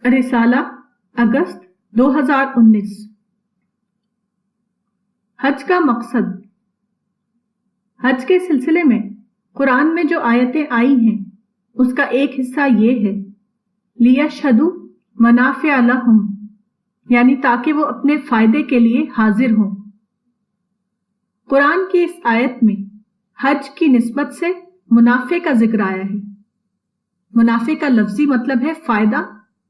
رسالہ اگست 2019۔ حج کا مقصد۔ حج کے سلسلے میں قرآن میں جو آیتیں آئی ہیں اس کا ایک حصہ یہ ہے لیشہدوا منافع لہم، یعنی تاکہ وہ اپنے فائدے کے لیے حاضر ہوں۔ قرآن کی اس آیت میں حج کی نسبت سے منافع کا ذکر آیا ہے۔ منافع کا لفظی مطلب ہے فائدہ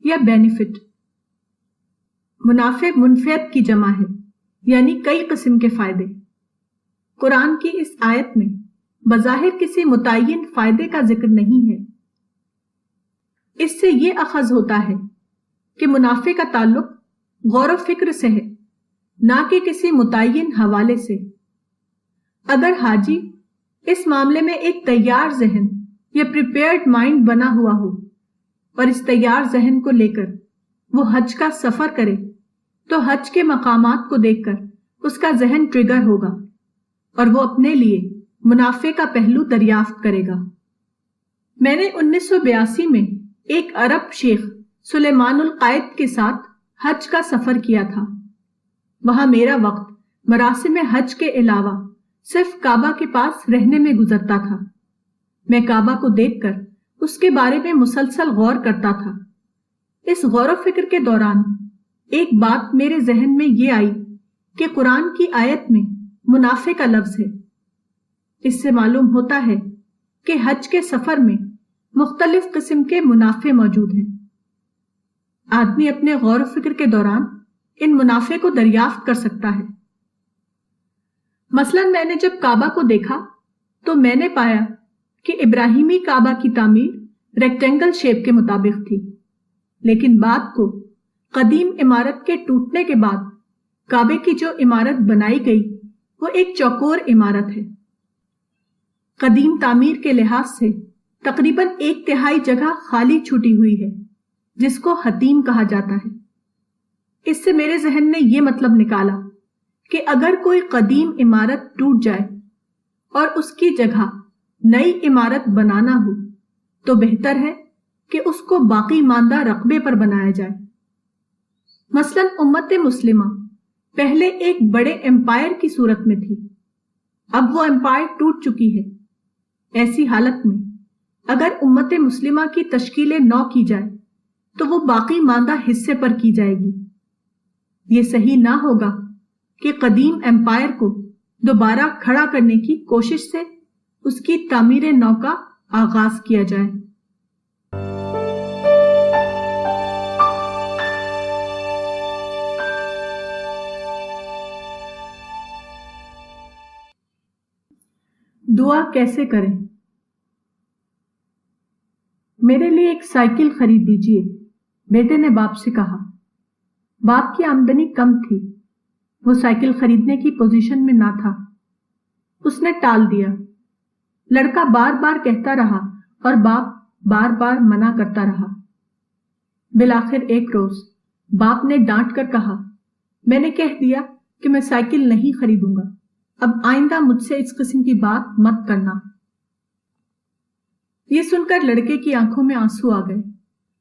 یا بینیفٹ۔ منافع منفعت کی جمع ہے، یعنی کئی قسم کے فائدے۔ قرآن کی اس آیت میں بظاہر کسی متعین فائدے کا ذکر نہیں ہے۔ اس سے یہ اخذ ہوتا ہے کہ منافع کا تعلق غور و فکر سے ہے، نہ کہ کسی متعین حوالے سے۔ اگر حاجی اس معاملے میں ایک تیار ذہن یا پریپیئرڈ مائنڈ بنا ہوا ہو اور اس تیار ذہن کو لے کر وہ حج کا سفر کرے تو حج کے مقامات کو دیکھ کر اس کا ذہن ٹریگر ہوگا اور وہ اپنے لیے منافع کا پہلو دریافت کرے گا۔ میں نے 1982 میں ایک عرب شیخ سلیمان القائد کے ساتھ حج کا سفر کیا تھا۔ وہاں میرا وقت مراسم حج کے علاوہ صرف کعبہ کے پاس رہنے میں گزرتا تھا۔ میں کعبہ کو دیکھ کر اس کے بارے میں مسلسل غور کرتا تھا۔ اس غور و فکر کے دوران ایک بات میرے ذہن میں یہ آئی کہ قرآن کی آیت میں منافع کا لفظ ہے۔ اس سے معلوم ہوتا ہے کہ حج کے سفر میں مختلف قسم کے منافع موجود ہیں۔ آدمی اپنے غور و فکر کے دوران ان منافع کو دریافت کر سکتا ہے۔ مثلا میں نے جب کعبہ کو دیکھا تو میں نے پایا کہ ابراہیمی کعبہ کی تعمیر ریکٹینگل شیپ کے مطابق تھی، لیکن بعد کو قدیم عمارت کے ٹوٹنے کے بعد کعبے کی جو عمارت بنائی گئی وہ ایک چوکور عمارت ہے۔ قدیم تعمیر کے لحاظ سے تقریباً 1/3 جگہ خالی چھوٹی ہوئی ہے، جس کو حتیم کہا جاتا ہے۔ اس سے میرے ذہن نے یہ مطلب نکالا کہ اگر کوئی قدیم عمارت ٹوٹ جائے اور اس کی جگہ نئی عمارت بنانا ہو تو بہتر ہے کہ اس کو باقی ماندہ رقبے پر بنایا جائے۔ مثلا امت مسلمہ پہلے ایک بڑے امپائر کی صورت میں تھی، اب وہ امپائر ٹوٹ چکی ہے۔ ایسی حالت میں اگر امت مسلمہ کی تشکیل نو کی جائے تو وہ باقی ماندہ حصے پر کی جائے گی۔ یہ صحیح نہ ہوگا کہ قدیم امپائر کو دوبارہ کھڑا کرنے کی کوشش سے اس کی تعمیر نو کا آغاز کیا جائے۔ دعا کیسے کریں؟ میرے لیے ایک سائیکل خرید دیجیے، بیٹے نے باپ سے کہا۔ باپ کی آمدنی کم تھی، وہ سائیکل خریدنے کی پوزیشن میں نہ تھا۔ اس نے ٹال دیا۔ لڑکا بار بار کہتا رہا اور باپ بار بار منع کرتا رہا۔ بالآخر ایک روز باپ نے ڈانٹ کر کہا، میں نے کہہ دیا کہ میں سائیکل نہیں خریدوں گا، اب آئندہ مجھ سے اس قسم کی بات مت کرنا۔ یہ سن کر لڑکے کی آنکھوں میں آنسو آ گئے۔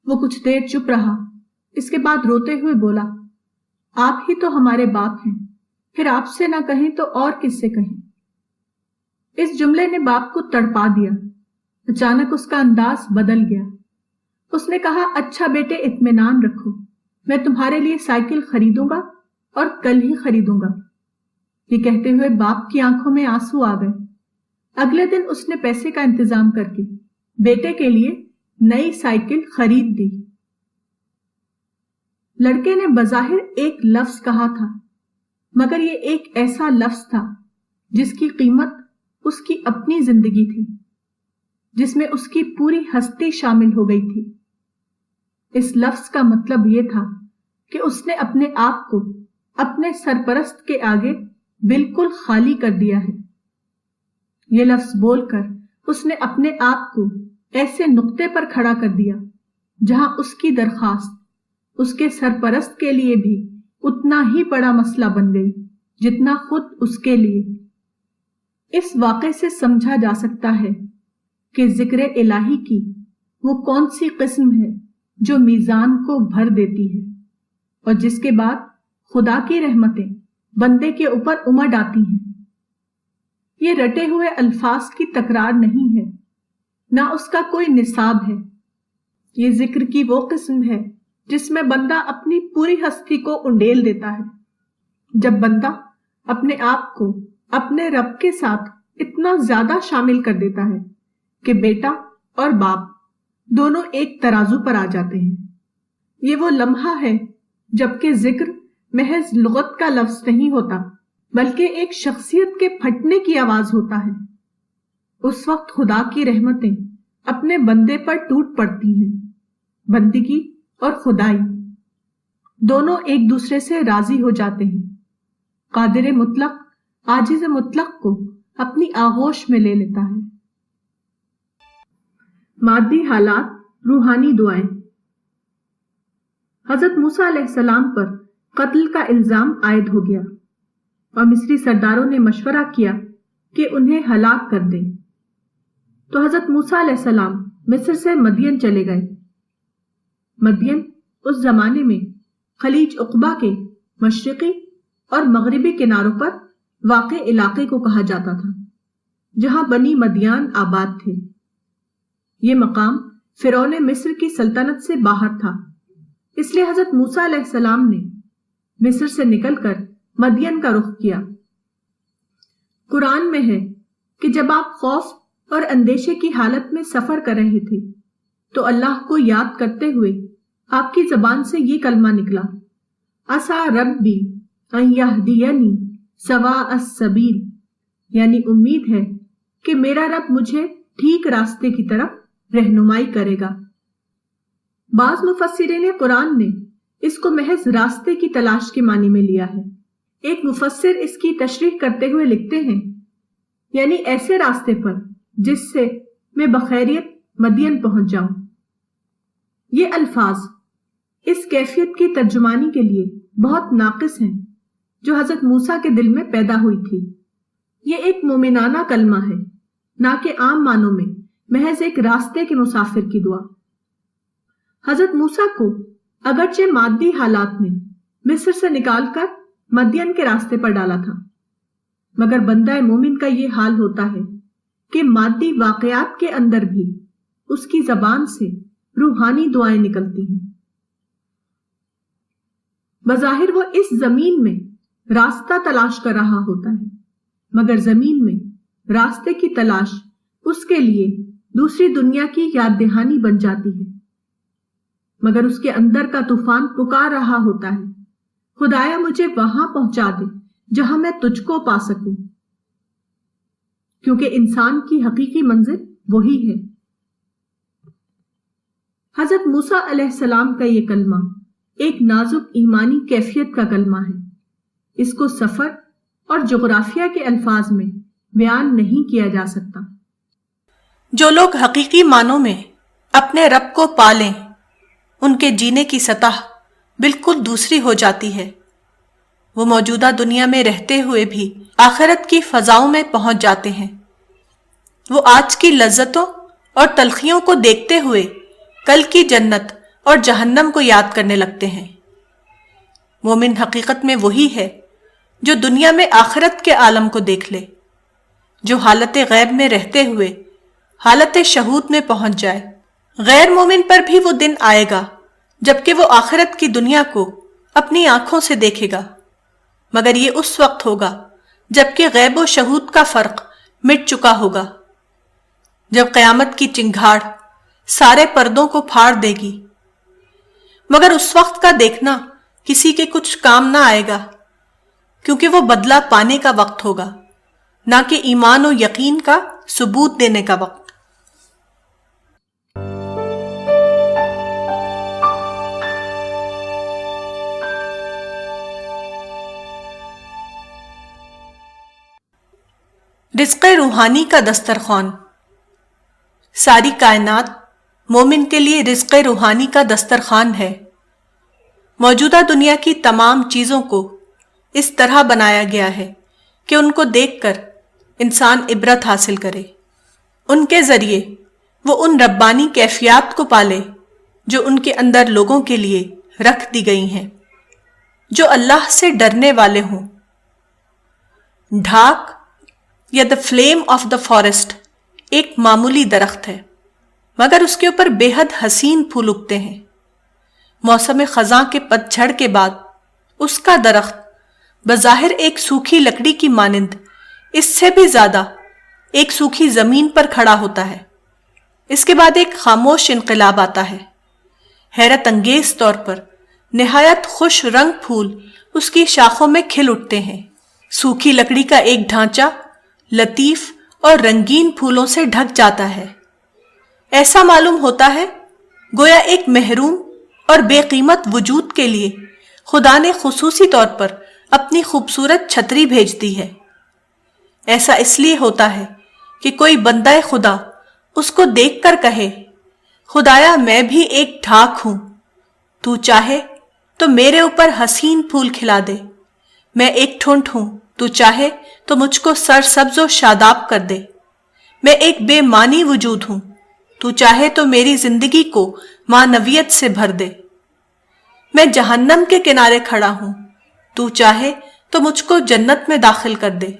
وہ کچھ دیر چپ رہا، اس کے بعد روتے ہوئے بولا، آپ ہی تو ہمارے باپ ہیں، پھر آپ سے نہ کہیں تو اور کس سے کہیں؟ اس جملے نے باپ کو تڑپا دیا۔ اچانک اس کا انداز بدل گیا۔ اس نے کہا، اچھا بیٹے اطمینان رکھو، میں تمہارے لیے سائیکل خریدوں گا اور کل ہی خریدوں گا۔ یہ کہتے ہوئے باپ کی آنکھوں میں آنسو آ گئے۔ اگلے دن اس نے پیسے کا انتظام کر کے بیٹے کے لیے نئی سائیکل خرید دی۔ لڑکے نے بظاہر ایک لفظ کہا تھا، مگر یہ ایک ایسا لفظ تھا جس کی قیمت اس کی اپنی زندگی تھی، جس میں اس کی پوری ہستی شامل ہو گئی تھی۔ اس لفظ کا مطلب یہ تھا کہ اس نے اپنے آپ کو اپنے سرپرست کے آگے بالکل خالی کر دیا ہے۔ یہ لفظ بول کر اس نے اپنے آپ کو ایسے نقطے پر کھڑا کر دیا جہاں اس کی درخواست اس کے سرپرست کے لیے بھی اتنا ہی بڑا مسئلہ بن گئی جتنا خود اس کے لیے۔ اس واقعے سے سمجھا جا سکتا ہے کہ ذکر الہی کی وہ کون سی قسم ہے جو میزان کو بھر دیتی ہے اور جس کے بعد خدا کی رحمتیں بندے کے اوپر امڈ آتی ہیں۔ یہ رٹے ہوئے الفاظ کی تکرار نہیں ہے، نہ اس کا کوئی نصاب ہے۔ یہ ذکر کی وہ قسم ہے جس میں بندہ اپنی پوری ہستی کو انڈیل دیتا ہے۔ جب بندہ اپنے آپ کو اپنے رب کے ساتھ اتنا زیادہ شامل کر دیتا ہے کہ بیٹا اور باپ دونوں ایک ترازو پر آ جاتے ہیں۔ یہ وہ لمحہ ہے جبکہ ذکر محض لغت کا لفظ نہیں ہوتا، بلکہ ایک شخصیت کے پھٹنے کی آواز ہوتا ہے۔ اس وقت خدا کی رحمتیں اپنے بندے پر ٹوٹ پڑتی ہیں۔ بندگی اور خدائی دونوں ایک دوسرے سے راضی ہو جاتے ہیں۔ قادر مطلق عاجز مطلق کو اپنی آغوش میں لے لیتا ہے۔ مادی حالات، روحانی دعائیں۔ حضرت موسیٰ علیہ السلام پر قتل کا الزام عائد ہو گیا اور مصری سرداروں نے مشورہ کیا کہ انہیں ہلاک کر دیں، تو حضرت موسیٰ علیہ السلام مصر سے مدین چلے گئے۔ مدین اس زمانے میں خلیج عقبہ کے مشرقی اور مغربی کناروں پر واقع علاقے کو کہا جاتا تھا، جہاں بنی مدیان آباد تھے۔ یہ مقام فرعون مصر کی سلطنت سے باہر تھا، اس لیے حضرت موسیٰ علیہ السلام نے مصر سے نکل کر مدین کا رخ کیا۔ قرآن میں ہے کہ جب آپ خوف اور اندیشے کی حالت میں سفر کر رہے تھے تو اللہ کو یاد کرتے ہوئے آپ کی زبان سے یہ کلمہ نکلا، عسیٰ ربی ان یہدینی سواء السبیل، یعنی امید ہے کہ میرا رب مجھے ٹھیک راستے کی طرف رہنمائی کرے گا۔ بعض مفسرین قرآن نے اس کو محض راستے کی تلاش کے معنی میں لیا ہے۔ ایک مفسر اس کی تشریح کرتے ہوئے لکھتے ہیں، یعنی ایسے راستے پر جس سے میں بخیریت مدین پہنچ جاؤں۔ یہ الفاظ اس کیفیت کی ترجمانی کے لیے بہت ناقص ہیں جو حضرت موسیٰ کے دل میں پیدا ہوئی تھی۔ یہ ایک مومنانہ کلمہ ہے، نہ کہ عام معنوں میں محض ایک راستے کے مسافر کی دعا۔ حضرت موسیٰ کو اگرچہ مادی حالات نے مصر سے نکال کر مدین کے راستے پر ڈالا تھا، مگر بندہ مومن کا یہ حال ہوتا ہے کہ مادی واقعات کے اندر بھی اس کی زبان سے روحانی دعائیں نکلتی ہیں۔ بظاہر وہ اس زمین میں راستہ تلاش کر رہا ہوتا ہے، مگر زمین میں راستے کی تلاش اس کے لیے دوسری دنیا کی یاد دہانی بن جاتی ہے۔ مگر اس کے اندر کا طوفان پکار رہا ہوتا ہے، خدایا مجھے وہاں پہنچا دے جہاں میں تجھ کو پا سکوں، کیونکہ انسان کی حقیقی منزل وہی ہے۔ حضرت موسیٰ علیہ السلام کا یہ کلمہ ایک نازک ایمانی کیفیت کا کلمہ ہے۔ اس کو سفر اور جغرافیہ کے الفاظ میں بیان نہیں کیا جا سکتا۔ جو لوگ حقیقی معنوں میں اپنے رب کو پالیں، ان کے جینے کی سطح بالکل دوسری ہو جاتی ہے۔ وہ موجودہ دنیا میں رہتے ہوئے بھی آخرت کی فضاؤں میں پہنچ جاتے ہیں۔ وہ آج کی لذتوں اور تلخیوں کو دیکھتے ہوئے کل کی جنت اور جہنم کو یاد کرنے لگتے ہیں۔ مومن حقیقت میں وہی ہے جو دنیا میں آخرت کے عالم کو دیکھ لے، جو حالت غیب میں رہتے ہوئے حالت شہود میں پہنچ جائے۔ غیر مومن پر بھی وہ دن آئے گا جبکہ وہ آخرت کی دنیا کو اپنی آنکھوں سے دیکھے گا، مگر یہ اس وقت ہوگا جبکہ غیب و شہود کا فرق مٹ چکا ہوگا، جب قیامت کی چنگھاڑ سارے پردوں کو پھاڑ دے گی۔ مگر اس وقت کا دیکھنا کسی کے کچھ کام نہ آئے گا، کیونکہ وہ بدلہ پانے کا وقت ہوگا، نہ کہ ایمان و یقین کا ثبوت دینے کا وقت۔ رزق روحانی کا دسترخوان۔ ساری کائنات مومن کے لیے رزق روحانی کا دسترخوان ہے۔ موجودہ دنیا کی تمام چیزوں کو اس طرح بنایا گیا ہے کہ ان کو دیکھ کر انسان عبرت حاصل کرے، ان کے ذریعے وہ ان ربانی کیفیات کو پالے جو ان کے اندر لوگوں کے لیے رکھ دی گئی ہیں جو اللہ سے ڈرنے والے ہوں۔ ڈھاک یا دا فلیم آف دا فارسٹ ایک معمولی درخت ہے، مگر اس کے اوپر بے حد حسین پھول اگتے ہیں۔ موسم خزاں کے پت جھڑ کے بعد اس کا درخت بظاہر ایک سوکھی لکڑی کی مانند اس سے بھی زیادہ ایک سوکھی زمین پر کھڑا ہوتا ہے۔ اس کے بعد ایک خاموش انقلاب آتا ہے۔ حیرت انگیز طور پر نہایت خوش رنگ پھول اس کی شاخوں میں کھل اٹھتے ہیں۔ سوکھی لکڑی کا ایک ڈھانچہ لطیف اور رنگین پھولوں سے ڈھک جاتا ہے۔ ایسا معلوم ہوتا ہے گویا ایک محروم اور بے قیمت وجود کے لیے خدا نے خصوصی طور پر اپنی خوبصورت چھتری بھیج دی ہے۔ ایسا اس لیے ہوتا ہے کہ کوئی بندہ خدا اس کو دیکھ کر کہے، خدایا میں بھی ایک ڈھاک ہوں، تو چاہے تو میرے اوپر حسین پھول کھلا دے۔ میں ایک ٹھونٹ ہوں، تو چاہے تو مجھ کو سرسبز و شاداب کر دے۔ میں ایک بے معنی وجود ہوں، تو چاہے تو میری زندگی کو معنویت سے بھر دے۔ میں جہنم کے کنارے کھڑا ہوں، تو چاہے تو مجھ کو جنت میں داخل کر دے۔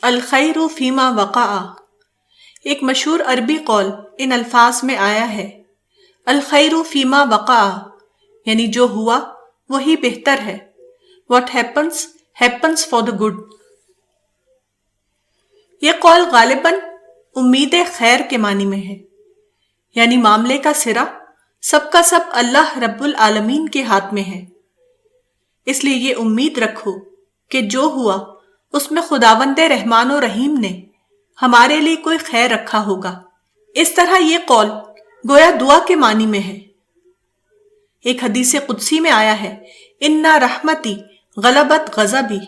الخیر فیما وقع، ایک مشہور عربی قول ان الفاظ میں آیا ہے، الخیر فیما وقع، یعنی جو ہوا وہی بہتر ہے۔ What happens happens for the good۔ یہ قول غالباً امید خیر کے معنی میں ہے، یعنی معاملے کا سرا سب کا سب اللہ رب العالمین کے ہاتھ میں ہے، اس لیے یہ امید رکھو کہ جو ہوا اس میں خداوند رحمان و رحیم نے ہمارے لیے کوئی خیر رکھا ہوگا۔ اس طرح یہ قول گویا دعا کے معنی میں ہے۔ ایک حدیث قدسی میں آیا ہے، اِنَّ رحمتی غلبت غضبی،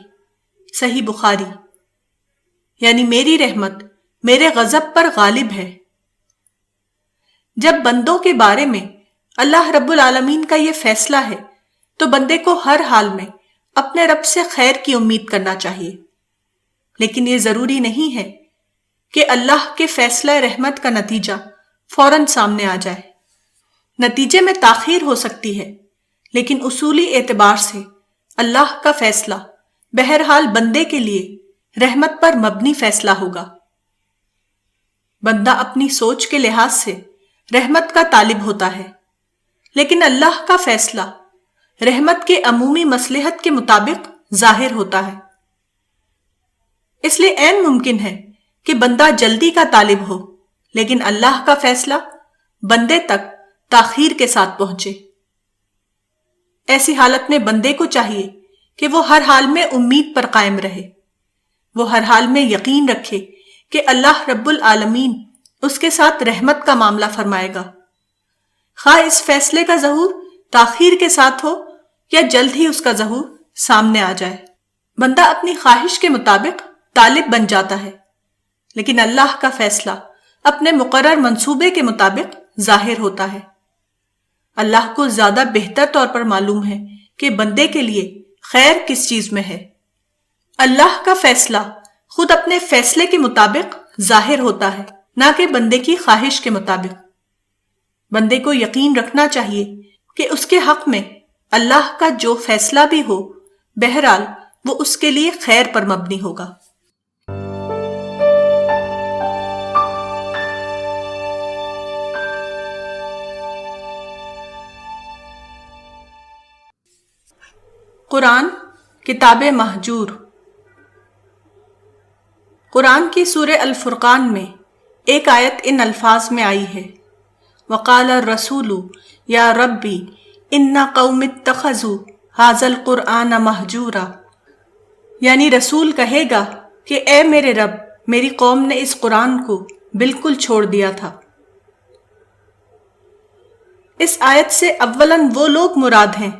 صحیح بخاری، یعنی میری رحمت میرے غضب پر غالب ہے۔ جب بندوں کے بارے میں اللہ رب العالمین کا یہ فیصلہ ہے تو بندے کو ہر حال میں اپنے رب سے خیر کی امید کرنا چاہیے، لیکن یہ ضروری نہیں ہے کہ اللہ کے فیصلہ رحمت کا نتیجہ فوراً سامنے آ جائے۔ نتیجے میں تاخیر ہو سکتی ہے، لیکن اصولی اعتبار سے اللہ کا فیصلہ بہرحال بندے کے لیے رحمت پر مبنی فیصلہ ہوگا۔ بندہ اپنی سوچ کے لحاظ سے رحمت کا طالب ہوتا ہے، لیکن اللہ کا فیصلہ رحمت کے عمومی مصلحت کے مطابق ظاہر ہوتا ہے۔ اس لیے عین ممکن ہے کہ بندہ جلدی کا طالب ہو، لیکن اللہ کا فیصلہ بندے تک تاخیر کے ساتھ پہنچے۔ ایسی حالت میں بندے کو چاہیے کہ وہ ہر حال میں امید پر قائم رہے، وہ ہر حال میں یقین رکھے کہ اللہ رب العالمین اس کے ساتھ رحمت کا معاملہ فرمائے گا، خواہ اس فیصلے کا ظہور تاخیر کے ساتھ ہو یا جلد ہی اس کا ظہور سامنے آ جائے۔ بندہ اپنی خواہش کے مطابق طالب بن جاتا ہے، لیکن اللہ کا فیصلہ اپنے مقرر منصوبے کے مطابق ظاہر ہوتا ہے۔ اللہ کو زیادہ بہتر طور پر معلوم ہے کہ بندے کے لیے خیر کس چیز میں ہے۔ اللہ کا فیصلہ خود اپنے فیصلے کے مطابق ظاہر ہوتا ہے، نہ کہ بندے کی خواہش کے مطابق۔ بندے کو یقین رکھنا چاہیے کہ اس کے حق میں اللہ کا جو فیصلہ بھی ہو، بہرحال وہ اس کے لیے خیر پر مبنی ہوگا۔ قرآن کتاب مہجور۔ قرآن کی سورہ الفرقان میں ایک آیت ان الفاظ میں آئی ہے، وقال الرسول یا ربی ان قوم اتخذوا ھذا القرآن مہجورا، یعنی رسول کہے گا کہ اے میرے رب، میری قوم نے اس قرآن کو بالکل چھوڑ دیا تھا۔ اس آیت سے اولاً وہ لوگ مراد ہیں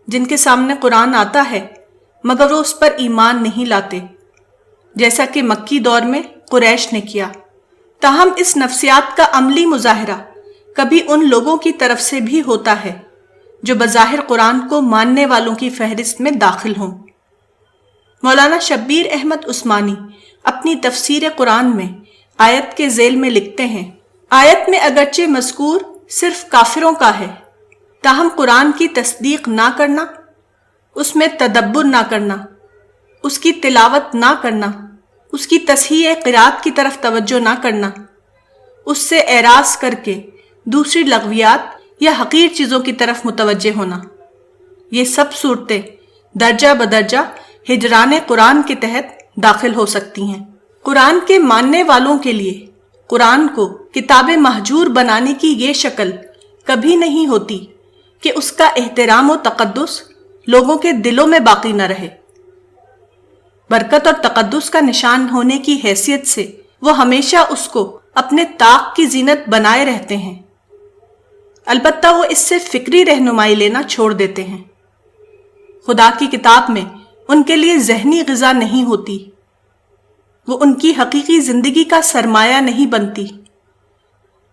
جن کے سامنے قرآن آتا ہے مگر وہ اس پر ایمان نہیں لاتے، جیسا کہ مکی دور میں قریش نے کیا۔ تاہم اس نفسیات کا عملی مظاہرہ کبھی ان لوگوں کی طرف سے بھی ہوتا ہے جو بظاہر قرآن کو ماننے والوں کی فہرست میں داخل ہوں۔ مولانا شبیر احمد عثمانی اپنی تفسیر قرآن میں آیت کے ذیل میں لکھتے ہیں، آیت میں اگرچہ مذکور صرف کافروں کا ہے، تاہم قرآن کی تصدیق نہ کرنا، اس میں تدبر نہ کرنا، اس کی تلاوت نہ کرنا، اس کی تصحیح قرات کی طرف توجہ نہ کرنا، اس سے اعراض کر کے دوسری لغویات یا حقیر چیزوں کی طرف متوجہ ہونا، یہ سب صورتیں درجہ بدرجہ ہجران قرآن کے تحت داخل ہو سکتی ہیں۔ قرآن کے ماننے والوں کے لیے قرآن کو کتاب مہجور بنانے کی یہ شکل کبھی نہیں ہوتی کہ اس کا احترام و تقدس لوگوں کے دلوں میں باقی نہ رہے۔ برکت اور تقدس کا نشان ہونے کی حیثیت سے وہ ہمیشہ اس کو اپنے طاق کی زینت بنائے رہتے ہیں، البتہ وہ اس سے فکری رہنمائی لینا چھوڑ دیتے ہیں۔ خدا کی کتاب میں ان کے لیے ذہنی غذا نہیں ہوتی، وہ ان کی حقیقی زندگی کا سرمایہ نہیں بنتی،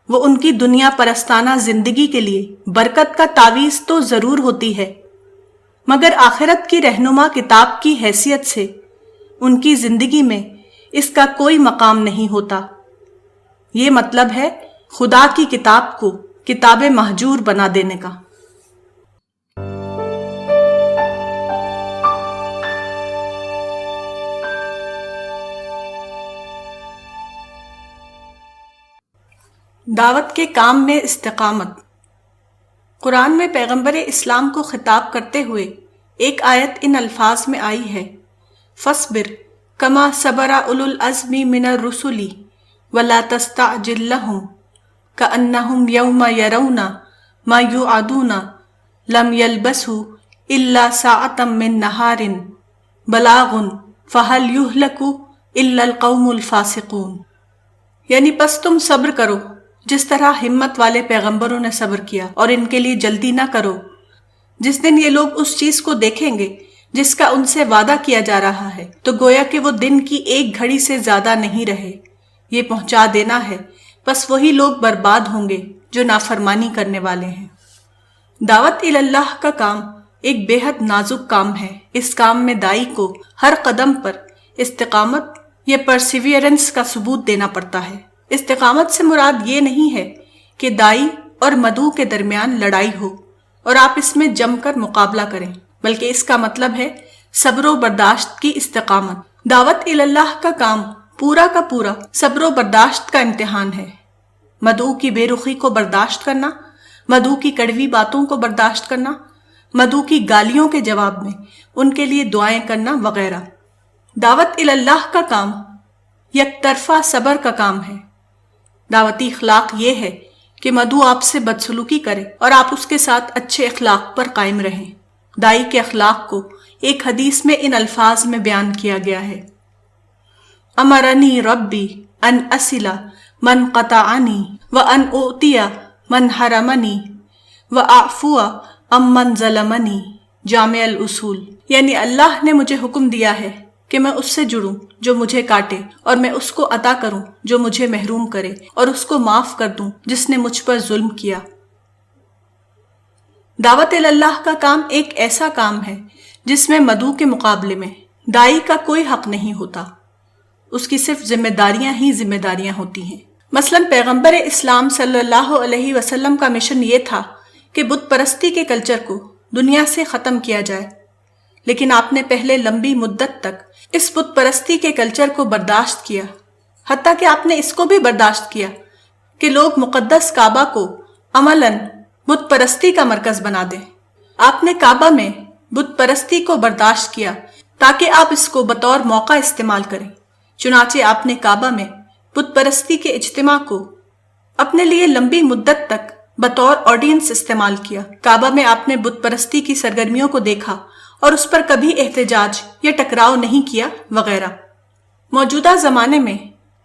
وہ ان کی دنیا پرستانہ زندگی کے لیے برکت کا تعویذ تو ضرور ہوتی ہے، مگر آخرت کی رہنما کتاب کی حیثیت سے ان کی زندگی میں اس کا کوئی مقام نہیں ہوتا۔ یہ مطلب ہے خدا کی کتاب کو کتاب مہجور بنا دینے کا۔ دعوت کے کام میں استقامت۔ قرآن میں پیغمبر اسلام کو خطاب کرتے ہوئے ایک آیت ان الفاظ میں آئی ہے، فَاصْبِرْ كَمَا صَبَرَ أُولُو الْعَزْمِ مِنَ الرُّسُلِ وَلَا تَسْتَعْجِلْ لَهُمْ كَأَنَّهُمْ يَوْمَ يَرَوْنَ مَا يُوعَدُونَ لَمْ يَلْبَثُوا إِلَّا سَاعَةً مِّن نَّهَارٍ بَلَاغٌ فَهَلْ يُهْلَكُ إِلَّا الْقَوْمُ الْفَاسِقُونَ، یعنی پس تم صبر کرو جس طرح ہمت والے پیغمبروں نے صبر کیا، اور ان کے لیے جلدی نہ کرو۔ جس دن یہ لوگ اس چیز کو دیکھیں گے جس کا ان سے وعدہ کیا جا رہا ہے، تو گویا کہ وہ دن کی ایک گھڑی سے زیادہ نہیں رہے، یہ پہنچا دینا ہے، بس وہی لوگ برباد ہوں گے جو نافرمانی کرنے والے ہیں۔ دعوت اللہ کا کام ایک بے حد نازک کام ہے۔ اس کام میں دائی کو ہر قدم پر استقامت یا پرسیویرنس کا ثبوت دینا پڑتا ہے۔ استقامت سے مراد یہ نہیں ہے کہ دائی اور مدعو کے درمیان لڑائی ہو اور آپ اس میں جم کر مقابلہ کریں، بلکہ اس کا مطلب ہے صبر و برداشت کی استقامت۔ دعوت اللہ کا کام پورا کا پورا صبر و برداشت کا امتحان ہے۔ مدعو کی بے رخی کو برداشت کرنا، مدعو کی کڑوی باتوں کو برداشت کرنا، مدعو کی گالیوں کے جواب میں ان کے لیے دعائیں کرنا وغیرہ۔ دعوت اللہ کا کام یک طرفہ صبر کا کام ہے۔ دعوتی اخلاق یہ ہے کہ مدعو آپ سے بدسلوکی کرے اور آپ اس کے ساتھ اچھے اخلاق پر قائم رہیں۔ دائی کے اخلاق کو ایک حدیث میں ان الفاظ میں بیان کیا گیا ہے، امرنی ربی ان اصل من قطعنی وان اؤتی من حرمنی واعفو عمن ظلمنی، جامع الاصول، یعنی اللہ نے مجھے حکم دیا ہے کہ میں اس سے جڑوں جو مجھے کاٹے، اور میں اس کو عطا کروں جو مجھے محروم کرے، اور اس کو معاف کر دوں جس نے مجھ پر ظلم کیا۔ دعوت اللہ کا کام ایک ایسا کام ہے جس میں مدعو کے مقابلے میں دائی کا کوئی حق نہیں ہوتا، اس کی صرف ذمہ داریاں ہی ذمہ داریاں ہوتی ہیں۔ مثلا پیغمبر اسلام صلی اللہ علیہ وسلم کا مشن یہ تھا کہ بت پرستی کے کلچر کو دنیا سے ختم کیا جائے، لیکن آپ نے پہلے لمبی مدت تک اس بت پرستی کے کلچر کو برداشت کیا، حتیٰ کہ آپ نے اس کو بھی برداشت کیا کہ لوگ مقدس کعبہ کو عملاً بت پرستی کا مرکز بنا دیں۔ آپ نے کعبہ میں بت پرستی کو برداشت کیا تاکہ آپ اس کو بطور موقع استعمال کریں۔ چنانچہ آپ نے کعبہ میں بت پرستی کے اجتماع کو اپنے لیے لمبی مدت تک بطور آڈینس استعمال کیا۔ کعبہ میں آپ نے بت پرستی کی سرگرمیوں کو دیکھا اور اس پر کبھی احتجاج یا ٹکراؤ نہیں کیا وغیرہ۔ موجودہ زمانے میں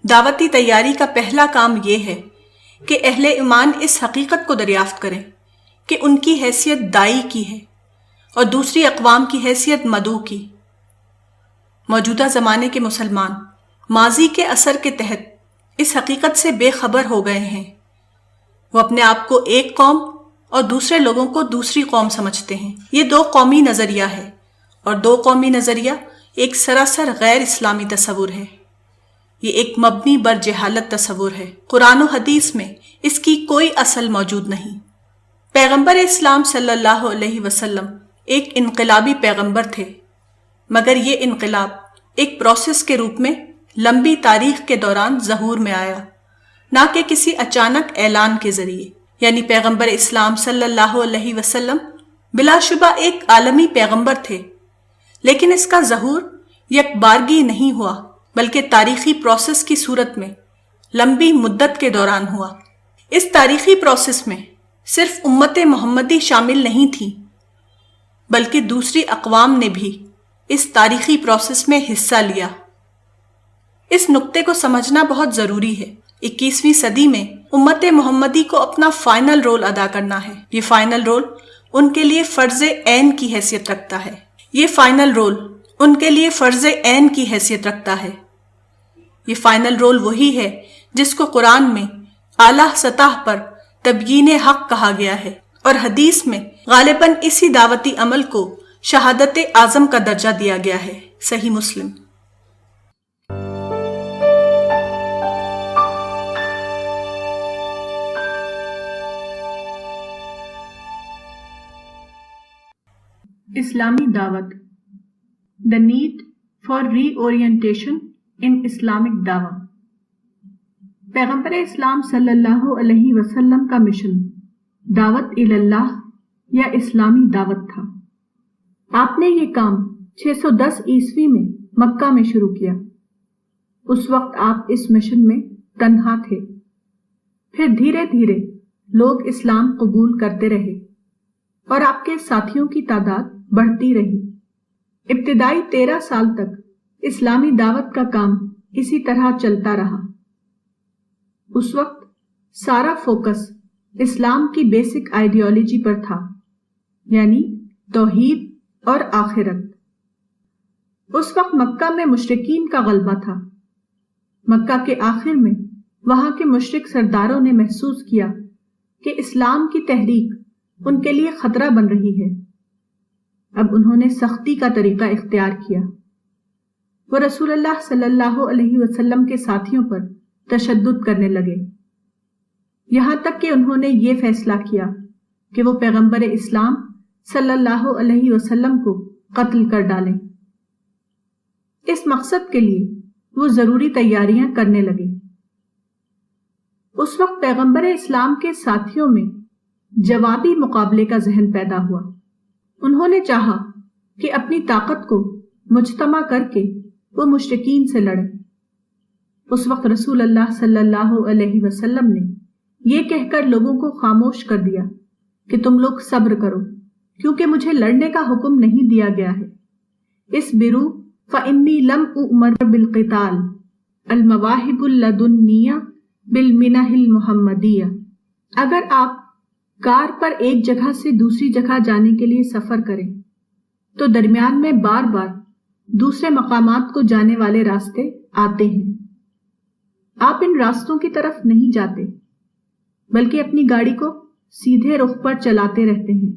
دعوتی تیاری کا پہلا کام یہ ہے کہ اہل ایمان اس حقیقت کو دریافت کریں کہ ان کی حیثیت دائی کی ہے اور دوسری اقوام کی حیثیت مدعو کی۔ موجودہ زمانے کے مسلمان ماضی کے اثر کے تحت اس حقیقت سے بے خبر ہو گئے ہیں۔ وہ اپنے آپ کو ایک قوم اور دوسرے لوگوں کو دوسری قوم سمجھتے ہیں۔ یہ دو قومی نظریہ ہے، اور دو قومی نظریہ ایک سراسر غیر اسلامی تصور ہے۔ یہ ایک مبنی بر جہالت تصور ہے۔ قرآن و حدیث میں اس کی کوئی اصل موجود نہیں۔ پیغمبر اسلام صلی اللہ علیہ وسلم ایک انقلابی پیغمبر تھے، مگر یہ انقلاب ایک پروسیس کے روپ میں لمبی تاریخ کے دوران ظہور میں آیا، نہ کہ کسی اچانک اعلان کے ذریعے۔ یعنی پیغمبر اسلام صلی اللہ علیہ وسلم بلا شبہ ایک عالمی پیغمبر تھے، لیکن اس کا ظہور یک بارگی نہیں ہوا، بلکہ تاریخی پروسیس کی صورت میں لمبی مدت کے دوران ہوا۔ اس تاریخی پروسیس میں صرف امت محمدی شامل نہیں تھی، بلکہ دوسری اقوام نے بھی اس تاریخی پروسیس میں حصہ لیا۔ اس نقطے کو سمجھنا بہت ضروری ہے۔ 21ویں صدی میں امت محمدی کو اپنا فائنل رول ادا کرنا ہے۔ یہ فائنل رول ان کے لیے فرض عین کی حیثیت رکھتا ہے۔ یہ فائنل رول ان کے لیے فرض عین کی حیثیت رکھتا ہے۔ یہ فائنل رول وہی ہے جس کو قرآن میں اعلیٰ سطح پر تبیین حق کہا گیا ہے، اور حدیث میں غالباً اسی دعوتی عمل کو شہادت اعظم کا درجہ دیا گیا ہے۔ صحیح مسلم۔ اسلامی دعوت، the need for reorientation in Islamic دعوت۔ پیغمبر اسلام صلی اللہ علیہ وسلم کا مشن دعوت اللہ یا اسلامی دعوت تھا۔ آپ نے یہ کام 610 عیسوی میں مکہ میں شروع کیا۔ اس وقت آپ اس مشن میں تنہا تھے۔ پھر دھیرے دھیرے لوگ اسلام قبول کرتے رہے اور آپ کے ساتھیوں کی تعداد بڑھتی رہی۔ ابتدائی 13 سال تک اسلامی دعوت کا کام اسی طرح چلتا رہا۔ اس وقت سارا فوکس اسلام کی بیسک آئیڈیالوجی پر تھا، یعنی توحید اور آخرت۔ اس وقت مکہ میں مشرکین کا غلبہ تھا۔ مکہ کے آخر میں وہاں کے مشرک سرداروں نے محسوس کیا کہ اسلام کی تحریک ان کے لیے خطرہ بن رہی ہے۔ اب انہوں نے سختی کا طریقہ اختیار کیا۔ وہ رسول اللہ صلی اللہ علیہ وسلم کے ساتھیوں پر تشدد کرنے لگے، یہاں تک کہ انہوں نے یہ فیصلہ کیا کہ وہ پیغمبر اسلام صلی اللہ علیہ وسلم کو قتل کر ڈالیں۔ اس مقصد کے لیے وہ ضروری تیاریاں کرنے لگے۔ اس وقت پیغمبر اسلام کے ساتھیوں میں جوابی مقابلے کا ذہن پیدا ہوا۔ انہوں نے چاہا کہ اپنی طاقت کو مجتمع کر کے وہ مشرکین سے لڑیں۔ اس وقت رسول اللہ صلی اللہ علیہ وسلم نے یہ کہہ کر لوگوں کو خاموش کر دیا کہ تم لوگ صبر کرو، کیونکہ مجھے لڑنے کا حکم نہیں دیا گیا ہے۔ اصبروا فإنی لم أؤمر بالقتال المواہب اللدنیہ بالمنح المحمدیہ۔ اگر آپ کار پر ایک جگہ سے دوسری جگہ جانے کے لیے سفر کریں تو درمیان میں بار بار دوسرے مقامات کو جانے والے راستے آتے ہیں۔ آپ ان راستوں کی طرف نہیں جاتے، بلکہ اپنی گاڑی کو سیدھے رخ پر چلاتے رہتے ہیں،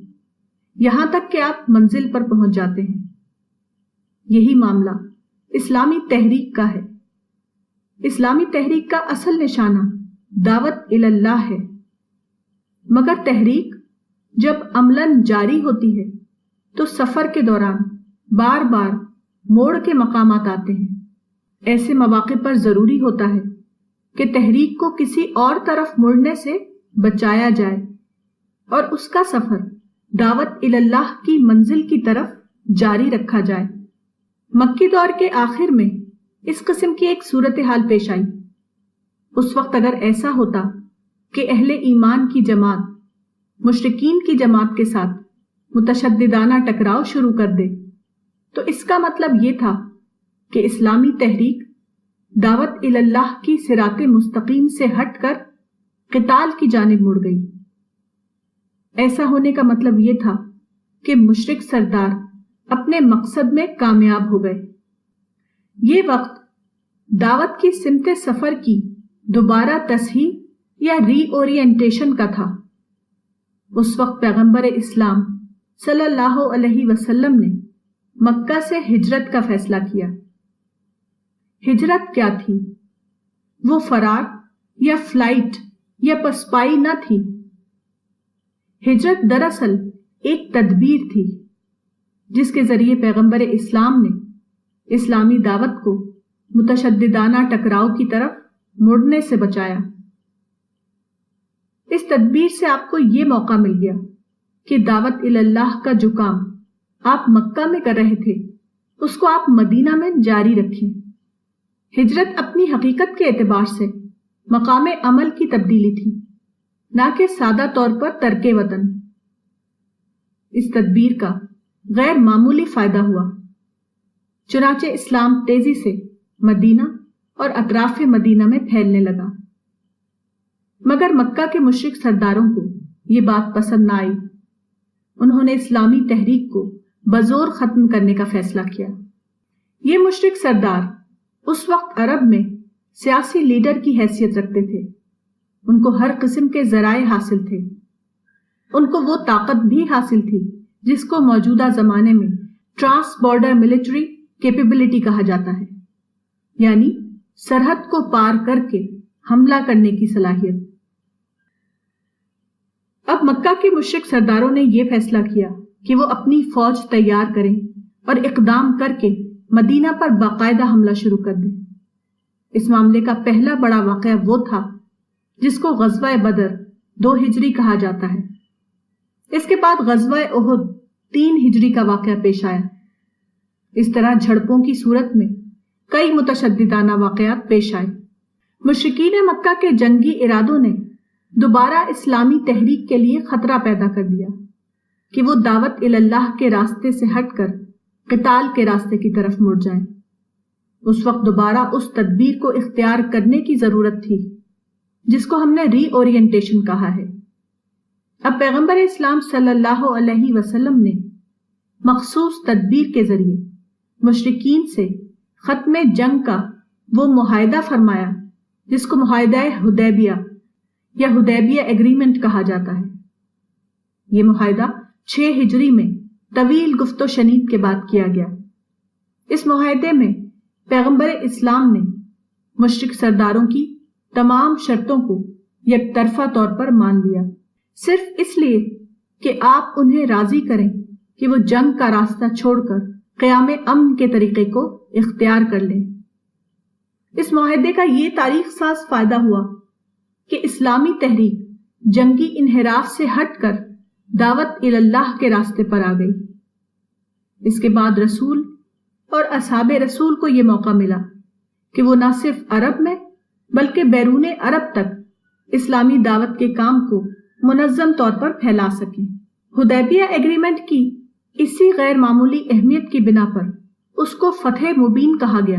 یہاں تک کہ آپ منزل پر پہنچ جاتے ہیں۔ یہی معاملہ اسلامی تحریک کا ہے۔ اسلامی تحریک کا اصل نشانہ دعوت اللہ ہے، مگر تحریک جب عملاً جاری ہوتی ہے تو سفر کے دوران بار بار موڑ کے مقامات آتے ہیں۔ ایسے مواقع پر ضروری ہوتا ہے کہ تحریک کو کسی اور طرف مڑنے سے بچایا جائے اور اس کا سفر دعوت اللہ کی منزل کی طرف جاری رکھا جائے۔ مکی دور کے آخر میں اس قسم کی ایک صورتحال پیش آئی۔ اس وقت اگر ایسا ہوتا کہ اہل ایمان کی جماعت مشرکین کی جماعت کے ساتھ متشددانہ ٹکراؤ شروع کر دے تو اس کا مطلب یہ تھا کہ اسلامی تحریک دعوت اللہ کی صراط مستقیم سے ہٹ کر قتال کی جانب مڑ گئی۔ ایسا ہونے کا مطلب یہ تھا کہ مشرک سردار اپنے مقصد میں کامیاب ہو گئے۔ یہ وقت دعوت کی سمت سفر کی دوبارہ تصحیح یا ری اورینٹیشن کا تھا۔ اس وقت پیغمبر اسلام صلی اللہ علیہ وسلم نے مکہ سے ہجرت کا فیصلہ کیا۔ ہجرت کیا تھی؟ وہ فرار یا فلائٹ یا پسپائی نہ تھی۔ ہجرت دراصل ایک تدبیر تھی جس کے ذریعے پیغمبر اسلام نے اسلامی دعوت کو متشددانہ ٹکراؤ کی طرف مڑنے سے بچایا۔ اس تدبیر سے آپ کو یہ موقع مل گیا کہ دعوت اللہ کا جو کام آپ مکہ میں کر رہے تھے اس کو آپ مدینہ میں جاری رکھیں۔ ہجرت اپنی حقیقت کے اعتبار سے مقام عمل کی تبدیلی تھی، نہ کہ سادہ طور پر ترک وطن۔ اس تدبیر کا غیر معمولی فائدہ ہوا، چنانچہ اسلام تیزی سے مدینہ اور اطراف مدینہ میں پھیلنے لگا۔ مگر مکہ کے مشرک سرداروں کو یہ بات پسند نہ آئی۔ انہوں نے اسلامی تحریک کو بزور ختم کرنے کا فیصلہ کیا۔ یہ مشرک سردار اس وقت عرب میں سیاسی لیڈر کی حیثیت رکھتے تھے۔ ان کو ہر قسم کے ذرائع حاصل تھے۔ ان کو وہ طاقت بھی حاصل تھی جس کو موجودہ زمانے میں ٹرانس بارڈر ملٹری کیپیبلٹی کہا جاتا ہے، یعنی سرحد کو پار کر کے حملہ کرنے کی صلاحیت۔ اب مکہ کے مشرک سرداروں نے یہ فیصلہ کیا کہ وہ اپنی فوج تیار کریں اور اقدام کر کے مدینہ پر باقاعدہ حملہ شروع کر دیں۔ اس معاملے کا پہلا بڑا واقعہ وہ تھا جس کو غزوہ بدر 2 ہجری کہا جاتا ہے۔ اس کے بعد غزوہ احد 3 ہجری کا واقعہ پیش آیا۔ اس طرح جھڑپوں کی صورت میں کئی متشددانہ واقعات پیش آئے۔ مشرکین مکہ کے جنگی ارادوں نے دوبارہ اسلامی تحریک کے لیے خطرہ پیدا کر دیا کہ وہ دعوت اللہ کے راستے سے ہٹ کر قتال کے راستے کی طرف مڑ جائیں۔ اس وقت دوبارہ اس تدبیر کو اختیار کرنے کی ضرورت تھی جس کو ہم نے ری اورینٹیشن کہا ہے۔ اب پیغمبر اسلام صلی اللہ علیہ وسلم نے مخصوص تدبیر کے ذریعے مشرکین سے ختم جنگ کا وہ معاہدہ فرمایا جس کو معاہدہ حدیبیہ یا حدیبیہ ایگریمنٹ کہا جاتا ہے۔ یہ معاہدہ 6 ہجری میں طویل گفت و شنید کے بعد کیا گیا۔ اس معاہدے میں پیغمبر اسلام نے مشرک سرداروں کی تمام شرطوں کو یک طرفہ طور پر مان لیا، صرف اس لیے کہ آپ انہیں راضی کریں کہ وہ جنگ کا راستہ چھوڑ کر قیام امن کے طریقے کو اختیار کر لیں۔ اس معاہدے کا یہ تاریخ ساز فائدہ ہوا کہ اسلامی تحریک جنگی انحراف سے ہٹ کر دعوت اللہ کے راستے پر آ گئی۔ اس کے بعد رسول اور اصحاب رسول کو یہ موقع ملا کہ وہ نہ صرف عرب میں بلکہ بیرون عرب تک اسلامی دعوت کے کام کو منظم طور پر پھیلا سکیں۔ حدیبیہ ایگریمنٹ کی اسی غیر معمولی اہمیت کی بنا پر اس کو فتح مبین کہا گیا،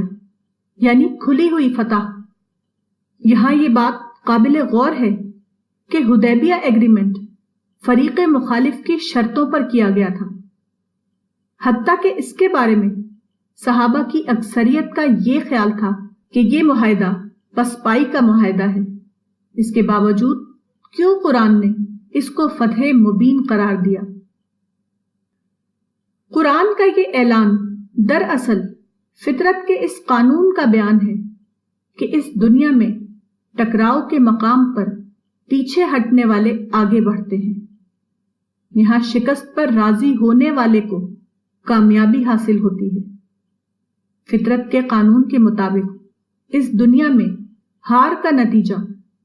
یعنی کھلی ہوئی فتح۔ یہاں یہ بات قابل غور ہے کہ حدیبیہ ایگریمنٹ فریق مخالف کی شرطوں پر کیا گیا تھا، حتیٰ کہ اس کے بارے میں صحابہ کی اکثریت کا یہ خیال تھا کہ یہ معاہدہ پسپائی کا معاہدہ ہے۔ اس کے باوجود کیوں قرآن نے اس کو فتح مبین قرار دیا؟ قرآن کا یہ اعلان دراصل فطرت کے اس قانون کا بیان ہے کہ اس دنیا میں ٹکراؤ کے مقام پر پیچھے ہٹنے والے آگے بڑھتے ہیں۔ یہاں شکست پر راضی ہونے والے کو کامیابی حاصل ہوتی ہے۔ فطرت کے قانون کے مطابق اس دنیا میں ہار کا نتیجہ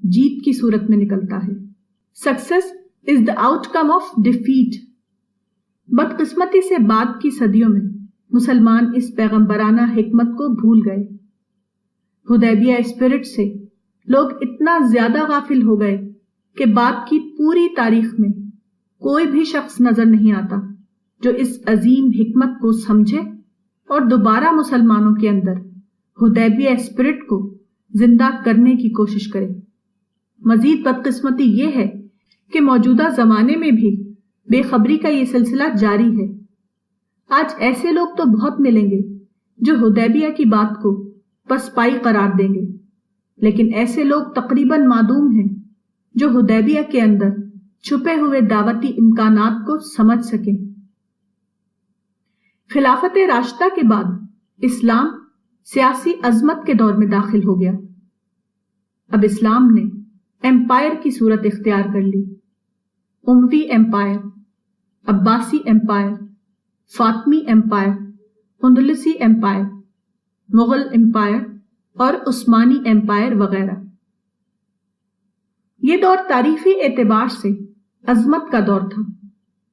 جیت کی صورت میں نکلتا ہے۔ Success is the outcome of defeat۔ بدقسمتی سے بعد کی صدیوں میں مسلمان اس پیغمبرانہ حکمت کو بھول گئے۔ حدیبیہ اسپرٹ سے لوگ اتنا زیادہ غافل ہو گئے کہ بعد کی پوری تاریخ میں کوئی بھی شخص نظر نہیں آتا جو اس عظیم حکمت کو سمجھے اور دوبارہ مسلمانوں کے اندر حدیبیہ اسپرٹ کو زندہ کرنے کی کوشش کرے۔ مزید بدقسمتی یہ ہے کہ موجودہ زمانے میں بھی بے خبری کا یہ سلسلہ جاری ہے۔ آج ایسے لوگ تو بہت ملیں گے جو حدیبیہ کی بات کو پسپائی قرار دیں گے، لیکن ایسے لوگ تقریباً معدوم ہیں جو حدیبیہ کے اندر چھپے ہوئے دعوتی امکانات کو سمجھ سکیں۔ خلافت راشدہ کے بعد اسلام سیاسی عظمت کے دور میں داخل ہو گیا۔ اب اسلام نے ایمپائر کی صورت اختیار کر لی۔ اموی ایمپائر، عباسی ایمپائر، فاطمی ایمپائر، اندلسی ایمپائر، مغل ایمپائر اور عثمانی ایمپائر وغیرہ۔ یہ دور تاریخی اعتبار سے عظمت کا دور تھا،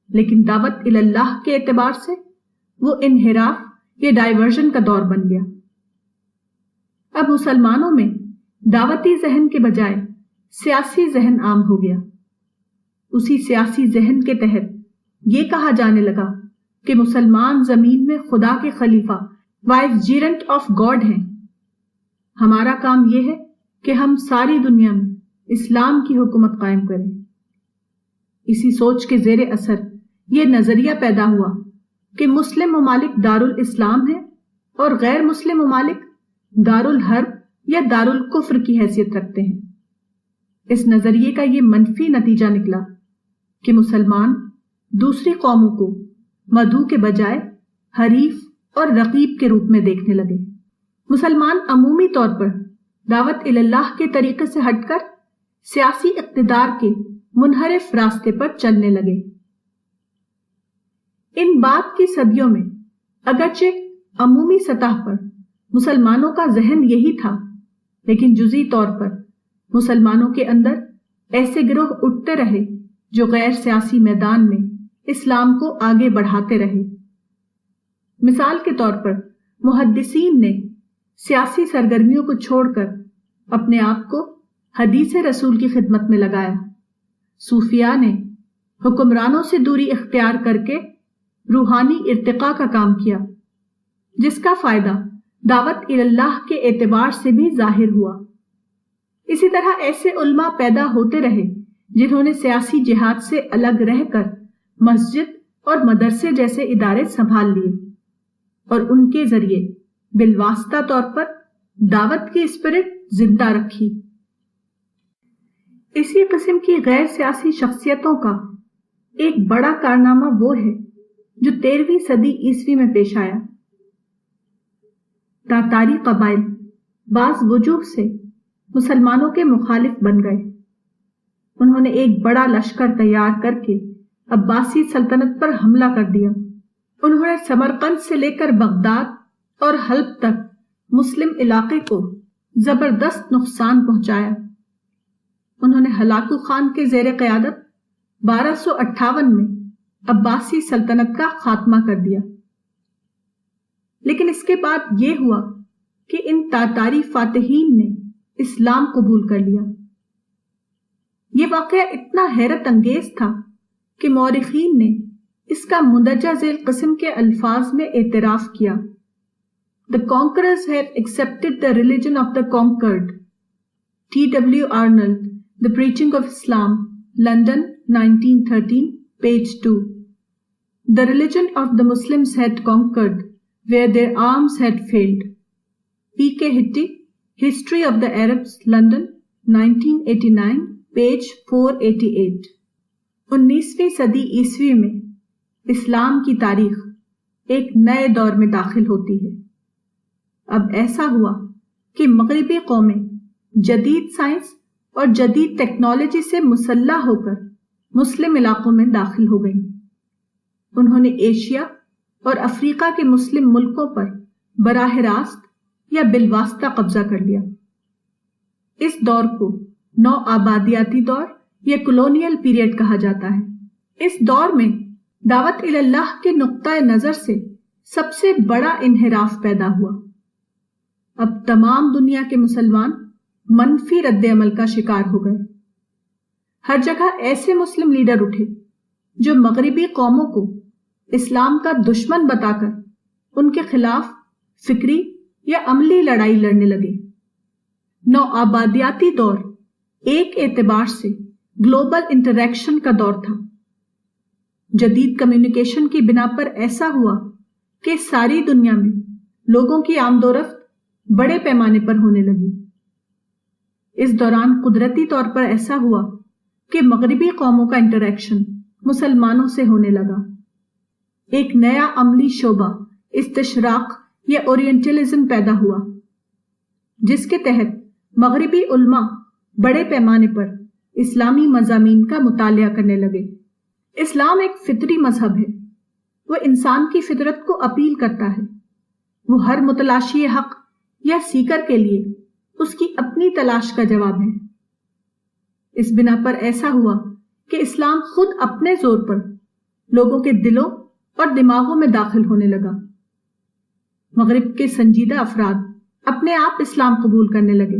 لیکن دعوت اللہ کے اعتبار سے وہ انحراف یا ڈائیورژن کا دور بن گیا۔ اب مسلمانوں میں دعوتی ذہن کے بجائے سیاسی ذہن عام ہو گیا۔ اسی سیاسی ذہن کے تحت یہ کہا جانے لگا کہ مسلمان زمین میں خدا کے خلیفہ وائس جیرنٹ آف گاڈ ہیں۔ ہمارا کام یہ ہے کہ ہم ساری دنیا میں اسلام کی حکومت قائم کریں۔ اسی سوچ کے زیر اثر یہ نظریہ پیدا ہوا کہ مسلم ممالک دارالاسلام ہیں اور غیر مسلم ممالک دارالحرب یا دارالکفر کی حیثیت رکھتے ہیں۔ اس نظریے کا یہ منفی نتیجہ نکلا کہ مسلمان دوسری قوموں کو مدعو کے بجائے حریف اور رقیب کے روپ میں دیکھنے لگے۔ مسلمان عمومی طور پر دعوت اللہ کے طریقے سے ہٹ کر سیاسی اقتدار کے منحرف راستے پر چلنے لگے۔ ان بعد کی صدیوں میں اگرچہ عمومی سطح پر مسلمانوں کا ذہن یہی تھا، لیکن جزئی طور پر مسلمانوں کے اندر ایسے گروہ اٹھتے رہے جو غیر سیاسی میدان میں اسلام کو آگے بڑھاتے رہے۔ مثال کے طور پر محدثین نے سیاسی سرگرمیوں کو چھوڑ کر اپنے آپ کو حدیث رسول کی خدمت میں لگایا۔ صوفیاء نے حکمرانوں سے دوری اختیار کر کے روحانی ارتقاء کا کام کیا، جس کا فائدہ دعوت اللہ کے اعتبار سے بھی ظاہر ہوا۔ اسی طرح ایسے علماء پیدا ہوتے رہے جنہوں نے سیاسی جہاد سے الگ رہ کر مسجد اور مدرسے جیسے ادارے سنبھال لیے اور ان کے ذریعے بالواسطہ طور پر دعوت کی اسپرٹ زندہ رکھی۔ اسی قسم کی غیر سیاسی شخصیتوں کا ایک بڑا کارنامہ وہ ہے جو 13ویں صدی عیسوی میں پیش آیا۔ تاتاری قبائل بعض وجوہ سے مسلمانوں کے مخالف بن گئے۔ انہوں نے ایک بڑا لشکر تیار کر کے عباسی سلطنت پر حملہ کر دیا۔ انہوں نے سمرقند سے لے کر بغداد اور حلب تک مسلم علاقے کو زبردست نقصان پہنچایا۔ انہوں نے ہلاکو خان کے زیر قیادت 1258 میں عباسی سلطنت کا خاتمہ کر دیا۔ لیکن اس کے بعد یہ ہوا کہ ان تاتاری فاتحین نے اسلام قبول کر لیا۔ یہ واقعہ اتنا حیرت انگیز تھا کہ مورخین نے اس کا مندرجہ ذیل قسم کے الفاظ میں اعتراف کیا۔ The conquerors had accepted the religion of the conquered. T.W. Arnold, The Preaching of Islam, London, 1913, page 2. The religion of the Muslims had conquered where their arms had failed. P.K. Hitty, History of the Arabs, London, 1989, page 488. 19ویں صدی عیسوی میں اسلام کی تاریخ ایک نئے دور میں داخل ہوتی ہے۔ اب ایسا ہوا کہ مغربی قومیں جدید سائنس اور جدید ٹیکنالوجی سے مسلح ہو کر مسلم علاقوں میں داخل ہو گئیں۔ انہوں نے ایشیا اور افریقہ کے مسلم ملکوں پر براہ راست یا بالواسطہ قبضہ کر لیا۔ اس دور کو نو آبادیاتی دور یا کلونیل پیریڈ کہا جاتا ہے۔ اس دور میں دعوت اللہ کے نقطۂ نظر سے سب سے بڑا انحراف پیدا ہوا۔ اب تمام دنیا کے مسلمان منفی رد عمل کا شکار ہو گئے۔ ہر جگہ ایسے مسلم لیڈر اٹھے جو مغربی قوموں کو اسلام کا دشمن بتا کر ان کے خلاف فکری یا عملی لڑائی لڑنے لگے۔ نو آبادیاتی دور ایک اعتبار سے گلوبل انٹریکشن کا دور تھا۔ جدید کمیونیکیشن کی بنا پر ایسا ہوا کہ ساری دنیا میں لوگوں کی آمد و رفت بڑے پیمانے پر ہونے لگی۔ اس دوران قدرتی طور پر ایسا ہوا کہ مغربی قوموں کا انٹریکشن مسلمانوں سے ہونے لگا۔ ایک نیا عملی شعبہ استشراق یا اورینٹلزم پیدا ہوا، جس کے تحت مغربی علماء بڑے پیمانے پر اسلامی مضامین کا مطالعہ کرنے لگے۔ اسلام ایک فطری مذہب ہے، وہ انسان کی فطرت کو اپیل کرتا ہے۔ وہ ہر متلاشی حق یا سیکر کے لیے اس کی اپنی تلاش کا جواب ہے۔ اس بنا پر ایسا ہوا کہ اسلام خود اپنے زور پر لوگوں کے دلوں اور دماغوں میں داخل ہونے لگا۔ مغرب کے سنجیدہ افراد اپنے آپ اسلام قبول کرنے لگے۔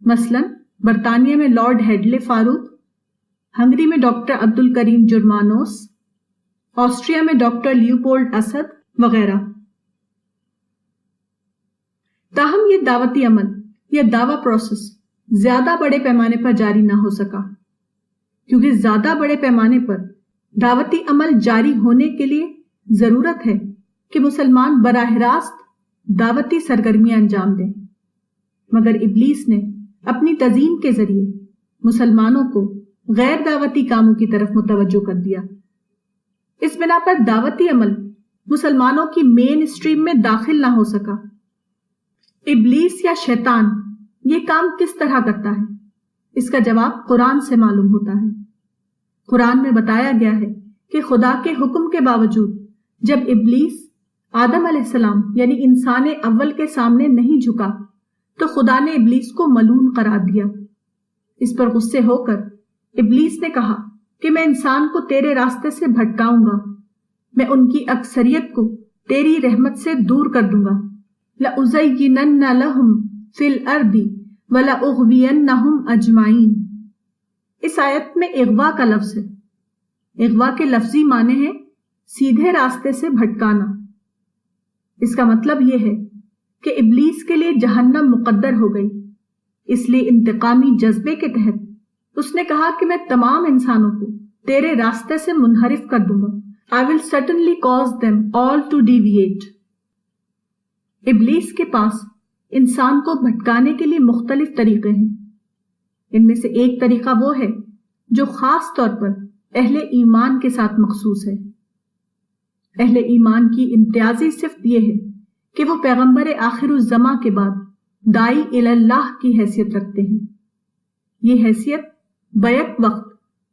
مثلا برطانیہ میں لارڈ ہیڈلے فاروق، ہنگری میں ڈاکٹر عبد الکریم جرمانوس، آسٹریا میں ڈاکٹر لیوپولڈ اسد وغیرہ۔ تاہم یہ دعوتی عمل یا دعوی پروسیس زیادہ بڑے پیمانے پر جاری نہ ہو سکا، کیونکہ زیادہ بڑے پیمانے پر دعوتی عمل جاری ہونے کے لیے ضرورت ہے کہ مسلمان براہ راست دعوتی سرگرمیاں انجام دیں۔ مگر ابلیس نے اپنی تزیین کے ذریعے مسلمانوں کو غیر دعوتی کاموں کی طرف متوجہ کر دیا۔ اس بنا پر دعوتی عمل مسلمانوں کی مین اسٹریم میں داخل نہ ہو سکا۔ ابلیس یا شیطان یہ کام کس طرح کرتا ہے؟ اس کا جواب قرآن سے معلوم ہوتا ہے۔ قرآن میں بتایا گیا ہے کہ خدا کے حکم کے باوجود جب ابلیس آدم علیہ السلام یعنی انسان اول کے سامنے نہیں جھکا تو خدا نے ابلیس کو ملعون قرار دیا۔ اس پر غصے ہو کر ابلیس نے کہا کہ میں انسان کو تیرے راستے سے بھٹکاؤں گا، میں ان کی اکثریت کو تیری رحمت سے دور کر دوں گا۔ لَأُزَيِّنَنَّ لَهُمْ فِي الْأَرْضِ وَلَأُغْوِيَنَّهُمْ أَجْمَعِينَ۔ اس آیت میں اغوا کا لفظ ہے۔ اغوا کے لفظی معنی ہے سیدھے راستے سے بھٹکانا۔ اس کا مطلب یہ ہے کہ ابلیس کے لیے جہنم مقدر ہو گئی، اس لیے انتقامی جذبے کے تحت اس نے کہا کہ میں تمام انسانوں کو تیرے راستے سے منحرف کر دوں گا۔ I will certainly cause them all to deviate۔ ابلیس کے پاس انسان کو بھٹکانے کے لیے مختلف طریقے ہیں۔ ان میں سے ایک طریقہ وہ ہے جو خاص طور پر اہل ایمان کے ساتھ مخصوص ہے۔ اہل ایمان کی امتیازی صفت یہ ہے کہ وہ پیغمبر آخر الزماں کے بعد داعی الی اللہ کی حیثیت رکھتے ہیں۔ یہ حیثیت بیک وقت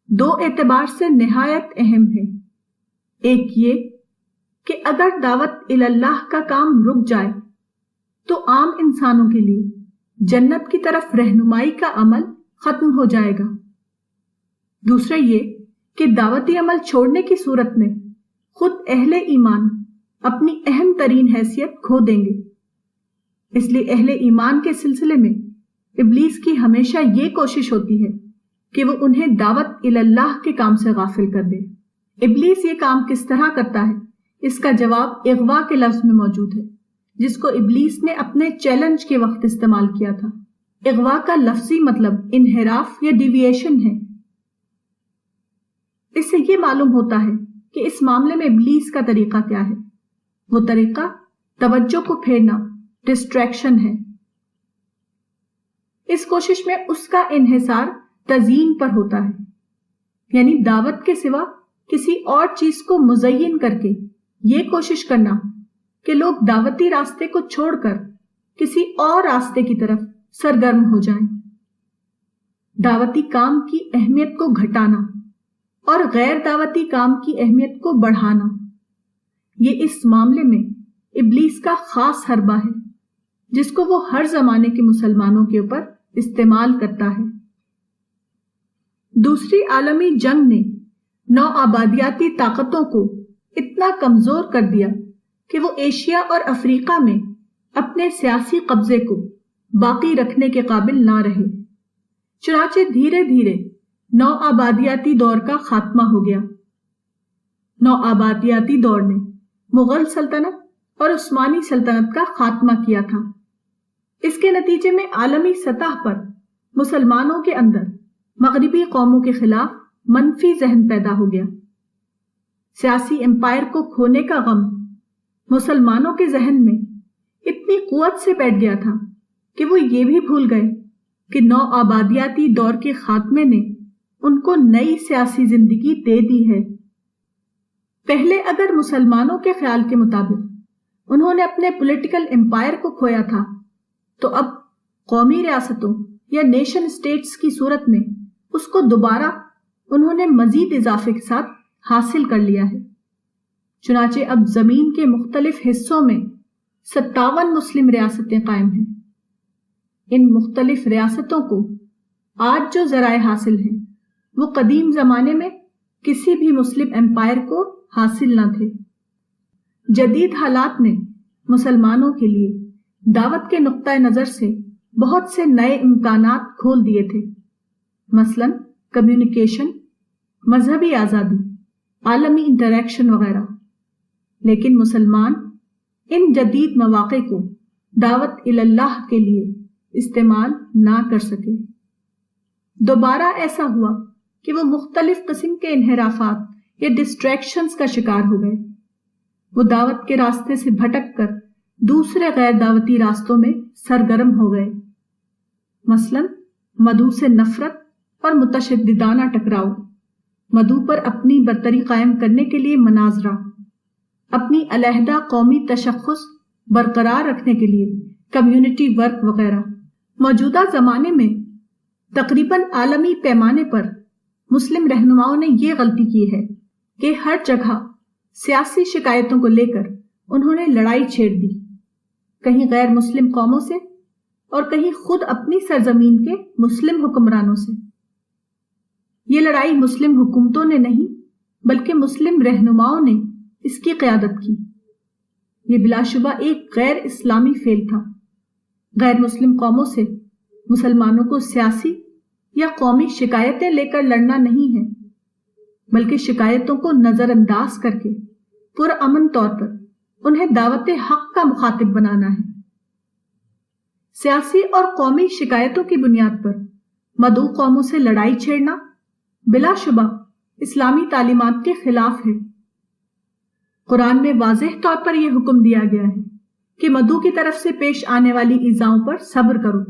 دو اعتبار سے نہایت اہم ہے۔ ایک یہ کہ اگر دعوت الی اللہ کا کام رک جائے تو عام انسانوں کے لیے جنت کی طرف رہنمائی کا عمل ختم ہو جائے گا۔ دوسرا یہ کہ دعوتی عمل چھوڑنے کی صورت میں خود اہل ایمان اپنی اہم ترین حیثیت کھو دیں گے۔ اس لیے اہل ایمان کے سلسلے میں ابلیس کی ہمیشہ یہ کوشش ہوتی ہے کہ وہ انہیں دعوت الی اللہ کے کام سے غافل کر دے۔ ابلیس یہ کام کس طرح کرتا ہے؟ اس کا جواب اغوا کے لفظ میں موجود ہے، جس کو ابلیس نے اپنے چیلنج کے وقت استعمال کیا تھا۔ اغوا کا لفظی مطلب انحراف یا ڈیویشن ہے۔ اس سے یہ معلوم ہوتا ہے کہ اس معاملے میں ابلیس کا طریقہ کیا ہے۔ وہ طریقہ توجہ کو پھیرنا، ڈسٹریکشن ہے۔ اس کوشش میں اس کا انحصار تزیین پر ہوتا ہے، یعنی دعوت کے سوا کسی اور چیز کو مزین کر کے یہ کوشش کرنا کہ لوگ دعوتی راستے کو چھوڑ کر کسی اور راستے کی طرف سرگرم ہو جائیں۔ دعوتی کام کی اہمیت کو گھٹانا اور غیر دعوتی کام کی اہمیت کو بڑھانا، یہ اس معاملے میں ابلیس کا خاص حربہ ہے، جس کو وہ ہر زمانے کے مسلمانوں کے اوپر استعمال کرتا ہے۔ دوسری عالمی جنگ نے نو آبادیاتی طاقتوں کو اتنا کمزور کر دیا کہ وہ ایشیا اور افریقہ میں اپنے سیاسی قبضے کو باقی رکھنے کے قابل نہ رہے۔ چنانچہ دھیرے دھیرے نو آبادیاتی دور کا خاتمہ ہو گیا۔ نو آبادیاتی دور نے مغل سلطنت اور عثمانی سلطنت کا خاتمہ کیا تھا۔ اس کے نتیجے میں عالمی سطح پر مسلمانوں کے اندر مغربی قوموں کے خلاف منفی ذہن پیدا ہو گیا۔ سیاسی امپائر کو کھونے کا غم مسلمانوں کے ذہن میں اتنی قوت سے بیٹھ گیا تھا کہ وہ یہ بھی بھول گئے کہ نو آبادیاتی دور کے خاتمے نے ان کو نئی سیاسی زندگی دے دی ہے۔ پہلے اگر مسلمانوں کے خیال کے مطابق انہوں نے اپنے پولیٹیکل امپائر کو کھویا تھا، تو اب قومی ریاستوں یا نیشن اسٹیٹس کی صورت میں اس کو دوبارہ انہوں نے مزید اضافے کے ساتھ حاصل کر لیا ہے۔ چنانچہ اب زمین کے مختلف حصوں میں 57 مسلم ریاستیں قائم ہیں۔ ان مختلف ریاستوں کو آج جو ذرائع حاصل ہیں وہ قدیم زمانے میں کسی بھی مسلم امپائر کو حاصل نہ تھے۔ جدید حالات نے مسلمانوں کے لیے دعوت کے نقطہ نظر سے بہت سے نئے امکانات کھول دیے تھے، مثلا کمیونیکیشن، مذہبی آزادی، عالمی انٹریکشن وغیرہ، لیکن مسلمان ان جدید مواقع کو دعوت اللہ کے لیے استعمال نہ کر سکے۔ دوبارہ ایسا ہوا کہ وہ مختلف قسم کے انحرافات یا ڈسٹریکشنز کا شکار ہو گئے۔ وہ دعوت کے راستے سے بھٹک کر دوسرے غیر دعوتی راستوں میں سرگرم ہو گئے، مثلا مدعو سے نفرت اور متشددانہ ٹکراؤ، مدعو پر اپنی برتری قائم کرنے کے لیے مناظرہ، اپنی علیحدہ قومی تشخص برقرار رکھنے کے لیے کمیونٹی ورک وغیرہ۔ موجودہ زمانے میں تقریباً عالمی پیمانے پر مسلم رہنماؤں نے یہ غلطی کی ہے کہ ہر جگہ سیاسی شکایتوں کو لے کر انہوں نے لڑائی چھیڑ دی، کہیں غیر مسلم قوموں سے اور کہیں خود اپنی سرزمین کے مسلم حکمرانوں سے۔ یہ لڑائی مسلم حکومتوں نے نہیں بلکہ مسلم رہنماؤں نے اس کی قیادت کی۔ یہ بلا شبہ ایک غیر اسلامی فعل تھا۔ غیر مسلم قوموں سے مسلمانوں کو سیاسی یا قومی شکایتیں لے کر لڑنا نہیں ہے، بلکہ شکایتوں کو نظر انداز کر کے پرامن طور پر انہیں دعوت حق کا مخاطب بنانا ہے۔ سیاسی اور قومی شکایتوں کی بنیاد پر مدعو قوموں سے لڑائی چھیڑنا بلا شبہ اسلامی تعلیمات کے خلاف ہے۔ قرآن میں واضح طور پر یہ حکم دیا گیا ہے کہ مدعو کی طرف سے پیش آنے والی ایذاؤں پر صبر کرو،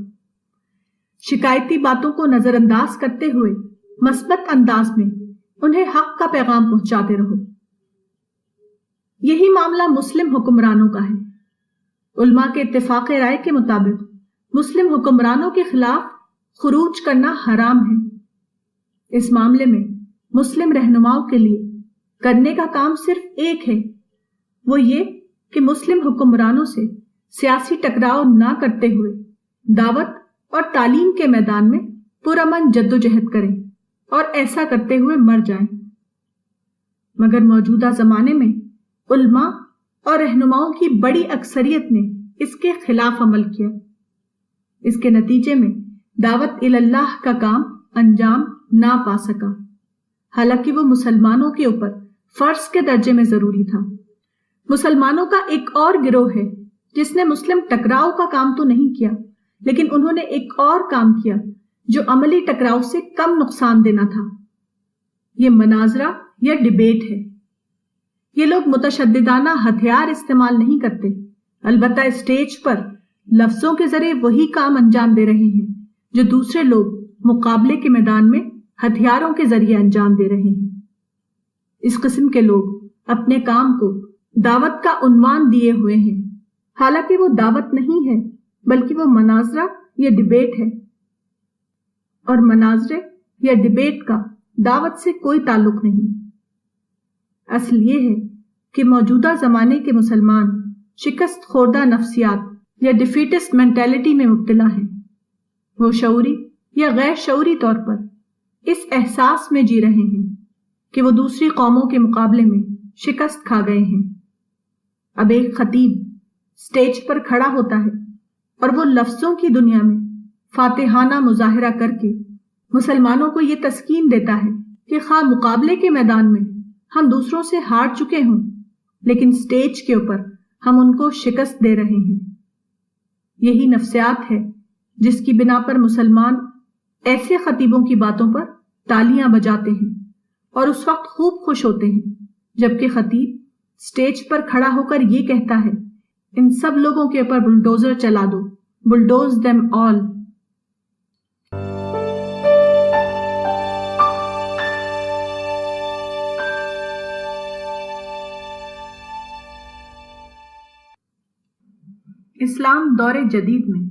شکایتی باتوں کو نظر انداز کرتے ہوئے مثبت انداز میں انہیں حق کا پیغام پہنچاتے رہو۔ یہی معاملہ مسلم حکمرانوں کا ہے۔ علماء کے اتفاق رائے کے مطابق مسلم حکمرانوں کے خلاف خروج کرنا حرام ہے۔ اس معاملے میں مسلم رہنماؤں کے لیے کرنے کا کام صرف ایک ہے، وہ یہ کہ مسلم حکمرانوں سے سیاسی ٹکراؤ نہ کرتے ہوئے دعوت اور تعلیم کے میدان میں پرامن جدوجہد کریں اور ایسا کرتے ہوئے مر جائیں۔ مگر موجودہ زمانے میں علماء اور رہنماؤں کی بڑی اکثریت نے اس کے خلاف عمل کیا۔ اس کے نتیجے میں دعوت اللہ کا کام انجام نہ پا سکا، حالانکہ وہ مسلمانوں کے اوپر فرض کے درجے میں ضروری تھا۔ مسلمانوں کا ایک اور گروہ ہے جس نے مسلم ٹکراؤ کا کام تو نہیں کیا، لیکن انہوں نے ایک اور کام کیا جو عملی ٹکراؤ سے کم نقصان دینا تھا۔ یہ مناظرہ یا ڈیبیٹ ہے۔ یہ لوگ متشددانہ ہتھیار استعمال نہیں کرتے، البتہ اسٹیج پر لفظوں کے ذریعے وہی کام انجام دے رہے ہیں جو دوسرے لوگ مقابلے کے میدان میں ہتھیاروں کے ذریعے انجام دے رہے ہیں۔ اس قسم کے لوگ اپنے کام کو دعوت کا عنوان دیے ہوئے ہیں، حالانکہ وہ دعوت نہیں ہے بلکہ وہ مناظرہ یا ڈیبیٹ ہے، اور مناظرے یا ڈیبیٹ کا دعوت سے کوئی تعلق نہیں۔ اصل یہ ہے کہ موجودہ زمانے کے مسلمان شکست خوردہ نفسیات یا ڈیفیٹسٹ مینٹیلٹی میں مبتلا ہیں۔ وہ شعوری یا غیر شعوری طور پر اس احساس میں جی رہے ہیں کہ وہ دوسری قوموں کے مقابلے میں شکست کھا گئے ہیں۔ اب ایک خطیب سٹیج پر کھڑا ہوتا ہے اور وہ لفظوں کی دنیا میں فاتحانہ مظاہرہ کر کے مسلمانوں کو یہ تسکین دیتا ہے کہ خواہ مقابلے کے میدان میں ہم دوسروں سے ہار چکے ہوں، لیکن سٹیج کے اوپر ہم ان کو شکست دے رہے ہیں۔ یہی نفسیات ہے جس کی بنا پر مسلمان ایسے خطیبوں کی باتوں پر تالیاں بجاتے ہیں اور اس وقت خوب خوش ہوتے ہیں جبکہ خطیب سٹیج پر کھڑا ہو کر یہ کہتا ہے، ان سب لوگوں کے اوپر بلڈوزر چلا دو، بلڈوز دیم آل۔ اسلام دور جدید میں۔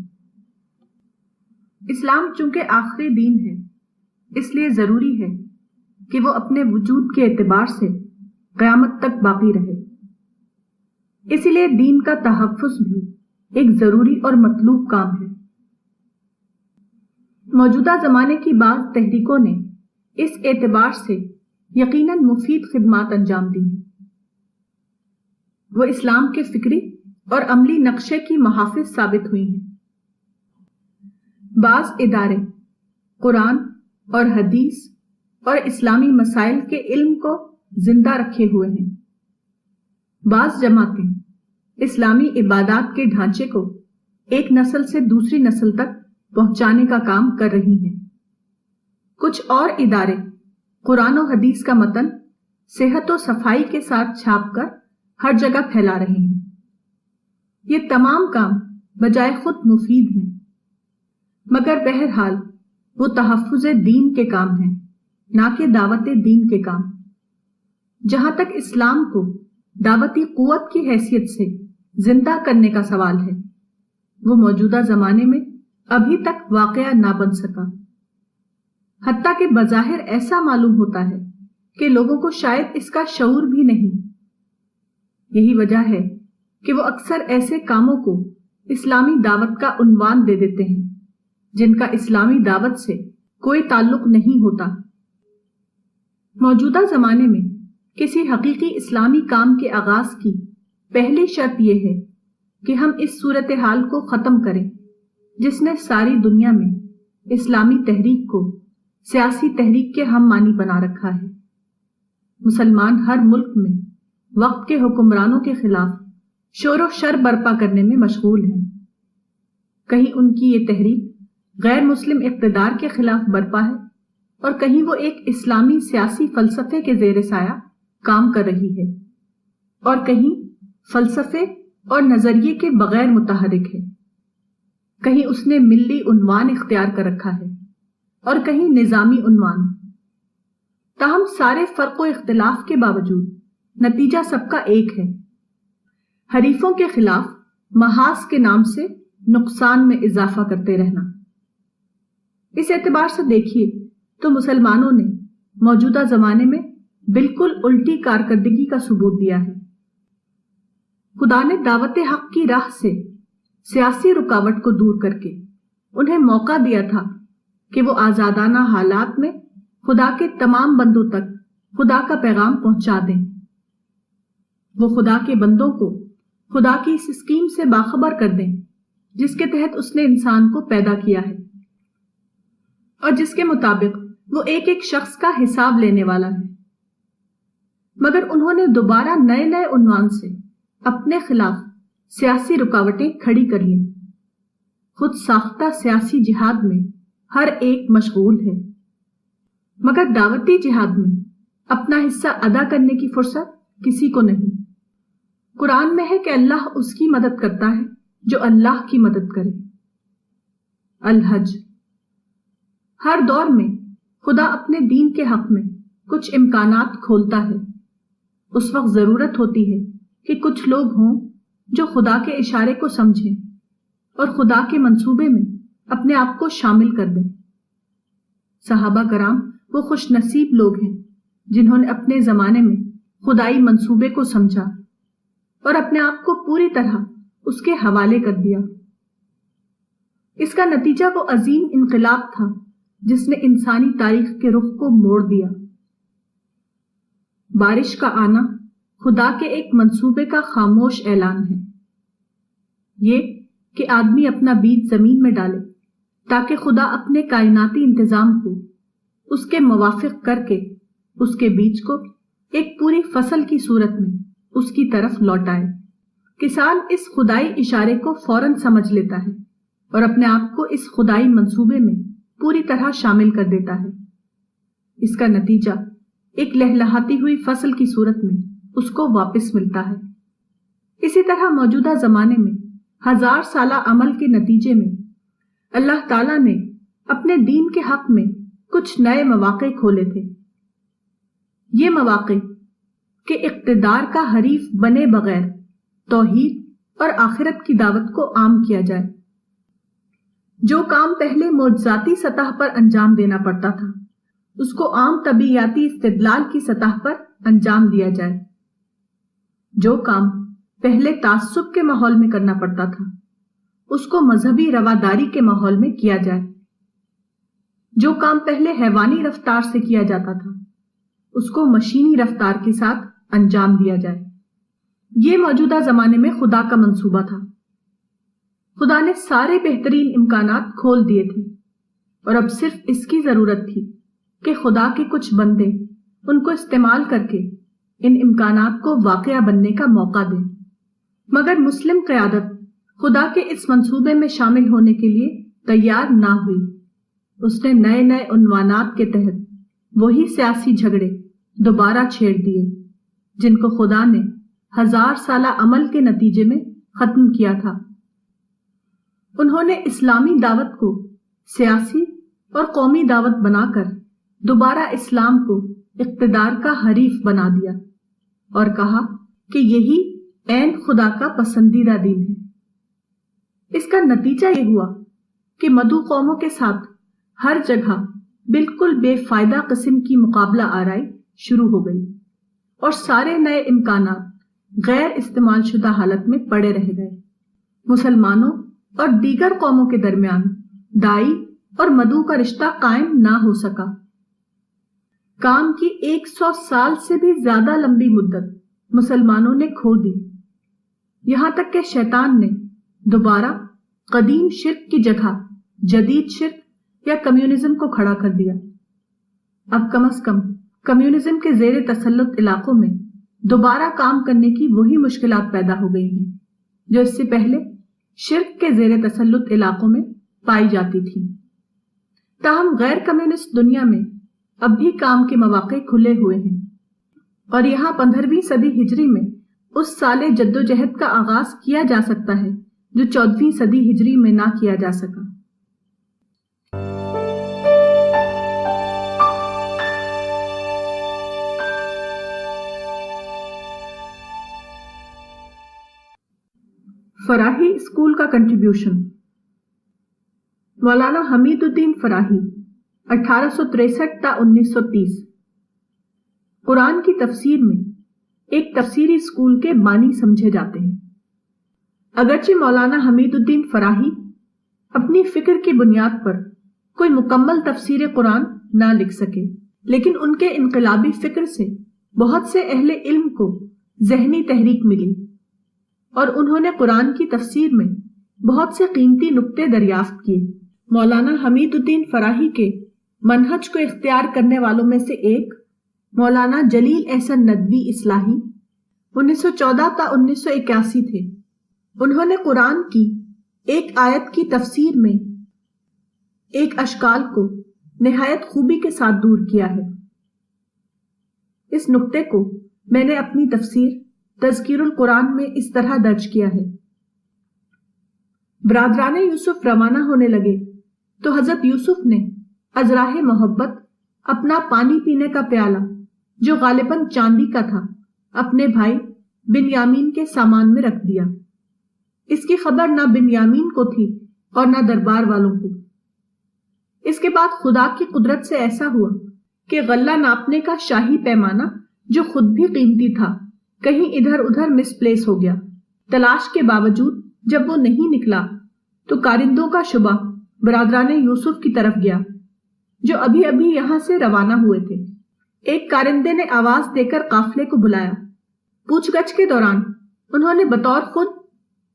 اسلام چونکہ آخری دین ہے، اس لیے ضروری ہے کہ وہ اپنے وجود کے اعتبار سے قیامت تک باقی رہے۔ اسی لیے دین کا تحفظ بھی ایک ضروری اور مطلوب کام ہے۔ موجودہ زمانے کی بعض تحریکوں نے اس اعتبار سے یقیناً مفید خدمات انجام دی ہیں۔ وہ اسلام کے فکری اور عملی نقشے کی محافظ ثابت ہوئی ہیں۔ بعض ادارے قرآن اور حدیث اور اسلامی مسائل کے علم کو زندہ رکھے ہوئے ہیں۔ بعض جماعتیں اسلامی عبادات کے ڈھانچے کو ایک نسل سے دوسری نسل تک پہنچانے کا کام کر رہی ہیں۔ کچھ اور ادارے قرآن و حدیث کا متن صحت و صفائی کے ساتھ چھاپ کر ہر جگہ پھیلا رہے ہیں۔ یہ تمام کام بجائے خود مفید ہیں، مگر بہرحال وہ تحفظ دین کے کام ہیں، نہ کہ دعوت دین کے کام۔ جہاں تک اسلام کو دعوتی قوت کی حیثیت سے زندہ کرنے کا سوال ہے، وہ موجودہ زمانے میں ابھی تک واقعہ نہ بن سکا، حتیٰ کہ بظاہر ایسا معلوم ہوتا ہے کہ لوگوں کو شاید اس کا شعور بھی نہیں۔ یہی وجہ ہے کہ وہ اکثر ایسے کاموں کو اسلامی دعوت کا عنوان دے دیتے ہیں جن کا اسلامی دعوت سے کوئی تعلق نہیں ہوتا۔ موجودہ زمانے میں کسی حقیقی اسلامی کام کے آغاز کی پہلی شرط یہ ہے کہ ہم اس صورتحال کو ختم کریں جس نے ساری دنیا میں اسلامی تحریک کو سیاسی تحریک کے ہم مانی بنا رکھا ہے۔ مسلمان ہر ملک میں وقت کے حکمرانوں کے خلاف شور و شر برپا کرنے میں مشغول ہیں۔ کہیں ان کی یہ تحریک غیر مسلم اقتدار کے خلاف برپا ہے اور کہیں وہ ایک اسلامی سیاسی فلسفے کے زیر سایہ کام کر رہی ہے، اور کہیں فلسفے اور نظریے کے بغیر متحرک ہے۔ کہیں اس نے ملی عنوان اختیار کر رکھا ہے اور کہیں نظامی عنوان۔ تاہم سارے فرق و اختلاف کے باوجود نتیجہ سب کا ایک ہے، حریفوں کے خلاف محاذ کے نام سے نقصان میں اضافہ کرتے رہنا۔ اس اعتبار سے دیکھیے تو مسلمانوں نے موجودہ زمانے میں بالکل الٹی کارکردگی کا ثبوت دیا ہے۔ خدا نے دعوت حق کی راہ سے سیاسی رکاوٹ کو دور کر کے انہیں موقع دیا تھا کہ وہ آزادانہ حالات میں خدا کے تمام بندوں تک خدا کا پیغام پہنچا دیں۔ وہ خدا کے بندوں کو خدا کی اس اسکیم سے باخبر کر دیں جس کے تحت اس نے انسان کو پیدا کیا ہے اور جس کے مطابق وہ ایک ایک شخص کا حساب لینے والا ہے۔ مگر انہوں نے دوبارہ نئے نئے عنوان سے اپنے خلاف سیاسی رکاوٹیں کھڑی کر لیں۔ خود ساختہ سیاسی جہاد میں ہر ایک مشغول ہے، مگر دعوتی جہاد میں اپنا حصہ ادا کرنے کی فرصت کسی کو نہیں۔ قرآن میں ہے کہ اللہ اس کی مدد کرتا ہے جو اللہ کی مدد کرے۔ الحج۔ ہر دور میں خدا اپنے دین کے حق میں کچھ امکانات کھولتا ہے۔ اس وقت ضرورت ہوتی ہے کہ کچھ لوگ ہوں جو خدا کے اشارے کو سمجھیں اور خدا کے منصوبے میں اپنے آپ کو شامل کر دیں۔ صحابہ کرام وہ خوش نصیب لوگ ہیں جنہوں نے اپنے زمانے میں خدائی منصوبے کو سمجھا اور اپنے آپ کو پوری طرح اس کے حوالے کر دیا۔ اس کا نتیجہ وہ عظیم انقلاب تھا جس نے انسانی تاریخ کے رخ کو موڑ دیا۔ بارش کا آنا خدا کے ایک منصوبے کا خاموش اعلان ہے، یہ کہ آدمی اپنا بیج زمین میں ڈالے تاکہ خدا اپنے کائناتی انتظام کو اس کے موافق کر کے اس کے بیج کو ایک پوری فصل کی صورت میں اس کی طرف لوٹائے۔ کسان اس خدائی اشارے کو فوراً سمجھ لیتا ہے اور اپنے آپ کو اس خدائی منصوبے میں پوری طرح شامل کر دیتا ہے۔ اس کا نتیجہ ایک لہلہاتی ہوئی فصل کی صورت میں اس کو واپس ملتا ہے۔ اسی طرح موجودہ زمانے میں 1000 سالہ عمل کے نتیجے میں اللہ تعالیٰ نے اپنے دین کے حق میں کچھ نئے مواقع کھولے تھے۔ یہ مواقع کہ اقتدار کا حریف بنے بغیر توحید اور آخرت کی دعوت کو عام کیا جائے۔ جو کام پہلے معجزاتی سطح پر انجام دینا پڑتا تھا، اس کو عام طبیعیاتی استدلال کی سطح پر انجام دیا جائے۔ جو کام پہلے تعصب کے ماحول میں کرنا پڑتا تھا، اس کو مذہبی رواداری کے ماحول میں کیا جائے۔ جو کام پہلے حیوانی رفتار سے کیا جاتا تھا، اس کو مشینی رفتار کے ساتھ انجام دیا جائے۔ یہ موجودہ زمانے میں خدا کا منصوبہ تھا۔ خدا نے سارے بہترین امکانات کھول دیے تھے، اور اب صرف اس کی ضرورت تھی کہ خدا کے کچھ بندے ان کو استعمال کر کے ان امکانات کو واقعہ بننے کا موقع دیں۔ مگر مسلم قیادت خدا کے اس منصوبے میں شامل ہونے کے لیے تیار نہ ہوئی۔ اس نے نئے نئے عنوانات کے تحت وہی سیاسی جھگڑے دوبارہ چھیڑ دیے جن کو خدا نے 1000 سالہ عمل کے نتیجے میں ختم کیا تھا۔ انہوں نے اسلامی دعوت کو سیاسی اور قومی دعوت بنا کر دوبارہ اسلام کو اقتدار کا حریف بنا دیا اور کہا کہ یہی عین خدا کا پسندیدہ دین ہے۔ اس کا نتیجہ یہ ہوا کہ مدعو قوموں کے ساتھ ہر جگہ بالکل بے فائدہ قسم کی مقابلہ آرائی شروع ہو گئی، اور سارے نئے امکانات غیر استعمال شدہ حالت میں پڑے رہ گئے۔ مسلمانوں اور دیگر قوموں کے درمیان دائی اور مدعو کا رشتہ قائم نہ ہو سکا۔ کام کی 100 سال سے بھی زیادہ لمبی مدت مسلمانوں نے کھو دی، یہاں تک کہ شیطان نے دوبارہ قدیم شرک کی جگہ جدید شرک یا کمیونزم کو کھڑا کر دیا۔ اب کم از کم کمیونزم کے زیر تسلط علاقوں میں دوبارہ کام کرنے کی وہی مشکلات پیدا ہو گئی ہیں جو اس سے پہلے شرک کے زیر تسلط علاقوں میں پائی جاتی تھی۔ تاہم غیر کمیونسٹ دنیا میں اب بھی کام کے مواقع کھلے ہوئے ہیں، اور یہاں 15ویں صدی ہجری میں اس سال جدوجہد کا آغاز کیا جا سکتا ہے جو 14ویں صدی ہجری میں نہ کیا جا سکا۔ فراہی اسکول کا کنٹریبیوشن۔ مولانا حمید الدین فراہی 1863 تا 1930 قرآن کی تفسیر میں ایک تفسیری اسکول کے بانی سمجھے جاتے ہیں۔ اگرچہ مولانا حمید الدین فراہی اپنی فکر کی بنیاد پر کوئی مکمل تفسیر قرآن نہ لکھ سکے، لیکن ان کے انقلابی فکر سے بہت سے اہل علم کو ذہنی تحریک ملی، اور انہوں نے قرآن کی تفسیر میں بہت سے قیمتی نکتے دریافت کیے۔ مولانا حمید الدین فراہی کے منہج کو اختیار کرنے والوں میں سے ایک مولانا جلیل احسن ندوی اصلاحی 1914 تا 1981 تھے۔ انہوں نے قرآن کی ایک آیت کی تفسیر میں ایک اشکال کو نہایت خوبی کے ساتھ دور کیا ہے۔ اس نکتے کو میں نے اپنی تفسیر تذکیر القرآن میں اس طرح درج کیا ہے۔ برادران یوسف روانہ ہونے لگے تو حضرت یوسف نے ازراہ محبت اپنا پانی پینے کا پیالہ جو غالباً چاندی کا تھا اپنے بھائی بنیامین کے سامان میں رکھ دیا۔ اس کی خبر نہ بنیامین کو تھی اور نہ دربار والوں کو۔ اس کے بعد خدا کی قدرت سے ایسا ہوا کہ غلہ ناپنے کا شاہی پیمانہ جو خود بھی قیمتی تھا کہیں ادھر ادھر مس پلیس ہو گیا۔ تلاش کے باوجود جب وہ نہیں نکلا تو کارندوں کا شبہ برادران یوسف کی طرف گیا جو ابھی ابھی یہاں سے روانہ ہوئے تھے۔ ایک کارندے نے آواز دے کر قافلے کو بلایا۔ پوچھ گچھ کے دوران انہوں نے بطور خود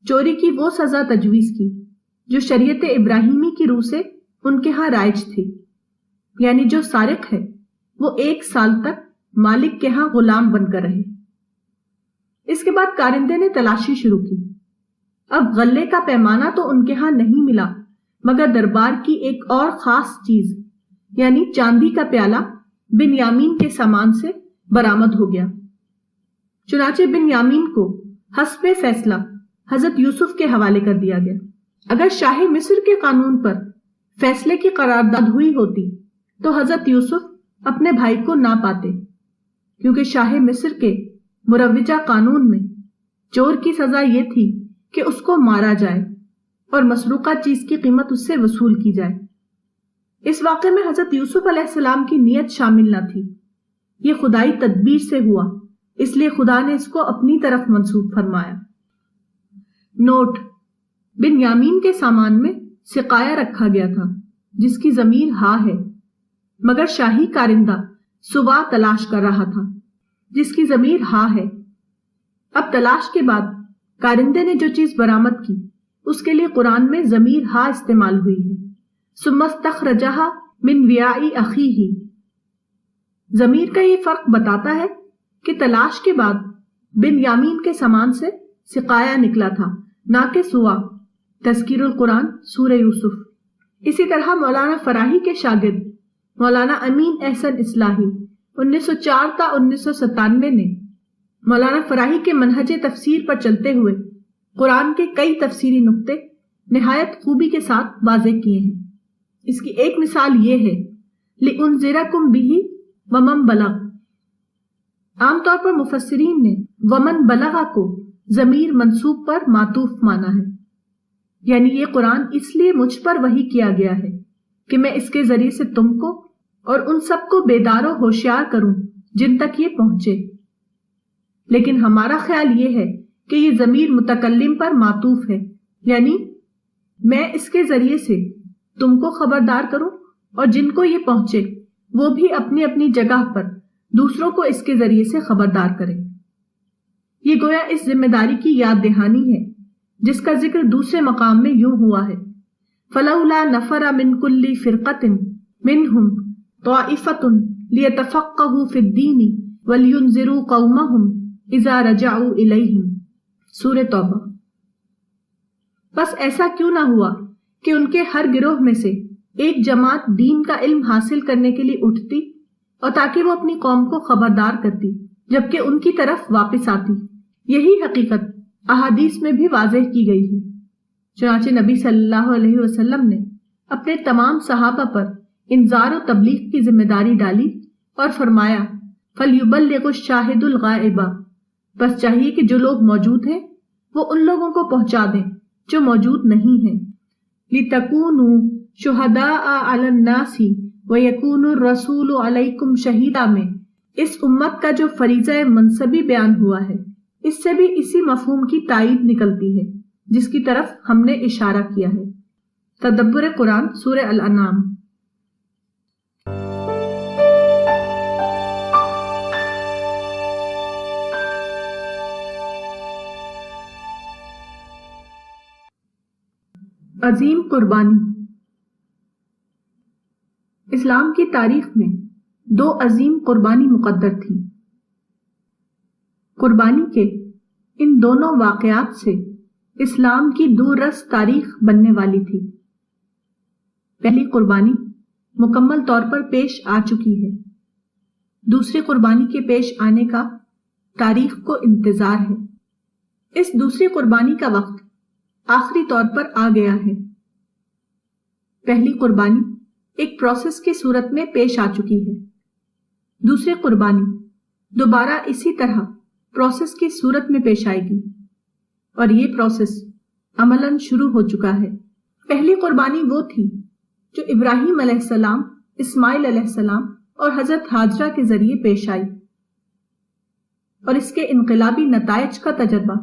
چوری کی وہ سزا تجویز کی جو شریعت ابراہیمی کی روح سے ان کے ہاں رائج تھی، یعنی جو سارق ہے وہ 1 سال تک مالک کے ہاں غلام بن کر رہے۔ اس کے بعد کارندے نے تلاشی شروع کی۔ اب غلے کا پیمانہ تو ان کے ہاں نہیں ملا، مگر دربار کی ایک اور خاص چیز یعنی چاندی کا پیالہ بنیامین کے سامان سے برآمد ہو گیا۔ چنانچہ بنیامین کو حسب فیصلہ حضرت یوسف کے حوالے کر دیا گیا۔ اگر شاہ مصر کے قانون پر فیصلے کی قرارداد ہوئی ہوتی تو حضرت یوسف اپنے بھائی کو نہ پاتے، کیونکہ شاہ مصر کے مروجہ قانون میں چور کی سزا یہ تھی کہ اس کو مارا جائے اور مسروقہ چیز کی قیمت اس سے وصول کی جائے۔ اس واقعے میں حضرت یوسف علیہ السلام کی نیت شامل نہ تھی، یہ خدائی تدبیر سے ہوا، اس لیے خدا نے اس کو اپنی طرف منسوب فرمایا۔ نوٹ: بنیامین کے سامان میں سقایا رکھا گیا تھا جس کی ضمیر ہا ہے، مگر شاہی کارندہ سوا تلاش کر رہا تھا جس کی ضمیر ہا ہے۔ اب تلاش کے بعد کارندے نے جو چیز برآمد کی اس کے لیے قرآن میں ضمیر ہا استعمال ہوئی ہے۔ ثم استخرجها من وعاء اخیہ۔ ضمیر کا یہ فرق بتاتا ہے کہ تلاش کے بعد بنیامین کے سامان سے سقایا نکلا تھا، نہ کہ سوا۔ تذکیر القرآن سورہ یوسف۔ اسی طرح مولانا فراہی کے شاگرد مولانا امین احسن اصلاحی 1904 تا 1997 نے مولانا فراہی کے منہج تفسیر پر چلتے ہوئے قرآن کے کئی تفسیری نقطے نہایت خوبی کے ساتھ واضح کیے ہیں۔ اس کی ایک مثال یہ ہے لِأُنذِرَكُمْ بِهِ وَمَنْ بَلَغَ۔ عام طور پر مفسرین نے ومن بلغ کو ضمیر منصوب پر معطوف مانا ہے، یعنی یہ قرآن اس لیے مجھ پر وحی کیا گیا ہے کہ میں اس کے ذریعے سے تم کو اور ان سب کو بیدار و ہوشیار کروں جن تک یہ پہنچے۔ لیکن ہمارا خیال یہ ہے کہ یہ ضمیر متکلم پر معطوف ہے، یعنی میں اس کے ذریعے سے تم کو خبردار کروں اور جن کو یہ پہنچے وہ بھی اپنی اپنی جگہ پر دوسروں کو اس کے ذریعے سے خبردار کریں۔ یہ گویا اس ذمہ داری کی یاد دہانی ہے جس کا ذکر دوسرے مقام میں یوں ہوا ہے فَلَوْلَا نَفَرَ مِن كُلِّ فِرْقَةٍ مِّنْهُمْ طَائِفَةٌ لِيَتَفَقَّهُوا فِي الدِّينِ وَلْيُنذِرُوا قَوْمَهُمْ إِذَا رَجَعُوا إِلَيْهِمْ۔ سورہ توبہ۔ بس ایسا کیوں نہ ہوا کہ ان کے ہر گروہ میں سے ایک جماعت دین کا علم حاصل کرنے کے لیے اٹھتی اور تاکہ وہ اپنی قوم کو خبردار کرتی جبکہ ان کی طرف واپس آتی۔ یہی حقیقت احادیث میں بھی واضح کی گئی ہے۔ چنانچہ نبی صلی اللہ علیہ وسلم نے اپنے تمام صحابہ پر انذار و تبلیغ کی ذمہ داری ڈالی اور فرمایا فَلْيُبَلِّغُ الشَّاهِدُ الْغَائِبَ، بس چاہیے کہ جو لوگ موجود ہیں وہ ان لوگوں کو پہنچا دیں جو موجود نہیں ہیں۔ لِتَكُونُوا شُهَدَاءَ عَلَى النَّاسِ وَيَكُونُ الرَّسُولُ عَلَيْكُمْ شَهِيدًا میں اس امت کا جو فریضہ منصبی بیان ہوا ہے اس سے بھی اسی مفہوم کی تائید نکلتی ہے جس کی طرف ہم نے اشارہ کیا ہے۔ تدبر قرآن سورہ الانعام۔ عظیم قربانی۔ اسلام کی تاریخ میں دو عظیم قربانی مقدر تھی۔ قربانی کے ان دونوں واقعات سے اسلام کی دور رس تاریخ بننے والی تھی۔ پہلی قربانی مکمل طور پر پیش آ چکی ہے، دوسری قربانی کے پیش آنے کا تاریخ کو انتظار ہے۔ اس دوسری قربانی کا وقت آخری طور پر آ گیا ہے۔ پہلی قربانی ایک پروسیس کی صورت میں پیش آ چکی ہے، دوسری قربانی دوبارہ اسی طرح پروسیس کی صورت میں پیش آئے گی، اور یہ پروسیس عملاً شروع ہو چکا ہے۔ پہلی قربانی وہ تھی جو ابراہیم علیہ السلام، اسماعیل علیہ السلام اور حضرت ہاجرہ کے ذریعے پیش آئی، اور اس کے انقلابی نتائج کا تجربہ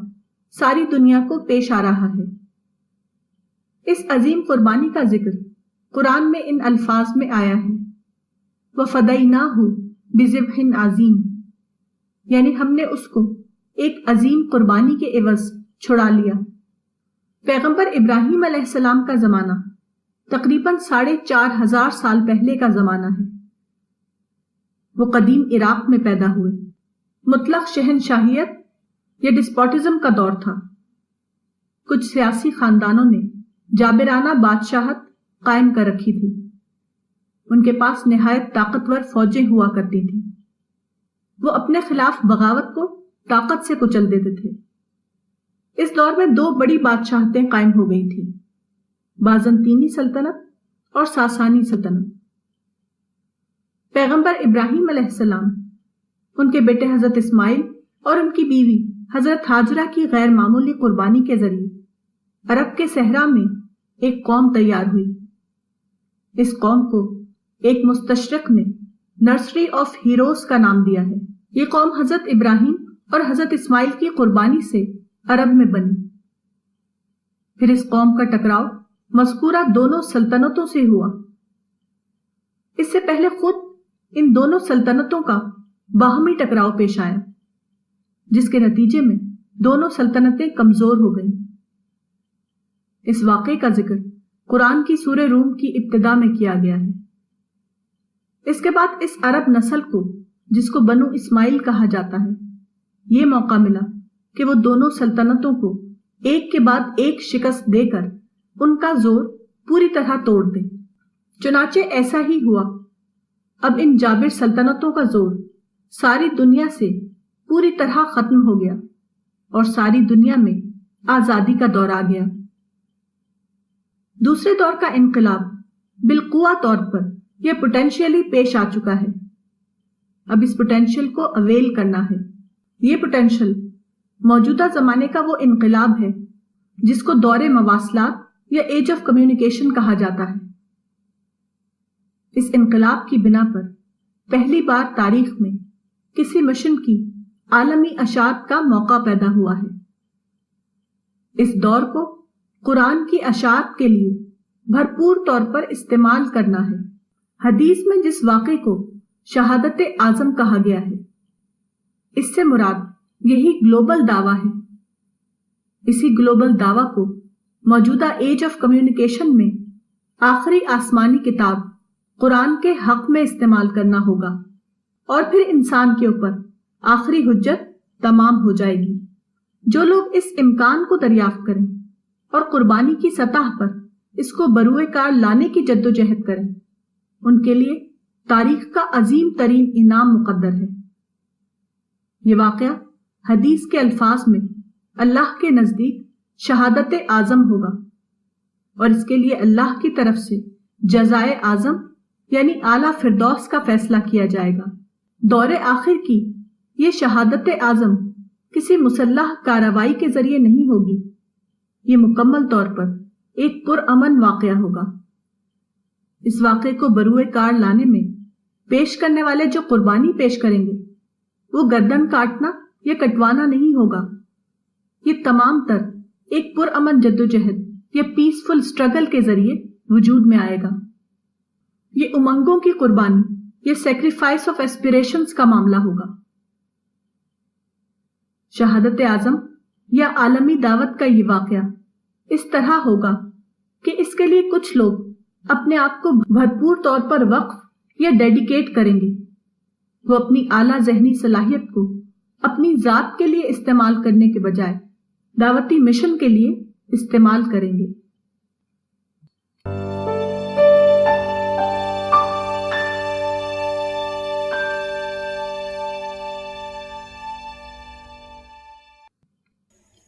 ساری دنیا کو پیش آ رہا ہے۔ اس عظیم قربانی کا ذکر قرآن میں ان الفاظ میں آیا ہے وَفَدَيْنَاهُ بِذِبْحٍ عَظِيمٍ، یعنی ہم نے اس کو ایک عظیم قربانی کے عوض چھڑا لیا۔ پیغمبر ابراہیم علیہ السلام کا زمانہ تقریباً 4500 سال پہلے کا زمانہ ہے۔ وہ قدیم عراق میں پیدا ہوئے۔ مطلق شہنشاہیت یا ڈسپوٹزم کا دور تھا۔ کچھ سیاسی خاندانوں نے جابرانہ بادشاہت قائم کر رکھی تھی۔ ان کے پاس نہایت طاقتور فوجیں ہوا کرتی تھیں۔ وہ اپنے خلاف بغاوت کو طاقت سے کچل دیتے تھے۔ اس دور میں دو بڑی بادشاہتیں قائم ہو گئی تھیں، بازنطینی سلطنت اور ساسانی سلطنت۔ پیغمبر ابراہیم علیہ السلام، ان کے بیٹے حضرت اسماعیل اور ان کی بیوی حضرت ہاجرہ کی غیر معمولی قربانی کے ذریعے عرب کے صحرا میں ایک قوم تیار ہوئی۔ اس قوم کو ایک مستشرق نے نرسری آف ہیروز کا نام دیا ہے۔ یہ قوم حضرت ابراہیم اور حضرت اسماعیل کی قربانی سے عرب میں بنی۔ پھر اس قوم کا ٹکراؤ مذکورہ دونوں سلطنتوں سے ہوا۔ اس سے پہلے خود ان دونوں سلطنتوں کا باہمی ٹکراؤ پیش آیا، جس کے نتیجے میں دونوں سلطنتیں کمزور ہو گئیں۔ اس واقعے کا ذکر قرآن کی سورہ روم کی ابتدا میں کیا گیا ہے۔ اس کے بعد اس عرب نسل کو، جس کو بنو اسماعیل کہا جاتا ہے، یہ موقع ملا کہ وہ دونوں سلطنتوں کو ایک کے بعد ایک شکست دے کر ان کا زور پوری طرح توڑ دیں۔ چنانچہ ایسا ہی ہوا۔ اب ان جابر سلطنتوں کا زور ساری دنیا سے پوری طرح ختم ہو گیا اور ساری دنیا میں آزادی کا دور آ گیا۔ دوسرے دور کا انقلاب بالقوہ طور پر یہ پوٹینشیلی پیش آ چکا ہے۔ اب اس پوٹینشیل کو اویل کرنا ہے۔ یہ پوٹینشیل موجودہ زمانے کا وہ انقلاب ہے جس کو دور مواصلات یا ایج آف کمیونیکیشن کہا جاتا ہے۔ اس انقلاب کی بنا پر پہلی بار تاریخ میں کسی مشن کی عالمی اشاعت کا موقع پیدا ہوا ہے۔ اس دور کو قرآن کی اشاعت کے لیے بھرپور طور پر استعمال کرنا ہے۔ حدیث میں جس واقعے کو شہادت اعظم کہا گیا ہے، اس سے مراد یہی گلوبل دعویٰ ہے۔ اسی گلوبل دعویٰ کو موجودہ ایج آف کمیونیکیشن میں آخری آسمانی کتاب قرآن کے حق میں استعمال کرنا ہوگا، اور پھر انسان کے اوپر آخری حجت تمام ہو جائے گی۔ جو لوگ اس امکان کو دریافت کریں اور قربانی کی سطح پر اس کو بروئے کار لانے کی جدوجہد کریں، ان کے لیے تاریخ کا عظیم ترین انعام مقدر ہے۔ یہ واقعہ حدیث کے الفاظ میں اللہ کے نزدیک شہادت اعظم ہوگا، اور اس کے لیے اللہ کی طرف سے جزائے اعظم یعنی اعلیٰ فردوس کا فیصلہ کیا جائے گا۔ دور آخر کی یہ شہادت اعظم کسی مسلح کارروائی کے ذریعے نہیں ہوگی، یہ مکمل طور پر ایک پرامن واقعہ ہوگا۔ اس واقعے کو بروئے کار لانے میں پیش کرنے والے جو قربانی پیش کریں گے، وہ گردن کاٹنا یا کٹوانا نہیں ہوگا۔ یہ تمام تر ایک پرامن جدوجہد یا پیسفل سٹرگل کے ذریعے وجود میں آئے گا۔ یہ امنگوں کی قربانی یا سیکریفائس آف ایسپیریشنز کا معاملہ ہوگا۔ شہادت اعظم یا عالمی دعوت کا یہ واقعہ اس طرح ہوگا کہ اس کے لیے کچھ لوگ اپنے آپ کو بھرپور طور پر وقف یا ڈیڈیکیٹ کریں گے۔ وہ اپنی اعلیٰ ذہنی صلاحیت کو اپنی ذات کے لیے استعمال کرنے کے بجائے دعوتی مشن کے لیے استعمال کریں گے۔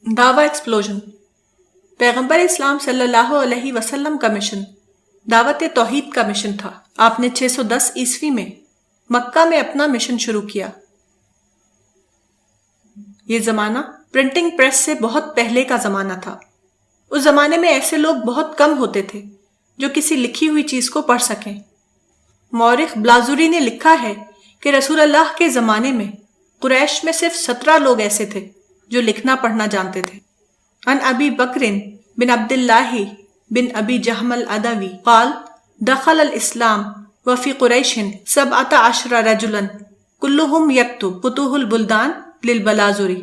دعوی ایکسپلوژن۔ پیغمبر اسلام صلی اللہ علیہ وسلم کا مشن دعوت توحید کا مشن تھا۔ آپ نے 610 عیسوی میں مکہ میں اپنا مشن شروع کیا۔ یہ زمانہ پرنٹنگ پریس سے بہت پہلے کا زمانہ تھا۔ اس زمانے میں ایسے لوگ بہت کم ہوتے تھے جو کسی لکھی ہوئی چیز کو پڑھ سکیں۔ مورخ بلازوری نے لکھا ہے کہ رسول اللہ کے زمانے میں قریش میں صرف 17 لوگ ایسے تھے جو لکھنا پڑھنا جانتے تھے۔ عن ابی بکر بن عبد اللہ بن ابی جہم العدوی قال دخل الاسلام وفی قریش 17 رجلا کلہم یکتب فتوح البلدان للبلازوری۔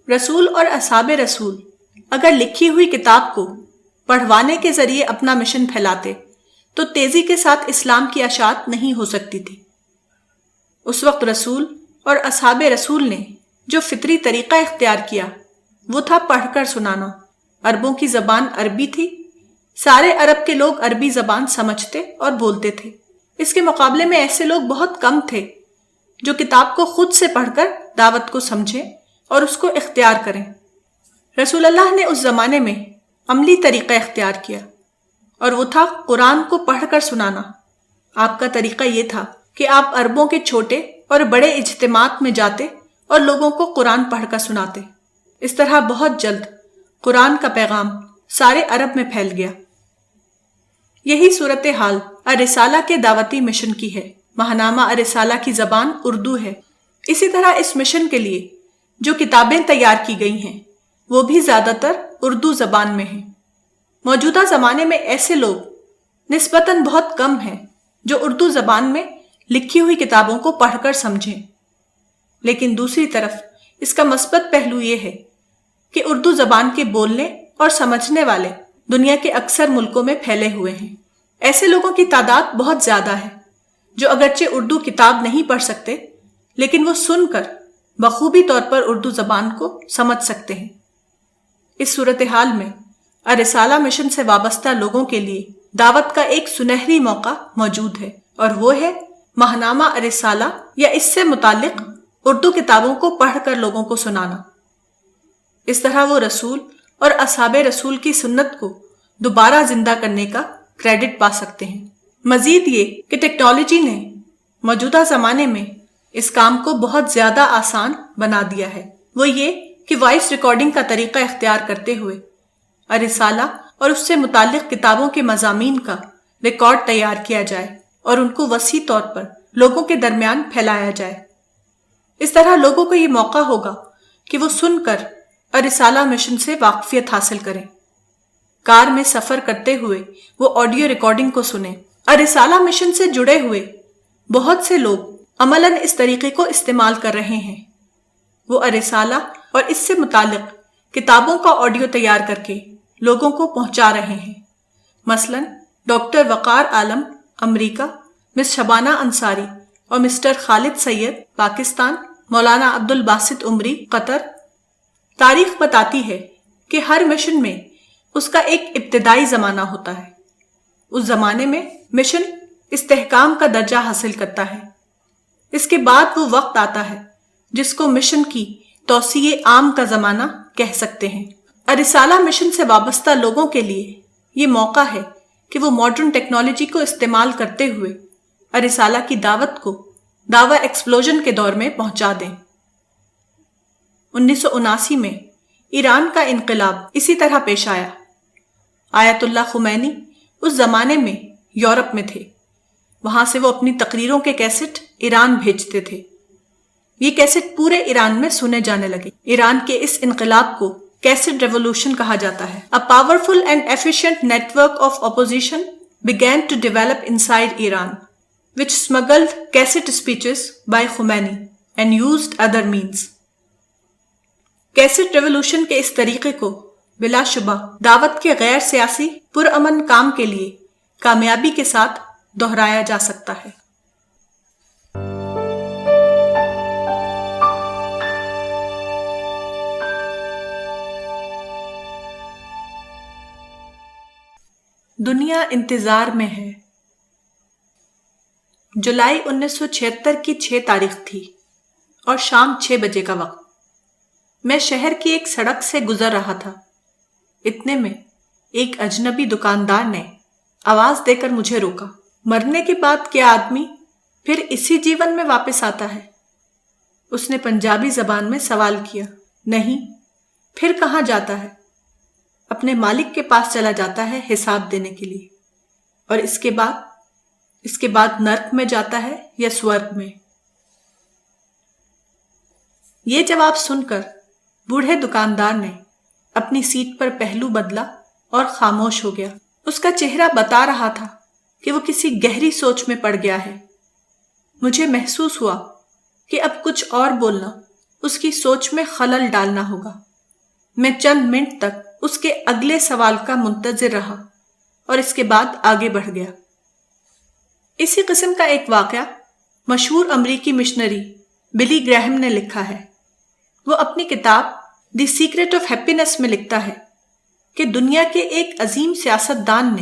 رسول اور اصحاب رسول اگر لکھی ہوئی کتاب کو پڑھوانے کے ذریعے اپنا مشن پھیلاتے تو تیزی کے ساتھ اسلام کی اشاعت نہیں ہو سکتی تھی۔ اس وقت رسول اور اصحاب رسول نے جو فطری طریقہ اختیار کیا وہ تھا پڑھ کر سنانا۔ عربوں کی زبان عربی تھی، سارے عرب کے لوگ عربی زبان سمجھتے اور بولتے تھے۔ اس کے مقابلے میں ایسے لوگ بہت کم تھے جو کتاب کو خود سے پڑھ کر دعوت کو سمجھیں اور اس کو اختیار کریں۔ رسول اللہ نے اس زمانے میں عملی طریقہ اختیار کیا، اور وہ تھا قرآن کو پڑھ کر سنانا۔ آپ کا طریقہ یہ تھا کہ آپ عربوں کے چھوٹے اور بڑے اجتماعات میں جاتے اور لوگوں کو قرآن پڑھ کر سناتے۔ اس طرح بہت جلد قرآن کا پیغام سارے عرب میں پھیل گیا۔ یہی صورتحال الرسالہ کے دعوتی مشن کی ہے۔ ماہنامہ الرسالہ کی زبان اردو ہے۔ اسی طرح اس مشن کے لیے جو کتابیں تیار کی گئی ہیں وہ بھی زیادہ تر اردو زبان میں ہیں۔ موجودہ زمانے میں ایسے لوگ نسبتاً بہت کم ہیں جو اردو زبان میں لکھی ہوئی کتابوں کو پڑھ کر سمجھیں، لیکن دوسری طرف اس کا مثبت پہلو یہ ہے کہ اردو زبان کے بولنے اور سمجھنے والے دنیا کے اکثر ملکوں میں پھیلے ہوئے ہیں۔ ایسے لوگوں کی تعداد بہت زیادہ ہے جو اگرچہ اردو کتاب نہیں پڑھ سکتے لیکن وہ سن کر بخوبی طور پر اردو زبان کو سمجھ سکتے ہیں۔ اس صورتحال میں الرسالہ مشن سے وابستہ لوگوں کے لیے دعوت کا ایک سنہری موقع موجود ہے، اور وہ ہے ماہنامہ الرسالہ یا اس سے متعلق اردو کتابوں کو پڑھ کر لوگوں کو سنانا۔ اس طرح وہ رسول اور اصحاب رسول کی سنت کو دوبارہ زندہ کرنے کا کریڈٹ پا سکتے ہیں۔ مزید یہ کہ ٹیکنالوجی نے موجودہ زمانے میں اس کام کو بہت زیادہ آسان بنا دیا ہے۔ وہ یہ کہ وائس ریکارڈنگ کا طریقہ اختیار کرتے ہوئے الرسالہ اور اس سے متعلق کتابوں کے مضامین کا ریکارڈ تیار کیا جائے اور ان کو وسیع طور پر لوگوں کے درمیان پھیلایا جائے۔ اس طرح لوگوں کو یہ موقع ہوگا کہ وہ سن کر الرسالہ مشن سے واقفیت حاصل کریں۔ کار میں سفر کرتے ہوئے وہ آڈیو ریکارڈنگ کو سنیں۔ الرسالہ مشن سے جڑے ہوئے بہت سے لوگ عملاً اس طریقے کو استعمال کر رہے ہیں۔ وہ الرسالہ اور اس سے متعلق کتابوں کا آڈیو تیار کر کے لوگوں کو پہنچا رہے ہیں۔ مثلاً ڈاکٹر وقار عالم امریکہ، مس شبانہ انصاری اور مسٹر خالد سید پاکستان، مولانا عبد الباسط عمری قطر۔ تاریخ بتاتی ہے کہ ہر مشن میں اس کا ایک ابتدائی زمانہ ہوتا ہے۔ اس زمانے میں مشن استحکام کا درجہ حاصل کرتا ہے۔ اس کے بعد وہ وقت آتا ہے جس کو مشن کی توسیع عام کا زمانہ کہہ سکتے ہیں۔ الرسالہ مشن سے وابستہ لوگوں کے لیے یہ موقع ہے کہ وہ ماڈرن ٹیکنالوجی کو استعمال کرتے ہوئے الرسالہ کی دعوت کو دعوی ایکسپلوژن کے دور میں پہنچا دیں۔ 1979 میں ایران کا انقلاب اسی طرح پیش آیا۔ آیت اللہ خمینی اس زمانے میں یورپ میں تھے۔ وہاں سے وہ اپنی تقریروں کے کیسٹ ایران بھیجتے تھے۔ یہ کیسٹ پورے ایران میں سنے جانے لگے۔ ایران کے اس انقلاب کو کیسٹ ریولوشن کہا جاتا ہے۔ A powerful and efficient network of opposition began to develop inside Iran, which smuggled cassette speeches by Khomeini and used other means. Cassette revolution کے اس طریقے کو بلا شبہ دعوت کے غیر سیاسی پرامن کام کے لیے کامیابی کے ساتھ دہرایا جا سکتا ہے۔ دنیا انتظار میں ہے۔ جولائی 1976 کی 6 تاریخ تھی اور شام 6 بجے کا وقت۔ میں شہر کی ایک سڑک سے گزر رہا تھا۔ اتنے میں ایک اجنبی دکاندار نے آواز دے کر مجھے روکا۔ مرنے کے بعد کیا آدمی پھر اسی جیون میں واپس آتا ہے؟ اس نے پنجابی زبان میں سوال کیا۔ نہیں، پھر کہاں جاتا ہے؟ اپنے مالک کے پاس چلا جاتا ہے حساب دینے کے لیے، اور اس کے بعد نرک میں جاتا ہے یا سورگ میں؟ یہ جواب سن کر بوڑھے دکاندار نے اپنی سیٹ پر پہلو بدلا اور خاموش ہو گیا۔ اس کا چہرہ بتا رہا تھا کہ وہ کسی گہری سوچ میں پڑ گیا ہے۔ مجھے محسوس ہوا کہ اب کچھ اور بولنا اس کی سوچ میں خلل ڈالنا ہوگا۔ میں چند منٹ تک اس کے اگلے سوال کا منتظر رہا اور اس کے بعد آگے بڑھ گیا۔ اسی قسم کا ایک واقعہ مشہور امریکی مشنری بلی گریہم نے لکھا ہے۔ وہ اپنی کتاب دی سیکرٹ آف ہیپینس میں لکھتا ہے کہ دنیا کے ایک عظیم سیاستدان نے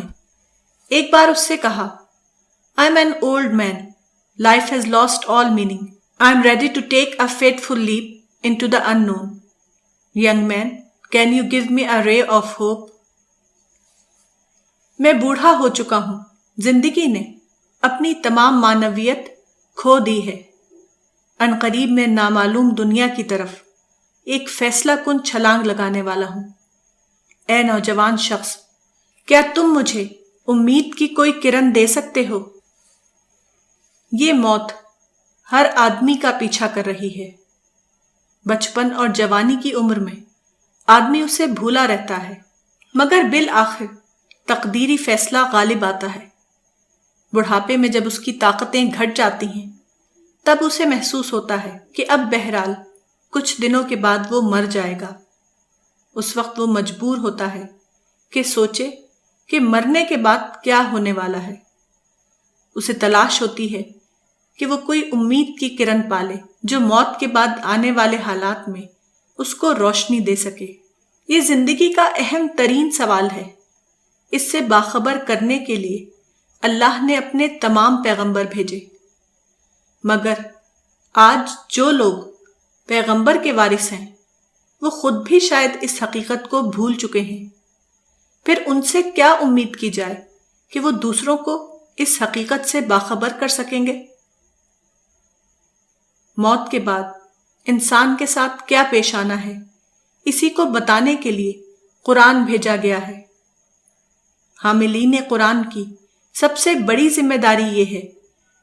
ایک بار اس سے کہا، I am an old man. Life has lost all meaning. I am ready to take a fateful leap into the unknown. Young man, can you give me a ray of hope? میں بوڑھا ہو چکا ہوں۔ زندگی نے اپنی تمام معنویت کھو دی ہے۔ عنقریب میں نامعلوم دنیا کی طرف ایک فیصلہ کن چھلانگ لگانے والا ہوں۔ اے نوجوان شخص، کیا تم مجھے امید کی کوئی کرن دے سکتے ہو؟ یہ موت ہر آدمی کا پیچھا کر رہی ہے۔ بچپن اور جوانی کی عمر میں آدمی اسے بھولا رہتا ہے، مگر بالآخر تقدیری فیصلہ غالب آتا ہے۔ بڑھاپے میں جب اس کی طاقتیں گھٹ جاتی ہیں، تب اسے محسوس ہوتا ہے کہ اب بہرحال کچھ دنوں کے بعد وہ مر جائے گا۔ اس وقت وہ مجبور ہوتا ہے کہ سوچے کہ مرنے کے بعد کیا ہونے والا ہے۔ اسے تلاش ہوتی ہے کہ وہ کوئی امید کی کرن پالے جو موت کے بعد آنے والے حالات میں اس کو روشنی دے سکے۔ یہ زندگی کا اہم ترین سوال ہے۔ اس سے باخبر کرنے کے لیے اللہ نے اپنے تمام پیغمبر بھیجے، مگر آج جو لوگ پیغمبر کے وارث ہیں وہ خود بھی شاید اس حقیقت کو بھول چکے ہیں۔ پھر ان سے کیا امید کی جائے کہ وہ دوسروں کو اس حقیقت سے باخبر کر سکیں گے؟ موت کے بعد انسان کے ساتھ کیا پیش آنا ہے، اسی کو بتانے کے لیے قرآن بھیجا گیا ہے۔ حاملین قرآن کی سب سے بڑی ذمہ داری یہ ہے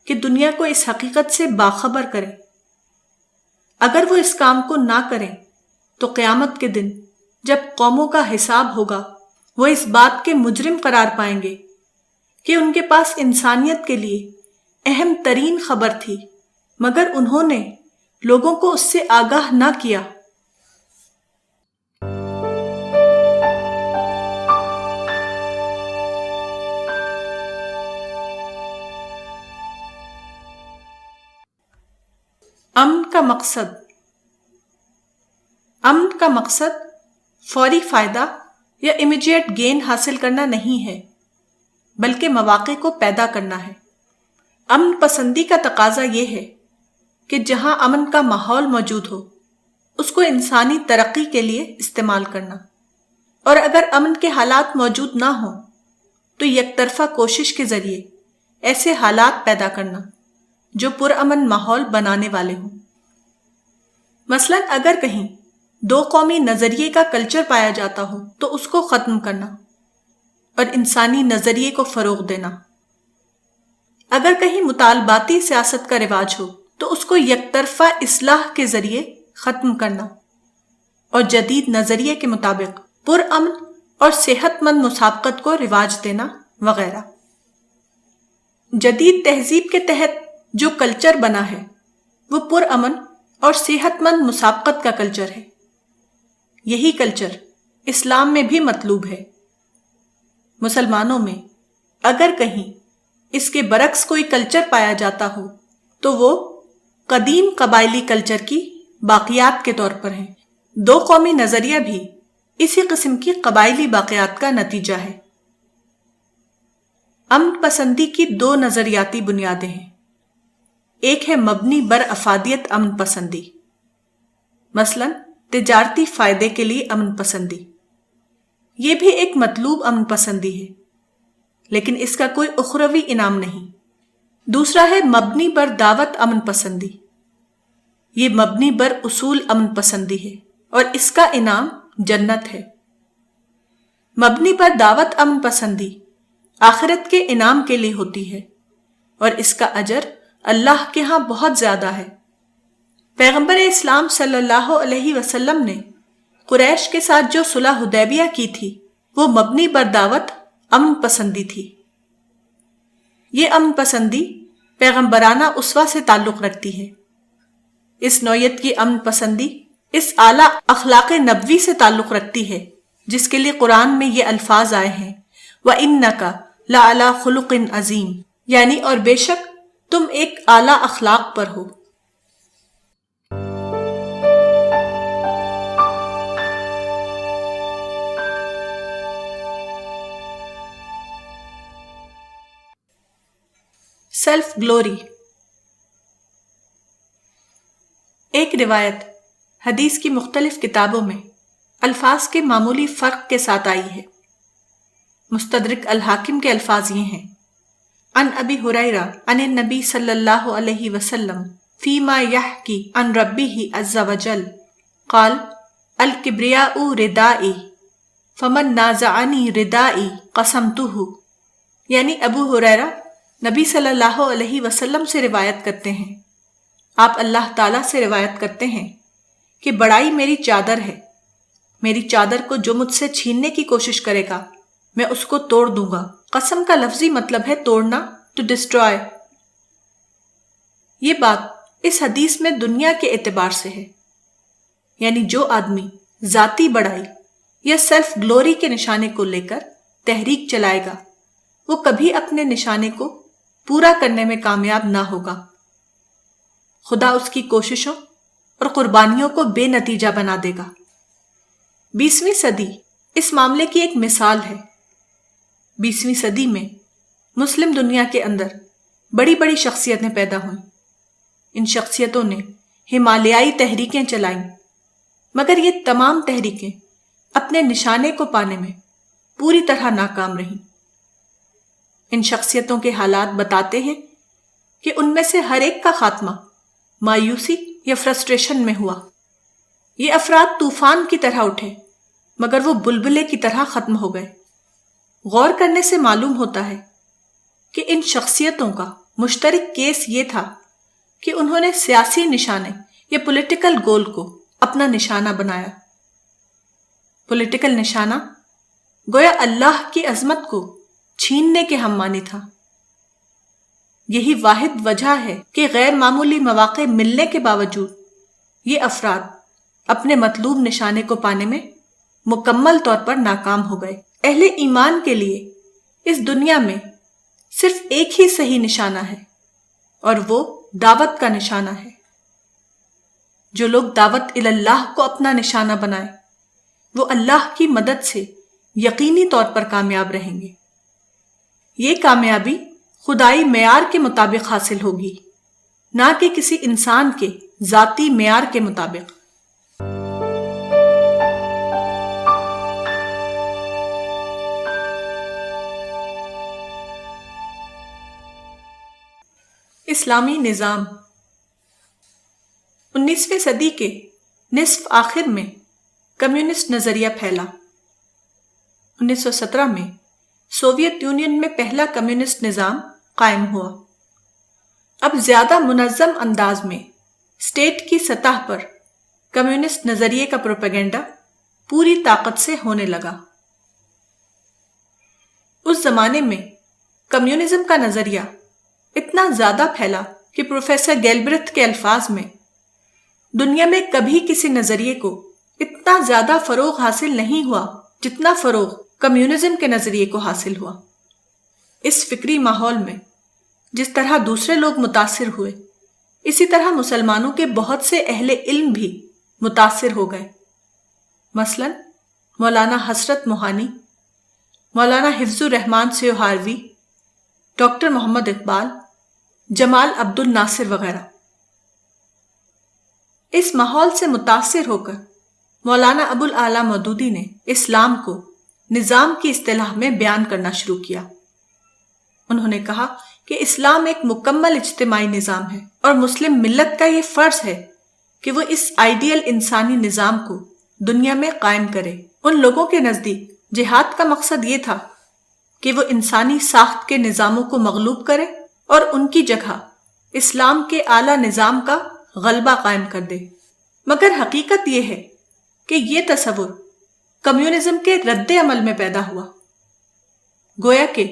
کہ دنیا کو اس حقیقت سے باخبر کریں۔ اگر وہ اس کام کو نہ کریں تو قیامت کے دن جب قوموں کا حساب ہوگا، وہ اس بات کے مجرم قرار پائیں گے کہ ان کے پاس انسانیت کے لیے اہم ترین خبر تھی، مگر انہوں نے لوگوں کو اس سے آگاہ نہ کیا۔ امن کا مقصد فوری فائدہ یا امیڈیٹ گین حاصل کرنا نہیں ہے، بلکہ مواقع کو پیدا کرنا ہے۔ امن پسندی کا تقاضا یہ ہے کہ جہاں امن کا ماحول موجود ہو، اس کو انسانی ترقی کے لیے استعمال کرنا، اور اگر امن کے حالات موجود نہ ہوں تو یک طرفہ کوشش کے ذریعے ایسے حالات پیدا کرنا جو پرامن ماحول بنانے والے ہوں۔ مثلا اگر کہیں دو قومی نظریے کا کلچر پایا جاتا ہو تو اس کو ختم کرنا اور انسانی نظریے کو فروغ دینا۔ اگر کہیں مطالباتی سیاست کا رواج ہو تو اس کو یک طرفہ اصلاح کے ذریعے ختم کرنا اور جدید نظریے کے مطابق پرامن اور صحت مند مسابقت کو رواج دینا وغیرہ۔ جدید تہذیب کے تحت جو کلچر بنا ہے وہ پرامن اور صحت مند مسابقت کا کلچر ہے۔ یہی کلچر اسلام میں بھی مطلوب ہے۔ مسلمانوں میں اگر کہیں اس کے برعکس کوئی کلچر پایا جاتا ہو تو وہ قدیم قبائلی کلچر کی باقیات کے طور پر ہیں۔ دو قومی نظریہ بھی اسی قسم کی قبائلی باقیات کا نتیجہ ہے۔ امن پسندی کی دو نظریاتی بنیادیں ہیں۔ ایک ہے مبنی بر افادیت امن پسندی، مثلا تجارتی فائدے کے لیے امن پسندی۔ یہ بھی ایک مطلوب امن پسندی ہے، لیکن اس کا کوئی اخروی انعام نہیں۔ دوسرا ہے مبنی بر دعوت امن پسندی۔ یہ مبنی بر اصول امن پسندی ہے اور اس کا انعام جنت ہے۔ مبنی پر دعوت امن پسندی آخرت کے انعام کے لیے ہوتی ہے اور اس کا اجر اللہ کے ہاں بہت زیادہ ہے۔ پیغمبر اسلام صلی اللہ علیہ وسلم نے قریش کے ساتھ جو صلح حدیبیہ کی تھی وہ مبنی بر دعوت امن پسندی تھی۔ یہ امن پسندی پیغمبرانہ اسوہ سے تعلق رکھتی ہے۔ اس نوعیت کی امن پسندی اس اعلیٰ اخلاق نبوی سے تعلق رکھتی ہے جس کے لیے قرآن میں یہ الفاظ آئے ہیں وَإِنَّكَ لَعَلَىٰ خُلُقٍ عَظِيمٍ، یعنی اور بے شک تم ایک اعلیٰ اخلاق پر ہو۔ Self glory. ایک روایت حدیث کی مختلف کتابوں میں الفاظ کے معمولی فرق کے ساتھ آئی ہے۔ مستدرک الحاکم کے الفاظ یہ ہیں: عن ابی ہریرہ عن النبی صلی اللہ علیہ وسلم فیما یحکی عن ربہ عز وجل قال الکبریاء ردائی فمن نازعنی ردائی قسمتہ، یعنی ابو ہریرہ نبی صلی اللہ علیہ وسلم سے روایت کرتے ہیں، آپ اللہ تعالیٰ سے روایت کرتے ہیں کہ بڑائی میری چادر ہے، میری چادر کو جو مجھ سے چھیننے کی کوشش کرے گا میں اس کو توڑ دوں گا۔ قسم کا لفظی مطلب ہے توڑنا، ٹو ڈسٹرائے۔ یہ بات اس حدیث میں دنیا کے اعتبار سے ہے، یعنی جو آدمی ذاتی بڑائی یا سیلف گلوری کے نشانے کو لے کر تحریک چلائے گا وہ کبھی اپنے نشانے کو پورا کرنے میں کامیاب نہ ہوگا۔ خدا اس کی کوششوں اور قربانیوں کو بے نتیجہ بنا دے گا۔ 20ویں صدی اس معاملے کی ایک مثال ہے۔ 20ویں صدی میں مسلم دنیا کے اندر بڑی بڑی شخصیتیں پیدا ہوئیں۔ ان شخصیتوں نے ہمالیائی تحریکیں چلائیں، مگر یہ تمام تحریکیں اپنے نشانے کو پانے میں پوری طرح ناکام رہیں۔ ان شخصیتوں کے حالات بتاتے ہیں کہ ان میں سے ہر ایک کا خاتمہ مایوسی یا فرسٹریشن میں ہوا۔ یہ افراد طوفان کی طرح اٹھے مگر وہ بلبلے کی طرح ختم ہو گئے۔ غور کرنے سے معلوم ہوتا ہے کہ ان شخصیتوں کا مشترک کیس یہ تھا کہ انہوں نے سیاسی نشانے یا پولیٹیکل گول کو اپنا نشانہ بنایا۔ پولیٹیکل نشانہ گویا اللہ کی عظمت کو چھیننے کے ہم معنی تھا۔ یہی واحد وجہ ہے کہ غیر معمولی مواقع ملنے کے باوجود یہ افراد اپنے مطلوب نشانے کو پانے میں مکمل طور پر ناکام ہو گئے۔ اہل ایمان کے لیے اس دنیا میں صرف ایک ہی صحیح نشانہ ہے اور وہ دعوت کا نشانہ ہے۔ جو لوگ دعوت اللہ کو اپنا نشانہ بنائیں وہ اللہ کی مدد سے یقینی طور پر کامیاب رہیں گے۔ یہ کامیابی خدائی معیار کے مطابق حاصل ہوگی، نہ کہ کسی انسان کے ذاتی معیار کے مطابق۔ اسلامی نظام 19ویں صدی کے نصف آخر میں کمیونسٹ نظریہ پھیلا۔ 1917 میں سوویت یونین میں پہلا کمیونسٹ نظام قائم ہوا۔ اب زیادہ منظم انداز میں اسٹیٹ کی سطح پر کمیونسٹ نظریے کا پروپیگنڈا پوری طاقت سے ہونے لگا۔ اس زمانے میں کمیونزم کا نظریہ اتنا زیادہ پھیلا کہ پروفیسر گیلبرتھ کے الفاظ میں دنیا میں کبھی کسی نظریے کو اتنا زیادہ فروغ حاصل نہیں ہوا جتنا فروغ کمیونزم کے نظریے کو حاصل ہوا۔ اس فکری ماحول میں جس طرح دوسرے لوگ متاثر ہوئے اسی طرح مسلمانوں کے بہت سے اہل علم بھی متاثر ہو گئے۔ مثلا مولانا حسرت موہانی، مولانا حفظ الرحمان سیوہاروی، ڈاکٹر محمد اقبال، جمال عبد الناصر وغیرہ۔ اس ماحول سے متاثر ہو کر مولانا ابو الاعلیٰ مودودی نے اسلام کو نظام کی اصطلاح میں بیان کرنا شروع کیا۔ انہوں نے کہا کہ اسلام ایک مکمل اجتماعی نظام ہے اور مسلم ملت کا یہ فرض ہے کہ وہ اس آئیڈیل انسانی نظام کو دنیا میں قائم کرے۔ ان لوگوں کے نزدیک جہاد کا مقصد یہ تھا کہ وہ انسانی ساخت کے نظاموں کو مغلوب کرے اور ان کی جگہ اسلام کے اعلیٰ نظام کا غلبہ قائم کر دے۔ مگر حقیقت یہ ہے کہ یہ تصور کمیونزم کے رد عمل میں پیدا ہوا، گویا کہ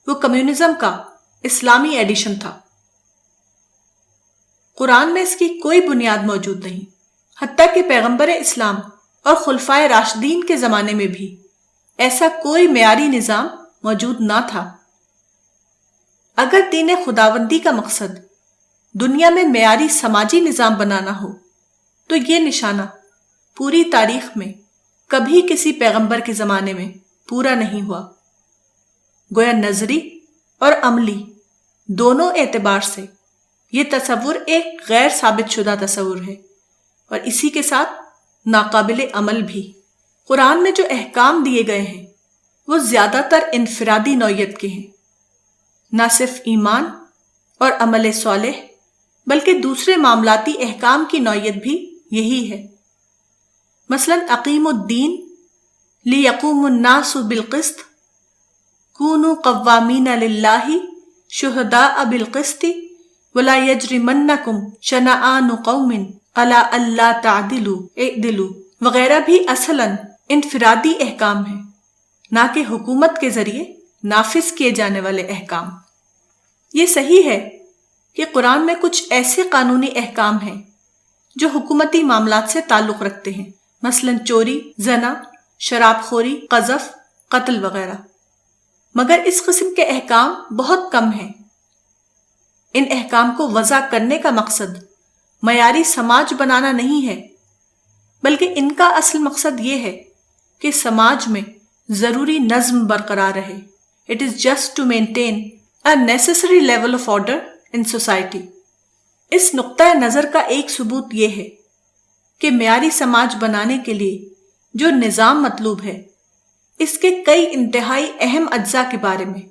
وہ کمیونزم کا اسلامی ایڈیشن تھا۔ قرآن میں اس کی کوئی بنیاد موجود نہیں، حتیٰ کہ پیغمبر اسلام اور خلفائے راشدین کے زمانے میں بھی ایسا کوئی معیاری نظام موجود نہ تھا۔ اگر دین خداوندی کا مقصد دنیا میں معیاری سماجی نظام بنانا ہو تو یہ نشانہ پوری تاریخ میں کبھی کسی پیغمبر کے زمانے میں پورا نہیں ہوا۔ گویا نظری اور عملی دونوں اعتبار سے یہ تصور ایک غیر ثابت شدہ تصور ہے اور اسی کے ساتھ ناقابل عمل بھی۔ قرآن میں جو احکام دیے گئے ہیں وہ زیادہ تر انفرادی نوعیت کے ہیں، نہ صرف ایمان اور عمل صالح بلکہ دوسرے معاملاتی احکام کی نوعیت بھی یہی ہے۔ مثلا اقیم الدین لِيَقُومُ النَّاسُ بِالْقِسْطِ كُونُوا قَوَّامِينَ لِلَّهِ شُهَدَاءَ بِالْقِسْطِ وَلَا يَجْرِمَنَّكُمْ شَنَآنُ قَوْمٍ عَلَىٰ أَلَّا تَعْدِلُوا اعْدِلُوا وغیرہ بھی اصلاً انفرادی احکام ہیں، نہ کہ حکومت کے ذریعے نافذ کیے جانے والے احکام۔ یہ صحیح ہے کہ قرآن میں کچھ ایسے قانونی احکام ہیں جو حکومتی معاملات سے تعلق رکھتے ہیں، مثلاً چوری، زنا، شراب خوری، قذف، قتل وغیرہ، مگر اس قسم کے احکام بہت کم ہیں۔ ان احکام کو وضع کرنے کا مقصد معیاری سماج بنانا نہیں ہے، بلکہ ان کا اصل مقصد یہ ہے کہ سماج میں ضروری نظم برقرار رہے۔ It is just to maintain a necessary level of order in society۔ اس نقطۂ نظر کا ایک ثبوت یہ ہے کہ معیاری سماج بنانے کے لیے جو نظام مطلوب ہے، اس کے کئی انتہائی اہم اجزاء کے بارے میں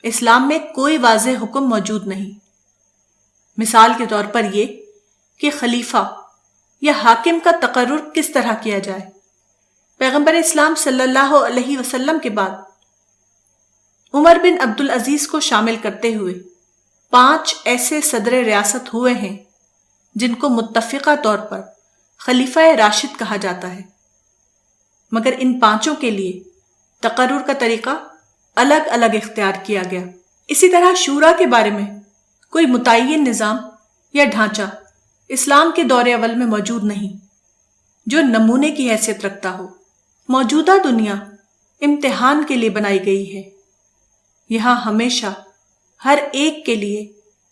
اسلام میں کوئی واضح حکم موجود نہیں۔ مثال کے طور پر یہ کہ خلیفہ یا حاکم کا تقرر کس طرح کیا جائے۔ پیغمبر اسلام صلی اللہ علیہ وسلم کے بعد عمر بن عبدالعزیز کو شامل کرتے ہوئے 5 ایسے صدر ریاست ہوئے ہیں جن کو متفقہ طور پر خلیفہ راشد کہا جاتا ہے، مگر ان 5 کے لیے تقرر کا طریقہ الگ الگ اختیار کیا گیا۔ اسی طرح شورا کے بارے میں کوئی متعین نظام یا ڈھانچہ اسلام کے دور اول میں موجود نہیں جو نمونے کی حیثیت رکھتا ہو۔ موجودہ دنیا امتحان کے لیے بنائی گئی ہے۔ یہاں ہمیشہ ہر ایک کے لیے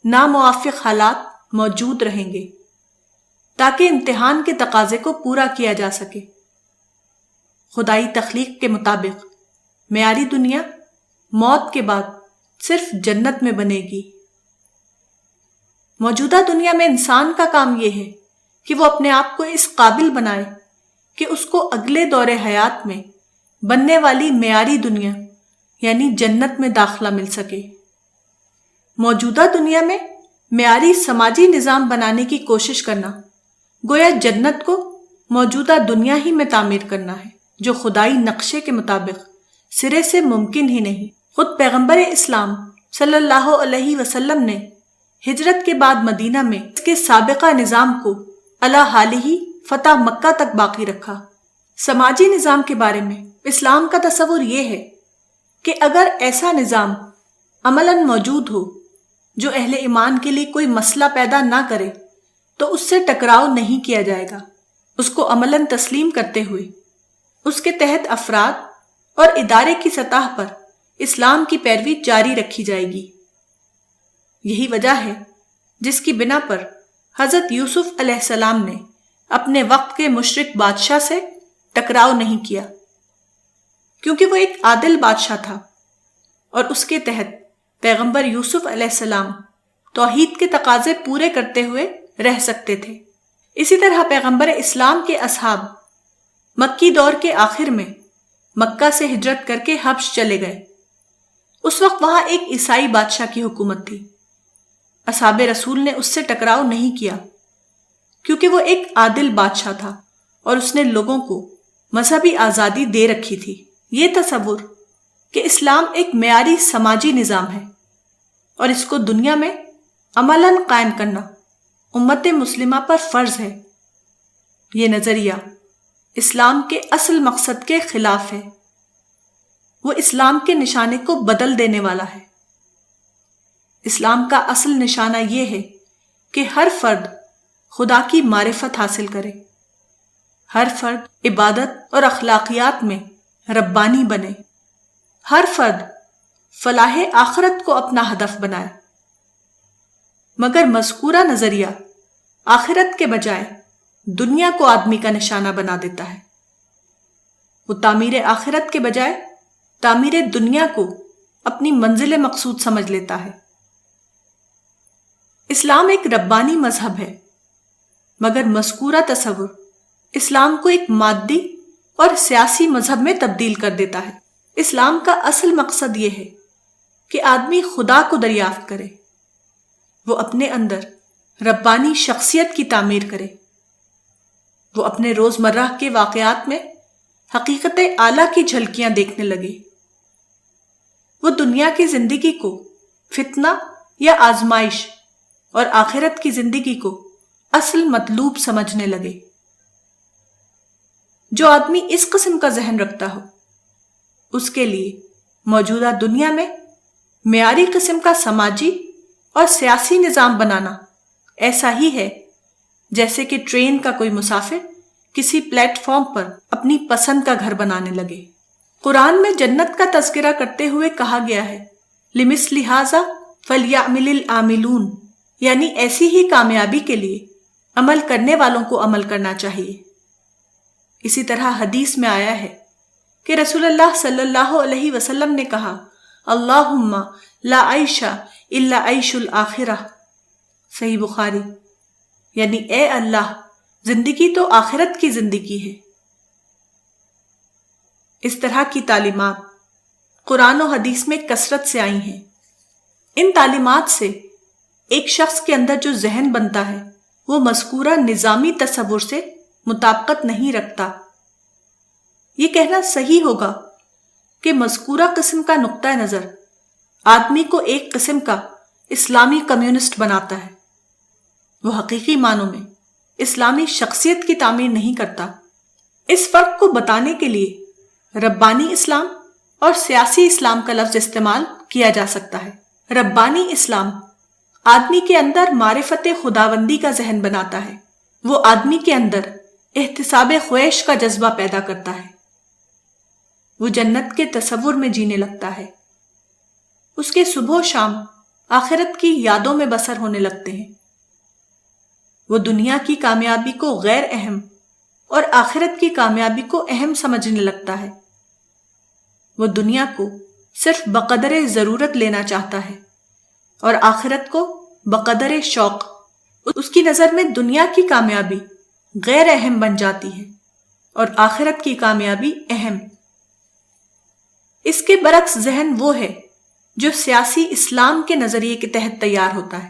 ناموافق حالات موجود رہیں گے تاکہ امتحان کے تقاضے کو پورا کیا جا سکے۔ خدائی تخلیق کے مطابق معیاری دنیا موت کے بعد صرف جنت میں بنے گی۔ موجودہ دنیا میں انسان کا کام یہ ہے کہ وہ اپنے آپ کو اس قابل بنائے کہ اس کو اگلے دور حیات میں بننے والی معیاری دنیا یعنی جنت میں داخلہ مل سکے۔ موجودہ دنیا میں معیاری سماجی نظام بنانے کی کوشش کرنا گویا جنت کو موجودہ دنیا ہی میں تعمیر کرنا ہے، جو خدائی نقشے کے مطابق سرے سے ممکن ہی نہیں۔ خود پیغمبر اسلام صلی اللہ علیہ وسلم نے ہجرت کے بعد مدینہ میں اس کے سابقہ نظام کو علی حالہ ہی فتح مکہ تک باقی رکھا۔ سماجی نظام کے بارے میں اسلام کا تصور یہ ہے کہ اگر ایسا نظام عملاً موجود ہو جو اہل ایمان کے لیے کوئی مسئلہ پیدا نہ کرے تو اس سے ٹکراؤ نہیں کیا جائے گا۔ اس کو عملاً تسلیم کرتے ہوئے اس کے تحت افراد اور ادارے کی سطح پر اسلام کی پیروی جاری رکھی جائے گی۔ یہی وجہ ہے جس کی بنا پر حضرت یوسف علیہ السلام نے اپنے وقت کے مشرک بادشاہ سے ٹکراؤ نہیں کیا، کیونکہ وہ ایک عادل بادشاہ تھا اور اس کے تحت پیغمبر یوسف علیہ السلام توحید کے تقاضے پورے کرتے ہوئے رہ سکتے تھے۔ اسی طرح پیغمبر اسلام کے اصحاب مکی دور کے آخر میں مکہ سے ہجرت کر کے حبش چلے گئے۔ اس وقت وہاں ایک عیسائی بادشاہ کی حکومت تھی۔ اصحاب رسول نے اس سے ٹکراؤ نہیں کیا کیونکہ وہ ایک عادل بادشاہ تھا اور اس نے لوگوں کو مذہبی آزادی دے رکھی تھی۔ یہ تصور کہ اسلام ایک معیاری سماجی نظام ہے اور اس کو دنیا میں عملاً قائم کرنا امت مسلمہ پر فرض ہے، یہ نظریہ اسلام کے اصل مقصد کے خلاف ہے۔ وہ اسلام کے نشانے کو بدل دینے والا ہے۔ اسلام کا اصل نشانہ یہ ہے کہ ہر فرد خدا کی معرفت حاصل کرے، ہر فرد عبادت اور اخلاقیات میں ربانی بنے، ہر فرد فلاح آخرت کو اپنا ہدف بنائے۔ مگر مذکورہ نظریہ آخرت کے بجائے دنیا کو آدمی کا نشانہ بنا دیتا ہے۔ وہ تعمیر آخرت کے بجائے تعمیر دنیا کو اپنی منزل مقصود سمجھ لیتا ہے۔ اسلام ایک ربانی مذہب ہے، مگر مذکورہ تصور اسلام کو ایک مادی اور سیاسی مذہب میں تبدیل کر دیتا ہے۔ اسلام کا اصل مقصد یہ ہے کہ آدمی خدا کو دریافت کرے، وہ اپنے اندر ربانی شخصیت کی تعمیر کرے، وہ اپنے روزمرہ کے واقعات میں حقیقت اعلیٰ کی جھلکیاں دیکھنے لگے۔ وہ دنیا کی زندگی کو فتنہ یا آزمائش اور آخرت کی زندگی کو اصل مطلوب سمجھنے لگے۔ جو آدمی اس قسم کا ذہن رکھتا ہو اس کے لیے موجودہ دنیا میں معیاری قسم کا سماجی اور سیاسی نظام بنانا ایسا ہی ہے جیسے کہ ٹرین کا کوئی مسافر کسی پلیٹ فارم پر اپنی پسند کا گھر بنانے لگے۔ قرآن میں جنت کا تذکرہ کرتے ہوئے کہا گیا ہے لِمِثْلِ هَٰذَا فَلْيَعْمِلِ الْعَامِلُونَ، یعنی ایسی ہی کامیابی کے لیے عمل کرنے والوں کو عمل کرنا چاہیے۔ اسی طرح حدیث میں آیا ہے کہ رسول اللہ صلی اللہ علیہ وسلم نے کہا اللہم لا عیش الا عیش الآخرہ، صحیح بخاری، یعنی اے اللہ زندگی تو آخرت کی زندگی ہے۔ اس طرح کی تعلیمات قرآن و حدیث میں کثرت سے آئی ہیں۔ ان تعلیمات سے ایک شخص کے اندر جو ذہن بنتا ہے وہ مذکورہ نظامی تصور سے مطابقت نہیں رکھتا۔ یہ کہنا صحیح ہوگا کہ مذکورہ قسم کا نقطہ نظر آدمی کو ایک قسم کا اسلامی کمیونسٹ بناتا ہے۔ وہ حقیقی معنوں میں اسلامی شخصیت کی تعمیر نہیں کرتا۔ اس فرق کو بتانے کے لیے ربانی اسلام اور سیاسی اسلام کا لفظ استعمال کیا جا سکتا ہے۔ ربانی اسلام آدمی کے اندر معرفت خداوندی کا ذہن بناتا ہے۔ وہ آدمی کے اندر احتساب خواہش کا جذبہ پیدا کرتا ہے۔ وہ جنت کے تصور میں جینے لگتا ہے۔ اس کے صبح و شام آخرت کی یادوں میں بسر ہونے لگتے ہیں۔ وہ دنیا کی کامیابی کو غیر اہم اور آخرت کی کامیابی کو اہم سمجھنے لگتا ہے۔ وہ دنیا کو صرف بقدر ضرورت لینا چاہتا ہے اور آخرت کو بقدر شوق۔ اس کی نظر میں دنیا کی کامیابی غیر اہم بن جاتی ہے اور آخرت کی کامیابی اہم۔ اس کے برعکس ذہن وہ ہے جو سیاسی اسلام کے نظریے کے تحت تیار ہوتا ہے۔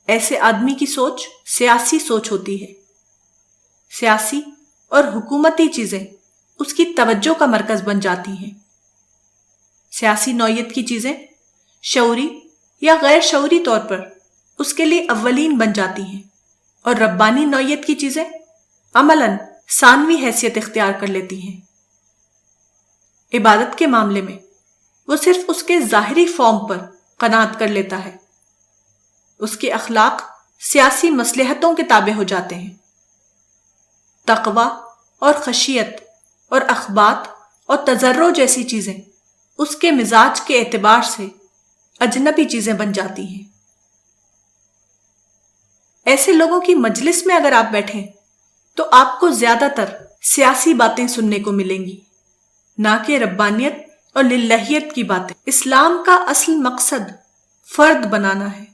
ایسے آدمی کی سوچ سیاسی سوچ ہوتی ہے۔ سیاسی اور حکومتی چیزیں اس کی توجہ کا مرکز بن جاتی ہیں۔ سیاسی نوعیت کی چیزیں شعوری یا غیر شعوری طور پر اس کے لیے اولین بن جاتی ہیں اور ربانی نوعیت کی چیزیں عملاً ثانوی حیثیت اختیار کر لیتی ہیں۔ عبادت کے معاملے میں وہ صرف اس کے ظاہری فارم پر قناعت کر لیتا ہے۔ اس کے اخلاق سیاسی مصلحتوں کے تابع ہو جاتے ہیں۔ تقوی اور خشیت اور اخبات اور تضرع جیسی چیزیں اس کے مزاج کے اعتبار سے اجنبی چیزیں بن جاتی ہیں۔ ایسے لوگوں کی مجلس میں اگر آپ بیٹھیں تو آپ کو زیادہ تر سیاسی باتیں سننے کو ملیں گی، نہ کہ ربانیت اور للہیت کی باتیں۔ اسلام کا اصل مقصد فرد بنانا ہے،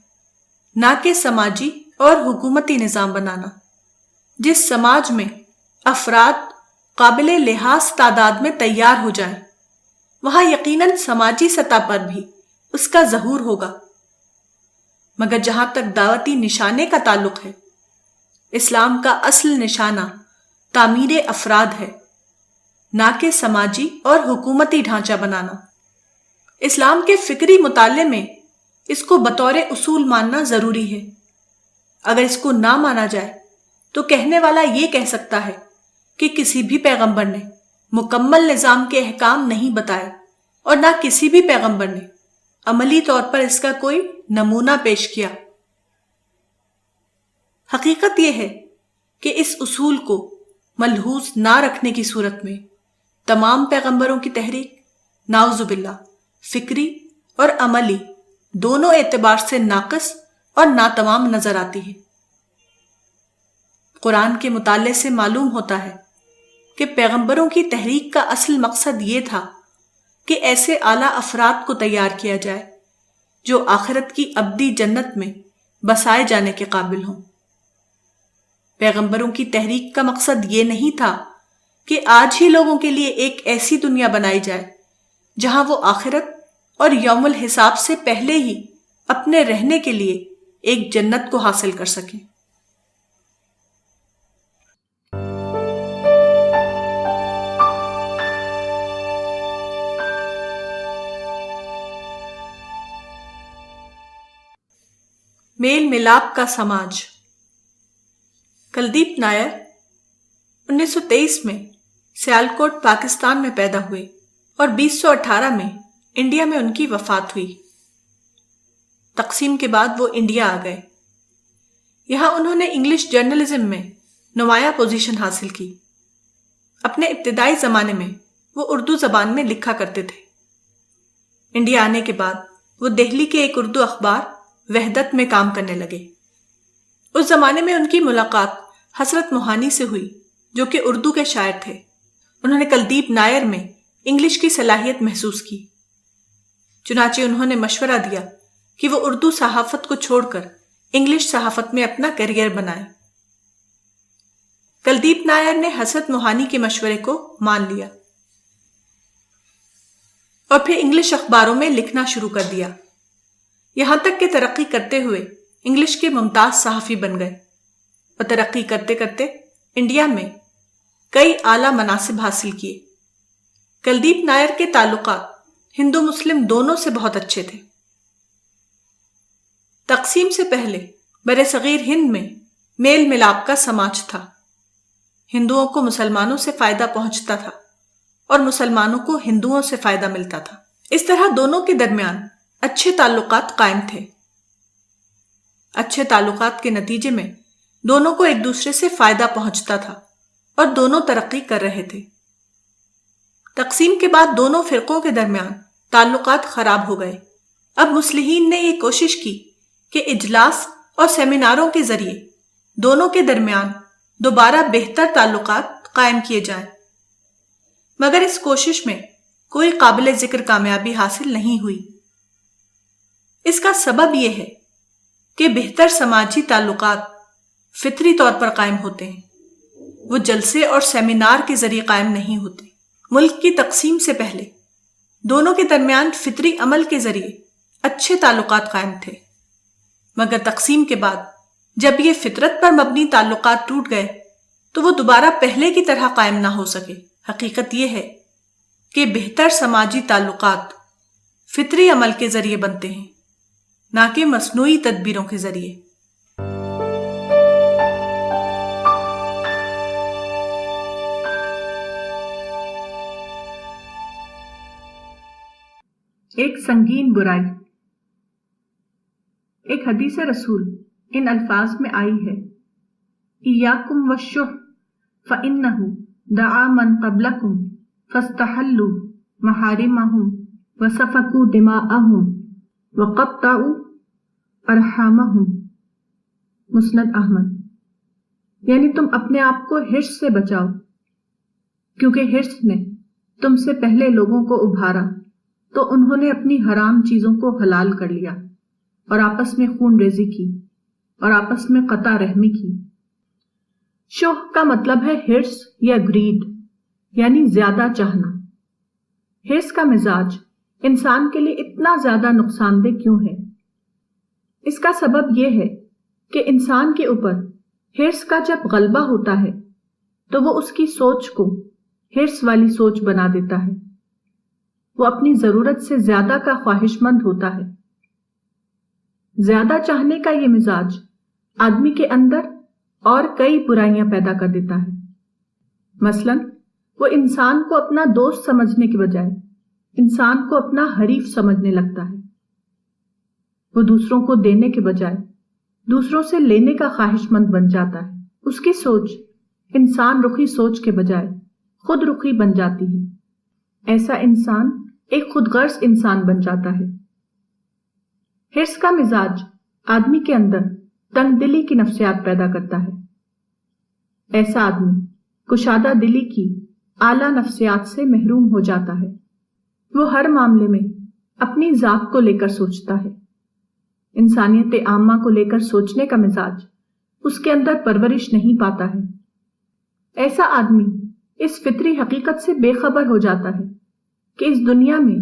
نہ کہ سماجی اور حکومتی نظام بنانا۔ جس سماج میں افراد قابل لحاظ تعداد میں تیار ہو جائیں وہاں یقیناً سماجی سطح پر بھی اس کا ظہور ہوگا۔ مگر جہاں تک دعوتی نشانے کا تعلق ہے، اسلام کا اصل نشانہ تعمیر افراد ہے، نہ کہ سماجی اور حکومتی ڈھانچہ بنانا۔ اسلام کے فکری مطالعے میں اس کو بطور اصول ماننا ضروری ہے۔ اگر اس کو نہ مانا جائے تو کہنے والا یہ کہہ سکتا ہے کہ کسی بھی پیغمبر نے مکمل نظام کے احکام نہیں بتائے اور نہ کسی بھی پیغمبر نے عملی طور پر اس کا کوئی نمونہ پیش کیا۔ حقیقت یہ ہے کہ اس اصول کو ملحوظ نہ رکھنے کی صورت میں تمام پیغمبروں کی تحریک نعوذ باللہ فکری اور عملی دونوں اعتبار سے ناقص اور ناتمام نظر آتی ہے۔ قرآن کے مطالعے سے معلوم ہوتا ہے کہ پیغمبروں کی تحریک کا اصل مقصد یہ تھا کہ ایسے اعلیٰ افراد کو تیار کیا جائے جو آخرت کی ابدی جنت میں بسائے جانے کے قابل ہوں۔ پیغمبروں کی تحریک کا مقصد یہ نہیں تھا کہ آج ہی لوگوں کے لیے ایک ایسی دنیا بنائی جائے جہاں وہ آخرت اور یوم الحساب سے پہلے ہی اپنے رہنے کے لیے ایک جنت کو حاصل کر سکیں۔ میل ملاپ کا سماج۔ کلدیپ نائر 1923 میں سیالکوٹ پاکستان میں پیدا ہوئے اور 2018 میں انڈیا میں ان کی وفات ہوئی۔ تقسیم کے بعد وہ انڈیا آ گئے۔ یہاں انہوں نے انگلش جرنلزم میں نمایاں پوزیشن حاصل کی۔ اپنے ابتدائی زمانے میں وہ اردو زبان میں لکھا کرتے تھے۔ انڈیا آنے کے بعد وہ دہلی کے ایک اردو اخبار وحدت میں کام کرنے لگے۔ اس زمانے میں ان کی ملاقات حسرت موہانی سے ہوئی، جو کہ اردو کے شاعر تھے۔ انہوں نے کلدیپ نائر میں انگلش کی صلاحیت محسوس کی، چنانچہ انہوں نے مشورہ دیا کہ وہ اردو صحافت کو چھوڑ کر انگلش صحافت میں اپنا کیریئر بنائیں۔ کلدیپ نائر نے حسرت موہانی کے مشورے کو مان لیا اور پھر انگلش اخباروں میں لکھنا شروع کر دیا، یہاں تک کہ ترقی کرتے ہوئے انگلش کے ممتاز صحافی بن گئے اور ترقی کرتے کرتے انڈیا میں کئی اعلیٰ مناصب حاصل کیے۔ کلدیپ نائر کے تعلقات ہندو مسلم دونوں سے بہت اچھے تھے۔ تقسیم سے پہلے برصغیر ہند میں میل ملاپ کا سماج تھا۔ ہندوؤں کو مسلمانوں سے فائدہ پہنچتا تھا اور مسلمانوں کو ہندوؤں سے فائدہ ملتا تھا۔ اس طرح دونوں کے درمیان اچھے تعلقات قائم تھے۔ اچھے تعلقات کے نتیجے میں دونوں کو ایک دوسرے سے فائدہ پہنچتا تھا اور دونوں ترقی کر رہے تھے۔ تقسیم کے بعد دونوں فرقوں کے درمیان تعلقات خراب ہو گئے۔ اب مصلحین نے یہ کوشش کی کہ اجلاس اور سیمیناروں کے ذریعے دونوں کے درمیان دوبارہ بہتر تعلقات قائم کیے جائیں، مگر اس کوشش میں کوئی قابل ذکر کامیابی حاصل نہیں ہوئی۔ اس کا سبب یہ ہے کہ بہتر سماجی تعلقات فطری طور پر قائم ہوتے ہیں، وہ جلسے اور سیمینار کے ذریعے قائم نہیں ہوتے۔ ملک کی تقسیم سے پہلے دونوں کے درمیان فطری عمل کے ذریعے اچھے تعلقات قائم تھے، مگر تقسیم کے بعد جب یہ فطرت پر مبنی تعلقات ٹوٹ گئے تو وہ دوبارہ پہلے کی طرح قائم نہ ہو سکے۔ حقیقت یہ ہے کہ بہتر سماجی تعلقات فطری عمل کے ذریعے بنتے ہیں، نہ کہ مصنوعی تدبیروں کے ذریعے۔ ایک سنگین برائی۔ ایک حدیث رسول ان الفاظ میں آئی ہے: ایاکم والشح فإنہ دعا من قبلکم فاستحلوا محارمہم وسفکوا دماءہم وقطعوا ارحامہم۔ مسند احمد۔ یعنی تم اپنے آپ کو حرص سے بچاؤ، کیونکہ حرص نے تم سے پہلے لوگوں کو ابھارا تو انہوں نے اپنی حرام چیزوں کو حلال کر لیا اور آپس میں خون ریزی کی اور آپس میں قطع رحمی کی۔ شوہ کا مطلب ہے حرص یا گریڈ، یعنی زیادہ چاہنا۔ حرص کا مزاج انسان کے لیے اتنا زیادہ نقصان دہ کیوں ہے؟ اس کا سبب یہ ہے کہ انسان کے اوپر حرص کا جب غلبہ ہوتا ہے تو وہ اس کی سوچ کو حرص والی سوچ بنا دیتا ہے۔ وہ اپنی ضرورت سے زیادہ کا خواہش مند ہوتا ہے۔ زیادہ چاہنے کا یہ مزاج آدمی کے اندر اور کئی برائیاں پیدا کر دیتا ہے۔ مثلاً وہ انسان کو اپنا دوست سمجھنے کے بجائے انسان کو اپنا حریف سمجھنے لگتا ہے۔ وہ دوسروں کو دینے کے بجائے دوسروں سے لینے کا خواہش مند بن جاتا ہے۔ اس کی سوچ انسان رخی سوچ کے بجائے خود رخی بن جاتی ہے۔ ایسا انسان ایک خود غرض انسان بن جاتا ہے۔ حرص کا مزاج آدمی کے اندر تنگ دلی کی نفسیات پیدا کرتا ہے۔ ایسا آدمی کشادہ دلی کی اعلیٰ نفسیات سے محروم ہو جاتا ہے۔ وہ ہر معاملے میں اپنی ذات کو لے کر سوچتا ہے۔ انسانیت عامہ کو لے کر سوچنے کا مزاج اس کے اندر پرورش نہیں پاتا ہے۔ ایسا آدمی اس فطری حقیقت سے بے خبر ہو جاتا ہے کہ اس دنیا میں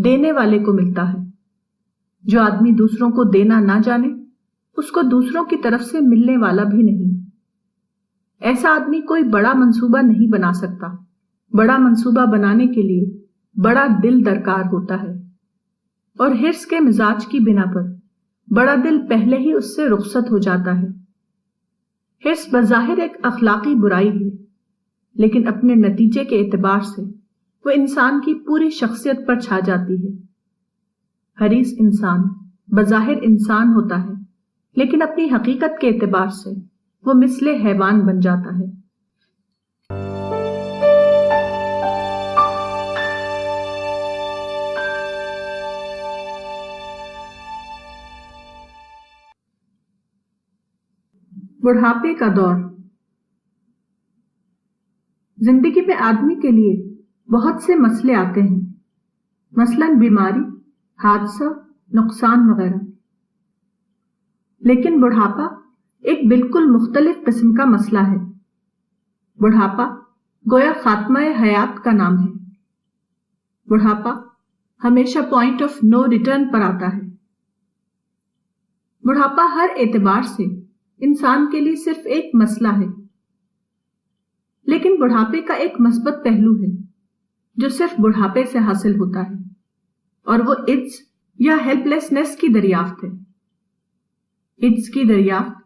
دینے والے کو ملتا ہے۔ جو آدمی دوسروں کو دینا نہ جانے، اس کو دوسروں کی طرف سے ملنے والا بھی نہیں۔ ایسا آدمی کوئی بڑا منصوبہ نہیں بنا سکتا۔ بڑا منصوبہ بنانے کے لیے بڑا دل درکار ہوتا ہے، اور حرص کے مزاج کی بنا پر بڑا دل پہلے ہی اس سے رخصت ہو جاتا ہے۔ حرص بظاہر ایک اخلاقی برائی ہے، لیکن اپنے نتیجے کے اعتبار سے وہ انسان کی پوری شخصیت پر چھا جاتی ہے۔ حریص انسان بظاہر انسان ہوتا ہے، لیکن اپنی حقیقت کے اعتبار سے وہ مثل حیوان بن جاتا ہے۔ بڑھاپے کا دور۔ زندگی میں آدمی کے لیے بہت سے مسئلے آتے ہیں، مثلاً بیماری، حادثہ، نقصان وغیرہ۔ لیکن بڑھاپا ایک بالکل مختلف قسم کا مسئلہ ہے۔ بڑھاپا گویا خاتمہ حیات کا نام ہے۔ بڑھاپا ہمیشہ پوائنٹ آف نو ریٹرن پر آتا ہے۔ بڑھاپا ہر اعتبار سے انسان کے لیے صرف ایک مسئلہ ہے، لیکن بڑھاپے کا ایک مثبت پہلو ہے جو صرف بڑھاپے سے حاصل ہوتا ہے، اور وہ عجز یا ہیلپلیسنس کی دریافت ہے۔ عجز کی دریافت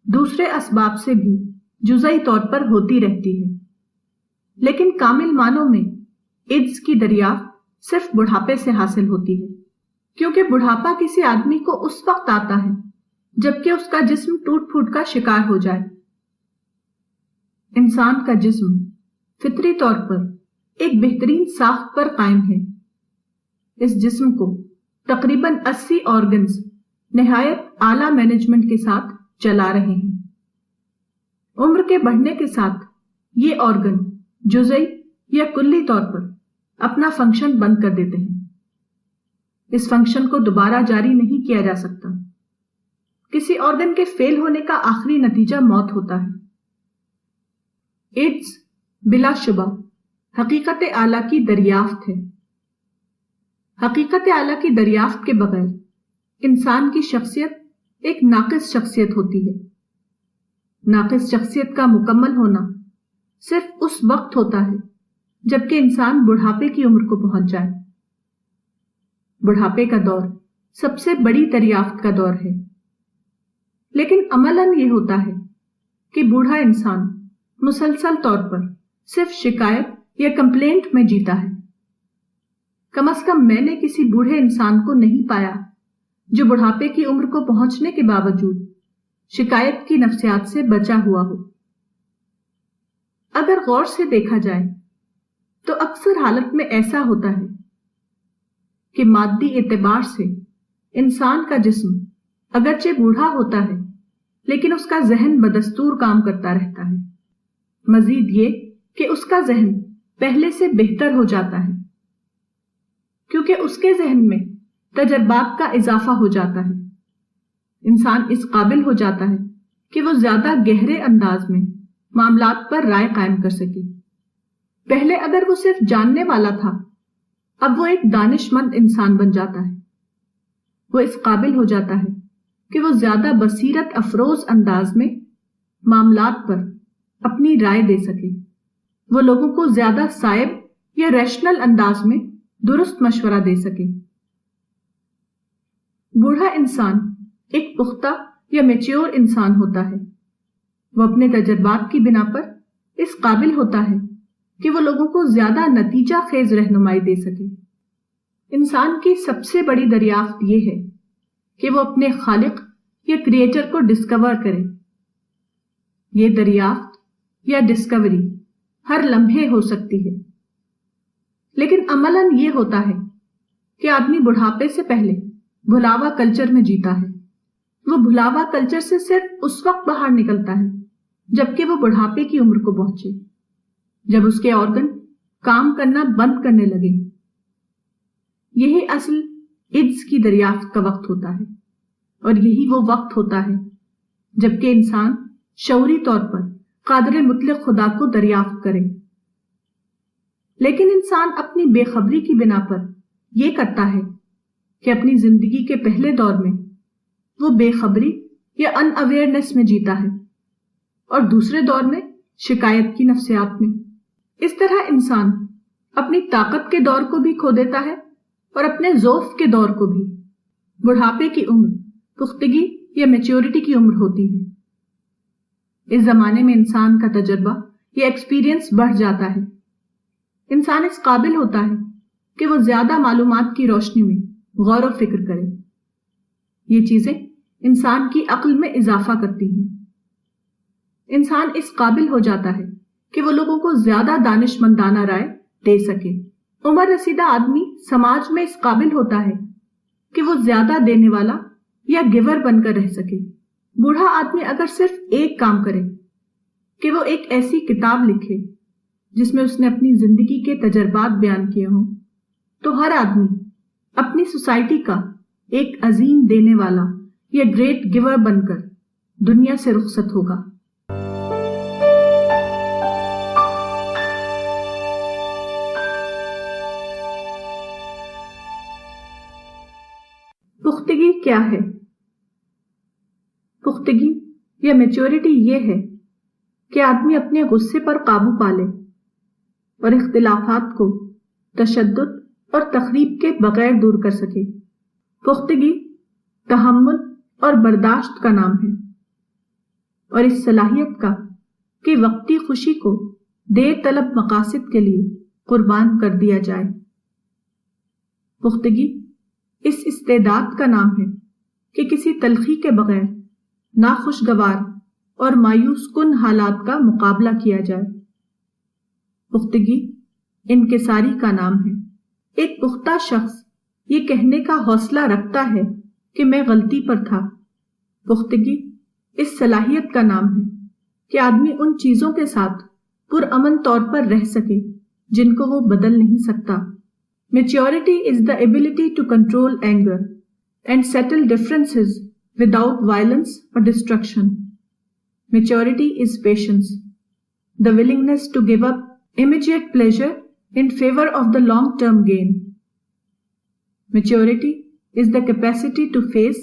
دوسرے اسباب سے بھی جزئی طور پر ہوتی رہتی ہے، لیکن کامل معنوں میں عجز کی دریافت صرف بڑھاپے سے حاصل ہوتی ہے، کیونکہ بڑھاپا کسی آدمی کو اس وقت آتا ہے جبکہ اس کا جسم ٹوٹ پھوٹ کا شکار ہو جائے۔ انسان کا جسم فطری طور پر ایک بہترین ساخت پر قائم ہے۔ اس جسم کو تقریباً 80 آرگنز نہایت اعلیٰ مینجمنٹ کے ساتھ چلا رہے ہیں۔ عمر کے بڑھنے کے ساتھ یہ آرگن جزئی یا کلی طور پر اپنا فنکشن بند کر دیتے ہیں۔ اس فنکشن کو دوبارہ جاری نہیں کیا جا سکتا۔ کسی آرگن کے فیل ہونے کا آخری نتیجہ موت ہوتا ہے۔ ایڈز بلا شبہ حقیقت اعلیٰ کی دریافت ہے۔ حقیقت اعلیٰ کی دریافت کے بغیر انسان کی شخصیت ایک ناقص شخصیت ہوتی ہے۔ ناقص شخصیت کا مکمل ہونا صرف اس وقت ہوتا ہے جبکہ انسان بڑھاپے کی عمر کو پہنچ جائے۔ بڑھاپے کا دور سب سے بڑی دریافت کا دور ہے، لیکن عملاً یہ ہوتا ہے کہ بوڑھا انسان مسلسل طور پر صرف شکایت یا کمپلینٹ میں جیتا ہے۔ کم از کم میں نے کسی بوڑھے انسان کو نہیں پایا جو بڑھاپے کی عمر کو پہنچنے کے باوجود شکایت کی نفسیات سے بچا ہوا ہو۔ اگر غور سے دیکھا جائے تو اکثر حالت میں ایسا ہوتا ہے کہ مادی اعتبار سے انسان کا جسم اگرچہ بوڑھا ہوتا ہے لیکن اس کا ذہن بدستور کام کرتا رہتا ہے۔ مزید یہ کہ اس کا ذہن پہلے سے بہتر ہو جاتا ہے، کیونکہ اس کے ذہن میں تجربات کا اضافہ ہو جاتا ہے۔ انسان اس قابل ہو جاتا ہے کہ وہ زیادہ گہرے انداز میں معاملات پر رائے قائم کر سکے۔ پہلے اگر وہ صرف جاننے والا تھا، اب وہ ایک دانش مند انسان بن جاتا ہے۔ وہ اس قابل ہو جاتا ہے کہ وہ زیادہ بصیرت افروز انداز میں معاملات پر اپنی رائے دے سکے۔ وہ لوگوں کو زیادہ صائب یا ریشنل انداز میں درست مشورہ دے سکے۔ بوڑھا انسان ایک پختہ یا میچیور انسان ہوتا ہے۔ وہ اپنے تجربات کی بنا پر اس قابل ہوتا ہے کہ وہ لوگوں کو زیادہ نتیجہ خیز رہنمائی دے سکے۔ انسان کی سب سے بڑی دریافت یہ ہے کہ وہ اپنے خالق یا کریٹر کو ڈسکور کرے۔ یہ دریافت یا ڈسکوری ہر لمحے ہو سکتی ہے، لیکن عملاً یہ ہوتا ہے کہ آدمی بڑھاپے سے پہلے بھلاوا کلچر میں جیتا ہے۔ وہ بھلاوا کلچر سے صرف اس وقت باہر نکلتا ہے جبکہ وہ بڑھاپے کی عمر کو پہنچے، جب اس کے آرگن کام کرنا بند کرنے لگے۔ یہی اصل عجز کی دریافت کا وقت ہوتا ہے، اور یہی وہ وقت ہوتا ہے جبکہ انسان شعوری طور پر قادر مطلق خدا کو دریافت کرے۔ لیکن انسان اپنی بے خبری کی بنا پر یہ کرتا ہے کہ اپنی زندگی کے پہلے دور میں وہ بے خبری یا ان اویئرنیس میں جیتا ہے، اور دوسرے دور میں شکایت کی نفسیات میں۔ اس طرح انسان اپنی طاقت کے دور کو بھی کھو دیتا ہے اور اپنے ذوف کے دور کو بھی۔ بڑھاپے کی عمر پختگی یا میچورٹی کی عمر ہوتی ہے۔ اس زمانے میں انسان کا تجربہ یا ایکسپیرینس بڑھ جاتا ہے۔ انسان اس قابل ہوتا ہے کہ وہ زیادہ معلومات کی روشنی میں غور و فکر کرے۔ یہ چیزیں انسان کی عقل میں اضافہ کرتی ہیں۔ انسان اس قابل ہو جاتا ہے کہ وہ لوگوں کو زیادہ دانش مندانہ رائے دے سکے۔ عمر رسیدہ آدمی سماج میں اس قابل ہوتا ہے کہ وہ زیادہ دینے والا یا گیور بن کر رہ سکے۔ بوڑھا آدمی اگر صرف ایک کام کرے کہ وہ ایک ایسی کتاب لکھے جس میں اس نے اپنی زندگی کے تجربات بیان کیے ہوں، تو ہر آدمی اپنی سوسائٹی کا ایک عظیم دینے والا یا گریٹ گیور بن کر دنیا سے رخصت ہوگا۔ پختگی کیا ہے؟ پختگی یا میچورٹی یہ ہے کہ آدمی اپنے غصے پر قابو پا لے اور اختلافات کو تشدد اور تخریب کے بغیر دور کر سکے۔ پختگی تحمل اور برداشت کا نام ہے، اور اس صلاحیت کا کہ وقتی خوشی کو دیر طلب مقاصد کے لیے قربان کر دیا جائے۔ پختگی اس استعداد کا نام ہے کہ کسی تلخی کے بغیر ناخوشگوار اور مایوس کن حالات کا مقابلہ کیا جائے۔ پختگی انکساری کا نام ہے۔ ایک پختہ شخص یہ کہنے کا حوصلہ رکھتا ہے کہ میں غلطی پر تھا۔ پختگی اس صلاحیت کا نام ہے کہ آدمی ان چیزوں کے ساتھ پرامن طور پر رہ سکے جن کو وہ بدل نہیں سکتا۔ Maturity is the ability to control anger and settle differences without violence or destruction. Maturity is patience, the willingness to give up immediate pleasure in favor of the long-term gain. Maturity is the capacity to face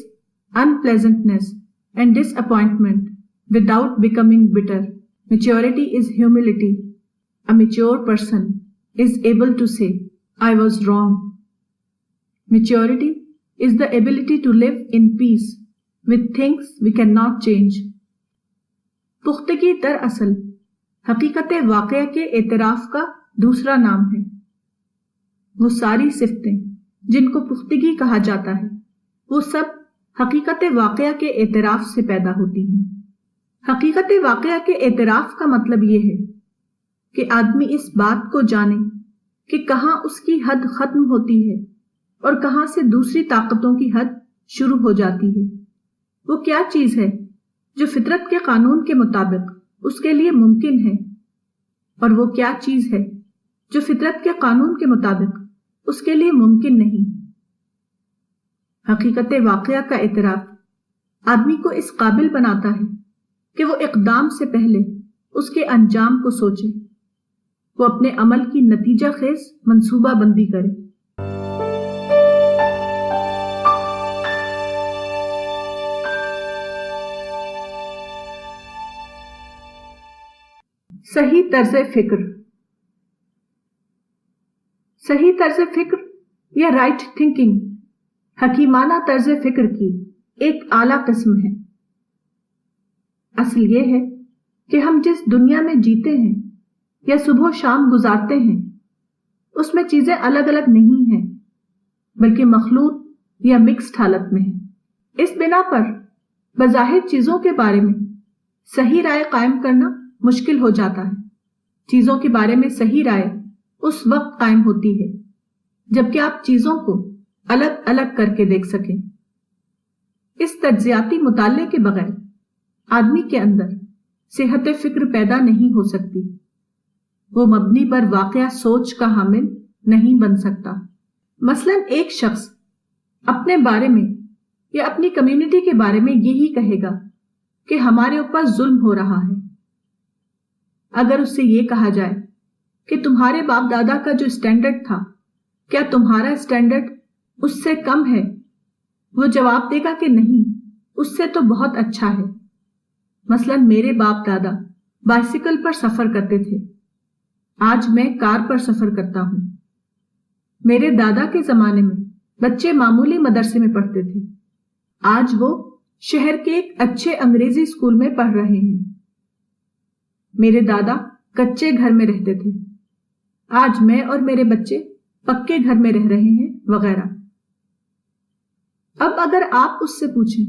unpleasantness and disappointment without becoming bitter. Maturity is humility. A mature person is able to say, I was wrong. Maturity is the ability to live in peace with things we cannot change. پختگی دراصل حقیقت واقعہ کے اعتراف کا دوسرا نام ہے۔ وہ ساری صفتیں جن کو پختگی کہا جاتا ہے، وہ سب حقیقت واقعہ کے اعتراف سے پیدا ہوتی ہیں۔ حقیقت واقعہ کے اعتراف کا مطلب یہ ہے کہ آدمی اس بات کو جانے کہ کہاں اس کی حد ختم ہوتی ہے اور کہاں سے دوسری طاقتوں کی حد شروع ہو جاتی ہے۔ وہ کیا چیز ہے جو فطرت کے قانون کے مطابق اس کے لیے ممکن ہے، اور وہ کیا چیز ہے جو فطرت کے قانون کے مطابق اس کے لیے ممکن نہیں۔ حقیقت واقعہ کا اعتراف آدمی کو اس قابل بناتا ہے کہ وہ اقدام سے پہلے اس کے انجام کو سوچے، وہ اپنے عمل کی نتیجہ خیز منصوبہ بندی کرے۔ صحیح طرز فکر۔ صحیح طرز فکر یا رائٹ تھنکنگ حکیمانہ طرز فکر کی ایک اعلیٰ قسم ہے۔ اصل یہ ہے کہ ہم جس دنیا میں جیتے ہیں یا صبح و شام گزارتے ہیں، اس میں چیزیں الگ الگ نہیں ہیں، بلکہ مخلوط یا مکسڈ حالت میں ہیں۔ اس بنا پر بظاہر چیزوں کے بارے میں صحیح رائے قائم کرنا مشکل ہو جاتا ہے۔ چیزوں کے بارے میں صحیح رائے اس وقت قائم ہوتی ہے جبکہ آپ چیزوں کو الگ الگ کر کے دیکھ سکیں۔ اس تجزیاتی مطالعے کے بغیر آدمی کے اندر صحت فکر پیدا نہیں ہو سکتی۔ وہ مبنی پر واقعہ سوچ کا حامل نہیں بن سکتا۔ مثلا ایک شخص اپنے بارے میں یا اپنی کمیونٹی کے بارے میں یہی کہے گا کہ ہمارے اوپر ظلم ہو رہا ہے۔ اگر اس سے یہ کہا جائے کہ تمہارے باپ دادا کا جو اسٹینڈرڈ تھا، کیا تمہارا اسٹینڈرڈ اس سے کم ہے؟ وہ جواب دے گا کہ نہیں، اس سے تو بہت اچھا ہے۔ مثلا میرے باپ دادا بائسیکل پر سفر کرتے تھے، آج میں کار پر سفر کرتا ہوں۔ میرے دادا کے زمانے میں بچے معمولی مدرسے میں پڑھتے تھے، آج وہ شہر کے ایک اچھے انگریزی اسکول میں پڑھ رہے ہیں۔ میرے دادا کچے گھر میں رہتے تھے، آج میں اور میرے بچے پکے گھر میں رہ رہے ہیں، وغیرہ۔ اب اگر آپ اس سے پوچھیں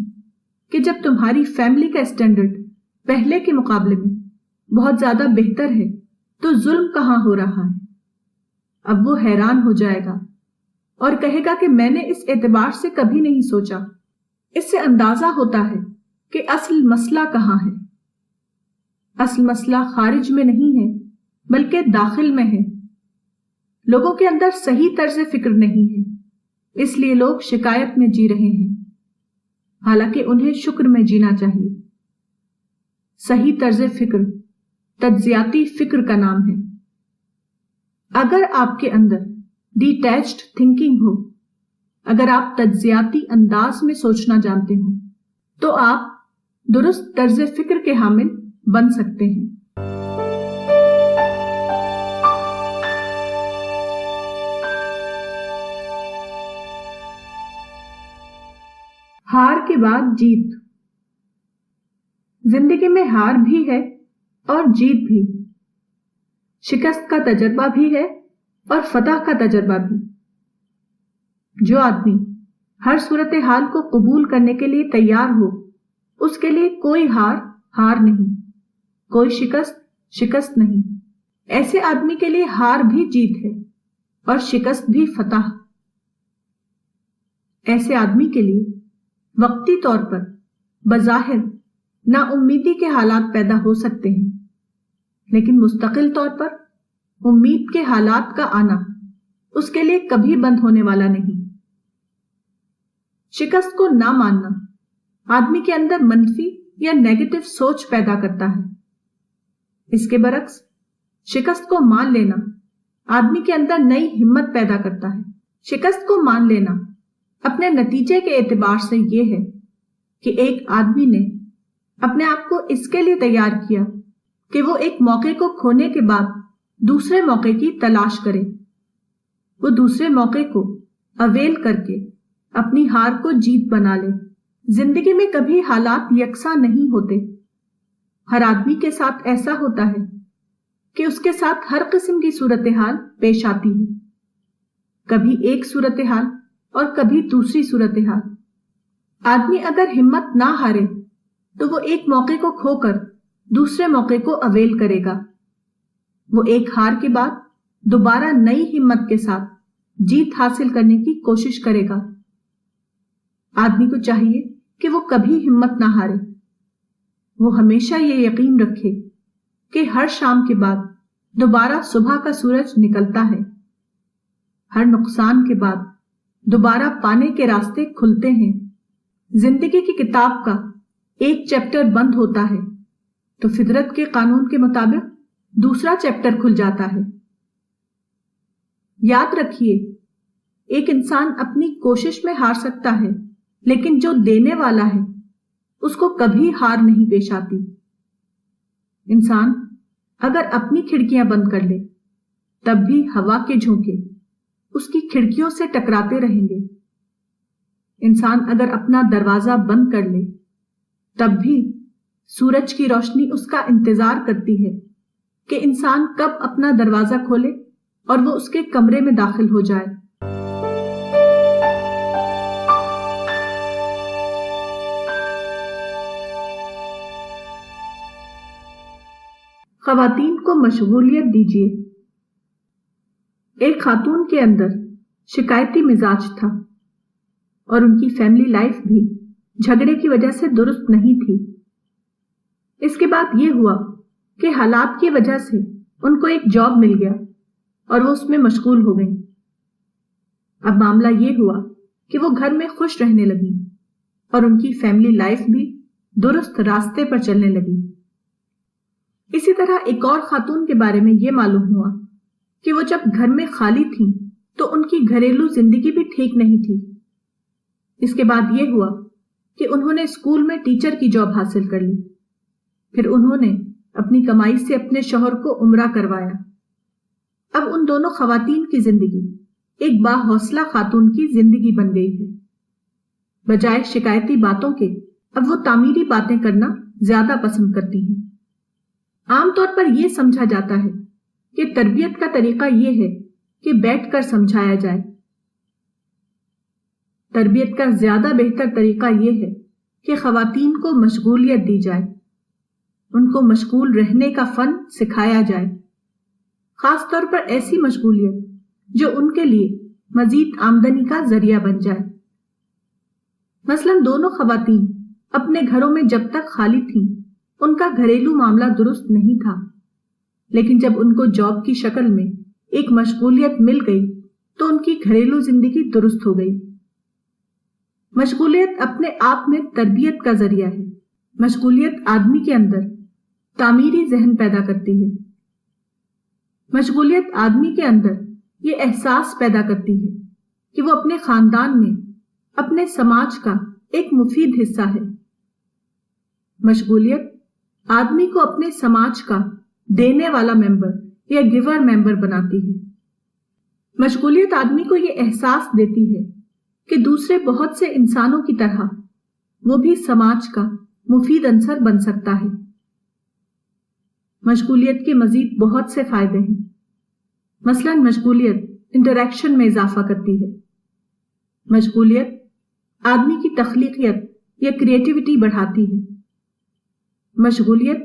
کہ جب تمہاری فیملی کا اسٹینڈرڈ پہلے کے مقابلے میں بہت زیادہ بہتر ہے تو ظلم کہاں ہو رہا ہے، اب وہ حیران ہو جائے گا اور کہے گا کہ میں نے اس اعتبار سے کبھی نہیں سوچا۔ اس سے اندازہ ہوتا ہے کہ اصل مسئلہ کہاں ہے۔ اصل مسئلہ خارج میں نہیں ہے بلکہ داخل میں ہے۔ لوگوں کے اندر صحیح طرز فکر نہیں ہے، اس لیے لوگ شکایت میں جی رہے ہیں، حالانکہ انہیں شکر میں جینا چاہیے۔ صحیح طرز فکر تجزیاتی فکر کا نام ہے۔ اگر آپ کے اندر ڈیٹیچڈ تھنکنگ ہو، اگر آپ تجزیاتی انداز میں سوچنا جانتے ہوں، تو آپ درست طرز فکر کے حامل بن سکتے ہیں۔ ہار کے بعد جیت۔ زندگی میں ہار بھی ہے اور جیت بھی، شکست کا تجربہ بھی ہے اور فتح کا تجربہ بھی۔ جو آدمی ہر صورتحال کو قبول کرنے کے لیے تیار ہو، اس کے لیے کوئی ہار نہیں، کوئی شکست نہیں۔ ایسے آدمی کے لیے ہار بھی جیت ہے اور شکست بھی فتح۔ ایسے آدمی کے لیے وقتی طور پر بظاہر نا امیدی کے حالات پیدا ہو سکتے ہیں، لیکن مستقل طور پر امید کے حالات کا آنا اس کے لیے کبھی بند ہونے والا نہیں۔ شکست کو نہ ماننا آدمی کے اندر منفی یا نیگیٹو سوچ پیدا کرتا ہے۔ اس کے برعکس شکست کو مان لینا آدمی کے اندر نئی ہمت پیدا کرتا ہے۔ شکست کو مان لینا اپنے نتیجے کے اعتبار سے یہ ہے کہ ایک آدمی نے اپنے آپ کو اس کے لیے تیار کیا کہ وہ ایک موقع کو کھونے کے بعد دوسرے موقع کی تلاش کرے، وہ دوسرے موقع کو اویل کر کے اپنی ہار کو جیت بنا لے۔ زندگی میں کبھی حالات یکساں نہیں ہوتے۔ ہر آدمی کے ساتھ ایسا ہوتا ہے کہ اس کے ساتھ ہر قسم کی صورتحال پیش آتی ہے، کبھی ایک صورتحال اور کبھی دوسری صورتحال۔ آدمی اگر ہمت نہ ہارے تو وہ ایک موقع کو کھو کر دوسرے موقع کو اویل کرے گا۔ وہ ایک ہار کے بعد دوبارہ نئی ہمت کے ساتھ جیت حاصل کرنے کی کوشش کرے گا۔ آدمی کو چاہیے کہ وہ کبھی ہمت نہ ہارے، وہ ہمیشہ یہ یقین رکھے کہ ہر شام کے بعد دوبارہ صبح کا سورج نکلتا ہے، ہر نقصان کے بعد دوبارہ پانے کے راستے کھلتے ہیں۔ زندگی کی کتاب کا ایک چیپٹر بند ہوتا ہے تو فطرت کے قانون کے مطابق دوسرا چیپٹر کھل جاتا ہے۔ یاد رکھیے، ایک انسان اپنی کوشش میں ہار سکتا ہے، لیکن جو دینے والا ہے اس کو کبھی ہار نہیں پیش آتی۔ انسان اگر اپنی کھڑکیاں بند کر لے تب بھی ہوا کے جھونکے اس کی کھڑکیوں سے ٹکراتے رہیں گے۔ انسان اگر اپنا دروازہ بند کر لے تب بھی سورج کی روشنی اس کا انتظار کرتی ہے کہ انسان کب اپنا دروازہ کھولے اور وہ اس کے کمرے میں داخل ہو جائے۔ خواتین کو مشغولیت دیجیے۔ ایک خاتون کے اندر شکایتی مزاج تھا اور ان کی فیملی لائف بھی جھگڑے کی وجہ سے درست نہیں تھی۔ اس کے بعد یہ ہوا کہ حالات کی وجہ سے ان کو ایک جاب مل گیا اور وہ اس میں مشغول ہو گئیں۔ اب معاملہ یہ ہوا کہ وہ گھر میں خوش رہنے لگیں اور ان کی فیملی لائف بھی درست راستے پر چلنے لگی۔ اسی طرح ایک اور خاتون کے بارے میں یہ معلوم ہوا کہ وہ جب گھر میں خالی تھیں تو ان کی گھریلو زندگی بھی ٹھیک نہیں تھی۔ اس کے بعد یہ ہوا کہ انہوں نے اسکول میں ٹیچر کی جاب حاصل کر لی، پھر انہوں نے اپنی کمائی سے اپنے شوہر کو عمرہ کروایا۔ اب ان دونوں خواتین کی زندگی ایک باحوصلہ خاتون کی زندگی بن گئی ہے۔ بجائے شکایتی باتوں کے اب وہ تعمیری باتیں کرنا زیادہ پسند کرتی ہیں۔ عام طور پر یہ سمجھا جاتا ہے کہ تربیت کا طریقہ یہ ہے کہ بیٹھ کر سمجھایا جائے۔ تربیت کا زیادہ بہتر طریقہ یہ ہے کہ خواتین کو مشغولیت دی جائے، ان کو مشغول رہنے کا فن سکھایا جائے، خاص طور پر ایسی مشغولیت جو ان کے لیے مزید آمدنی کا ذریعہ بن جائے۔ مثلا دونوں خواتین اپنے گھروں میں جب تک خالی تھیں ان کا گھریلو معاملہ درست نہیں تھا، لیکن جب ان کو جاب کی شکل میں ایک مشغولیت مل گئی تو ان کی گھریلو زندگی درست ہو گئی۔ مشغولیت اپنے آپ میں تربیت کا ذریعہ ہے۔ مشغولیت آدمی کے اندر تعمیری ذہن پیدا کرتی ہے۔ مشغولیت آدمی کے اندر یہ احساس پیدا کرتی ہے کہ وہ اپنے خاندان میں، اپنے سماج کا ایک مفید حصہ ہے۔ مشغولیت آدمی کو اپنے سماج کا دینے والا ممبر یا گیور ممبر بناتی ہے۔ مشغولیت آدمی کو یہ احساس دیتی ہے کہ دوسرے بہت سے انسانوں کی طرح وہ بھی سماج کا مفید عنصر بن سکتا ہے۔ مشغولیت کے مزید بہت سے فائدے ہیں۔ مثلا مشغولیت انٹریکشن میں اضافہ کرتی ہے۔ مشغولیت آدمی کی تخلیقیت یا کریٹیوٹی بڑھاتی ہے۔ مشغولیت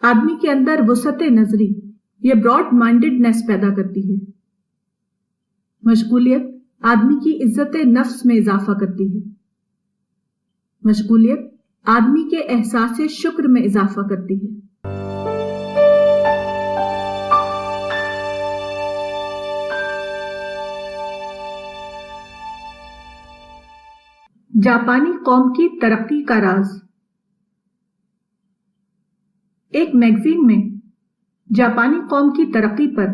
آدمی کے اندر وسعت نظری یا براڈ مائنڈڈنیس پیدا کرتی ہے۔ مشغولیت آدمی کی عزت نفس میں اضافہ کرتی ہے۔ مشغولیت آدمی کے احساس شکر میں اضافہ کرتی ہے۔ جاپانی قوم کی ترقی کا راز۔ ایک میگزین میں جاپانی قوم کی ترقی پر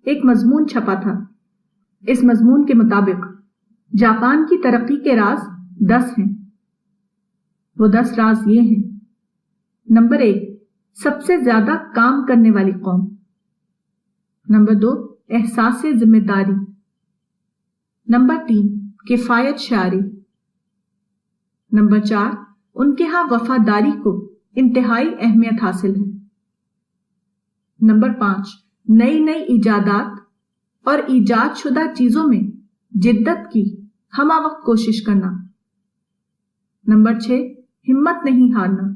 ایک مضمون چھپا تھا۔ اس مضمون کے مطابق جاپان کی ترقی کے راز 10 ہیں۔ وہ 10 راز یہ ہیں: نمبر 1، سب سے زیادہ کام کرنے والی قوم۔ نمبر 2، احساس ذمہ داری۔ نمبر 3، کفایت شعاری۔ نمبر 4، ان کے ہاں وفاداری کو انتہائی اہمیت حاصل ہے۔ نمبر 5، نئی نئی ایجادات اور ایجاد شدہ چیزوں میں جدت کی ہمہ وقت کوشش کرنا۔ نمبر 6، ہمت نہیں ہارنا۔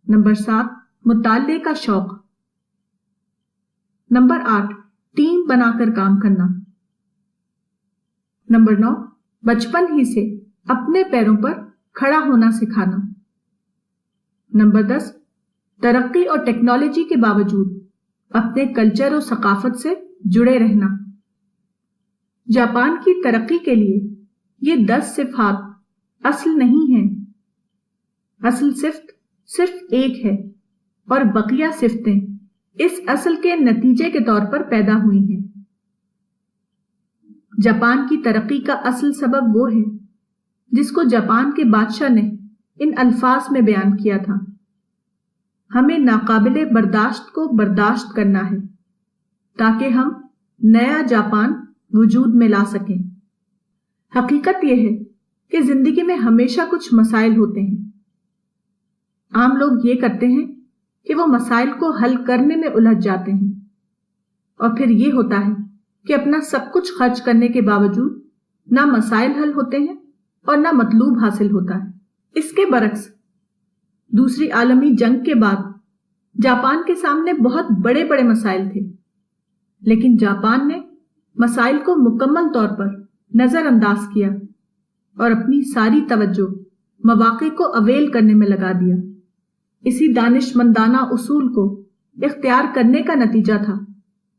نمبر 7، مطالعے کا شوق۔ نمبر 8، ٹیم بنا کر کام کرنا۔ نمبر 9، بچپن ہی سے اپنے پیروں پر کھڑا ہونا سکھانا۔ نمبر 10، ترقی اور ٹیکنالوجی کے باوجود اپنے کلچر اور ثقافت سے جڑے رہنا۔ جاپان کی ترقی کے لیے یہ 10 صفات اصل نہیں ہیں۔ اصل صفت صرف ایک ہے اور بقیہ صفتیں اس اصل کے نتیجے کے طور پر پیدا ہوئی ہیں۔ جاپان کی ترقی کا اصل سبب وہ ہے جس کو جاپان کے بادشاہ نے ان الفاظ میں بیان کیا تھا: ہمیں ناقابل برداشت کو برداشت کرنا ہے تاکہ ہم نیا جاپان وجود میں لا سکیں۔ حقیقت یہ ہے کہ زندگی میں ہمیشہ کچھ مسائل ہوتے ہیں۔ عام لوگ یہ کرتے ہیں کہ وہ مسائل کو حل کرنے میں الجھ جاتے ہیں، اور پھر یہ ہوتا ہے کہ اپنا سب کچھ خرچ کرنے کے باوجود نہ مسائل حل ہوتے ہیں اور نہ مطلوب حاصل ہوتا ہے۔ اس کے برعکس دوسری عالمی جنگ کے بعد جاپان کے سامنے بہت بڑے بڑے مسائل تھے، لیکن جاپان نے مسائل کو مکمل طور پر نظر انداز کیا اور اپنی ساری توجہ مواقع کو اویل کرنے میں لگا دیا۔ اسی دانش مندانہ اصول کو اختیار کرنے کا نتیجہ تھا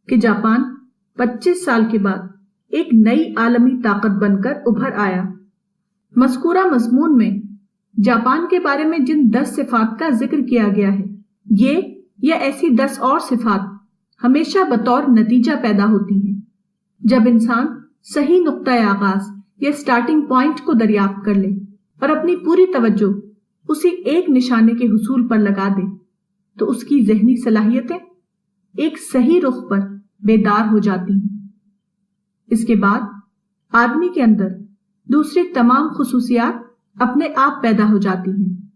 کہ جاپان 25 سال کے بعد ایک نئی عالمی طاقت بن کر ابھر آیا۔ مذکورہ مضمون میں جاپان کے بارے میں جن 10 صفات کا ذکر کیا گیا ہے، یہ یا ایسی 10 اور صفات ہمیشہ بطور نتیجہ پیدا ہوتی ہیں جب انسان صحیح نقطۂ آغاز یا سٹارٹنگ پوائنٹ کو دریافت کر لے اور اپنی پوری توجہ اسی ایک نشانے کے حصول پر لگا دے تو اس کی ذہنی صلاحیتیں ایک صحیح رخ پر بیدار ہو جاتی ہیں۔ اس کے بعد آدمی کے اندر دوسری تمام خصوصیات اپنے آپ پیدا ہو جاتی ہیں۔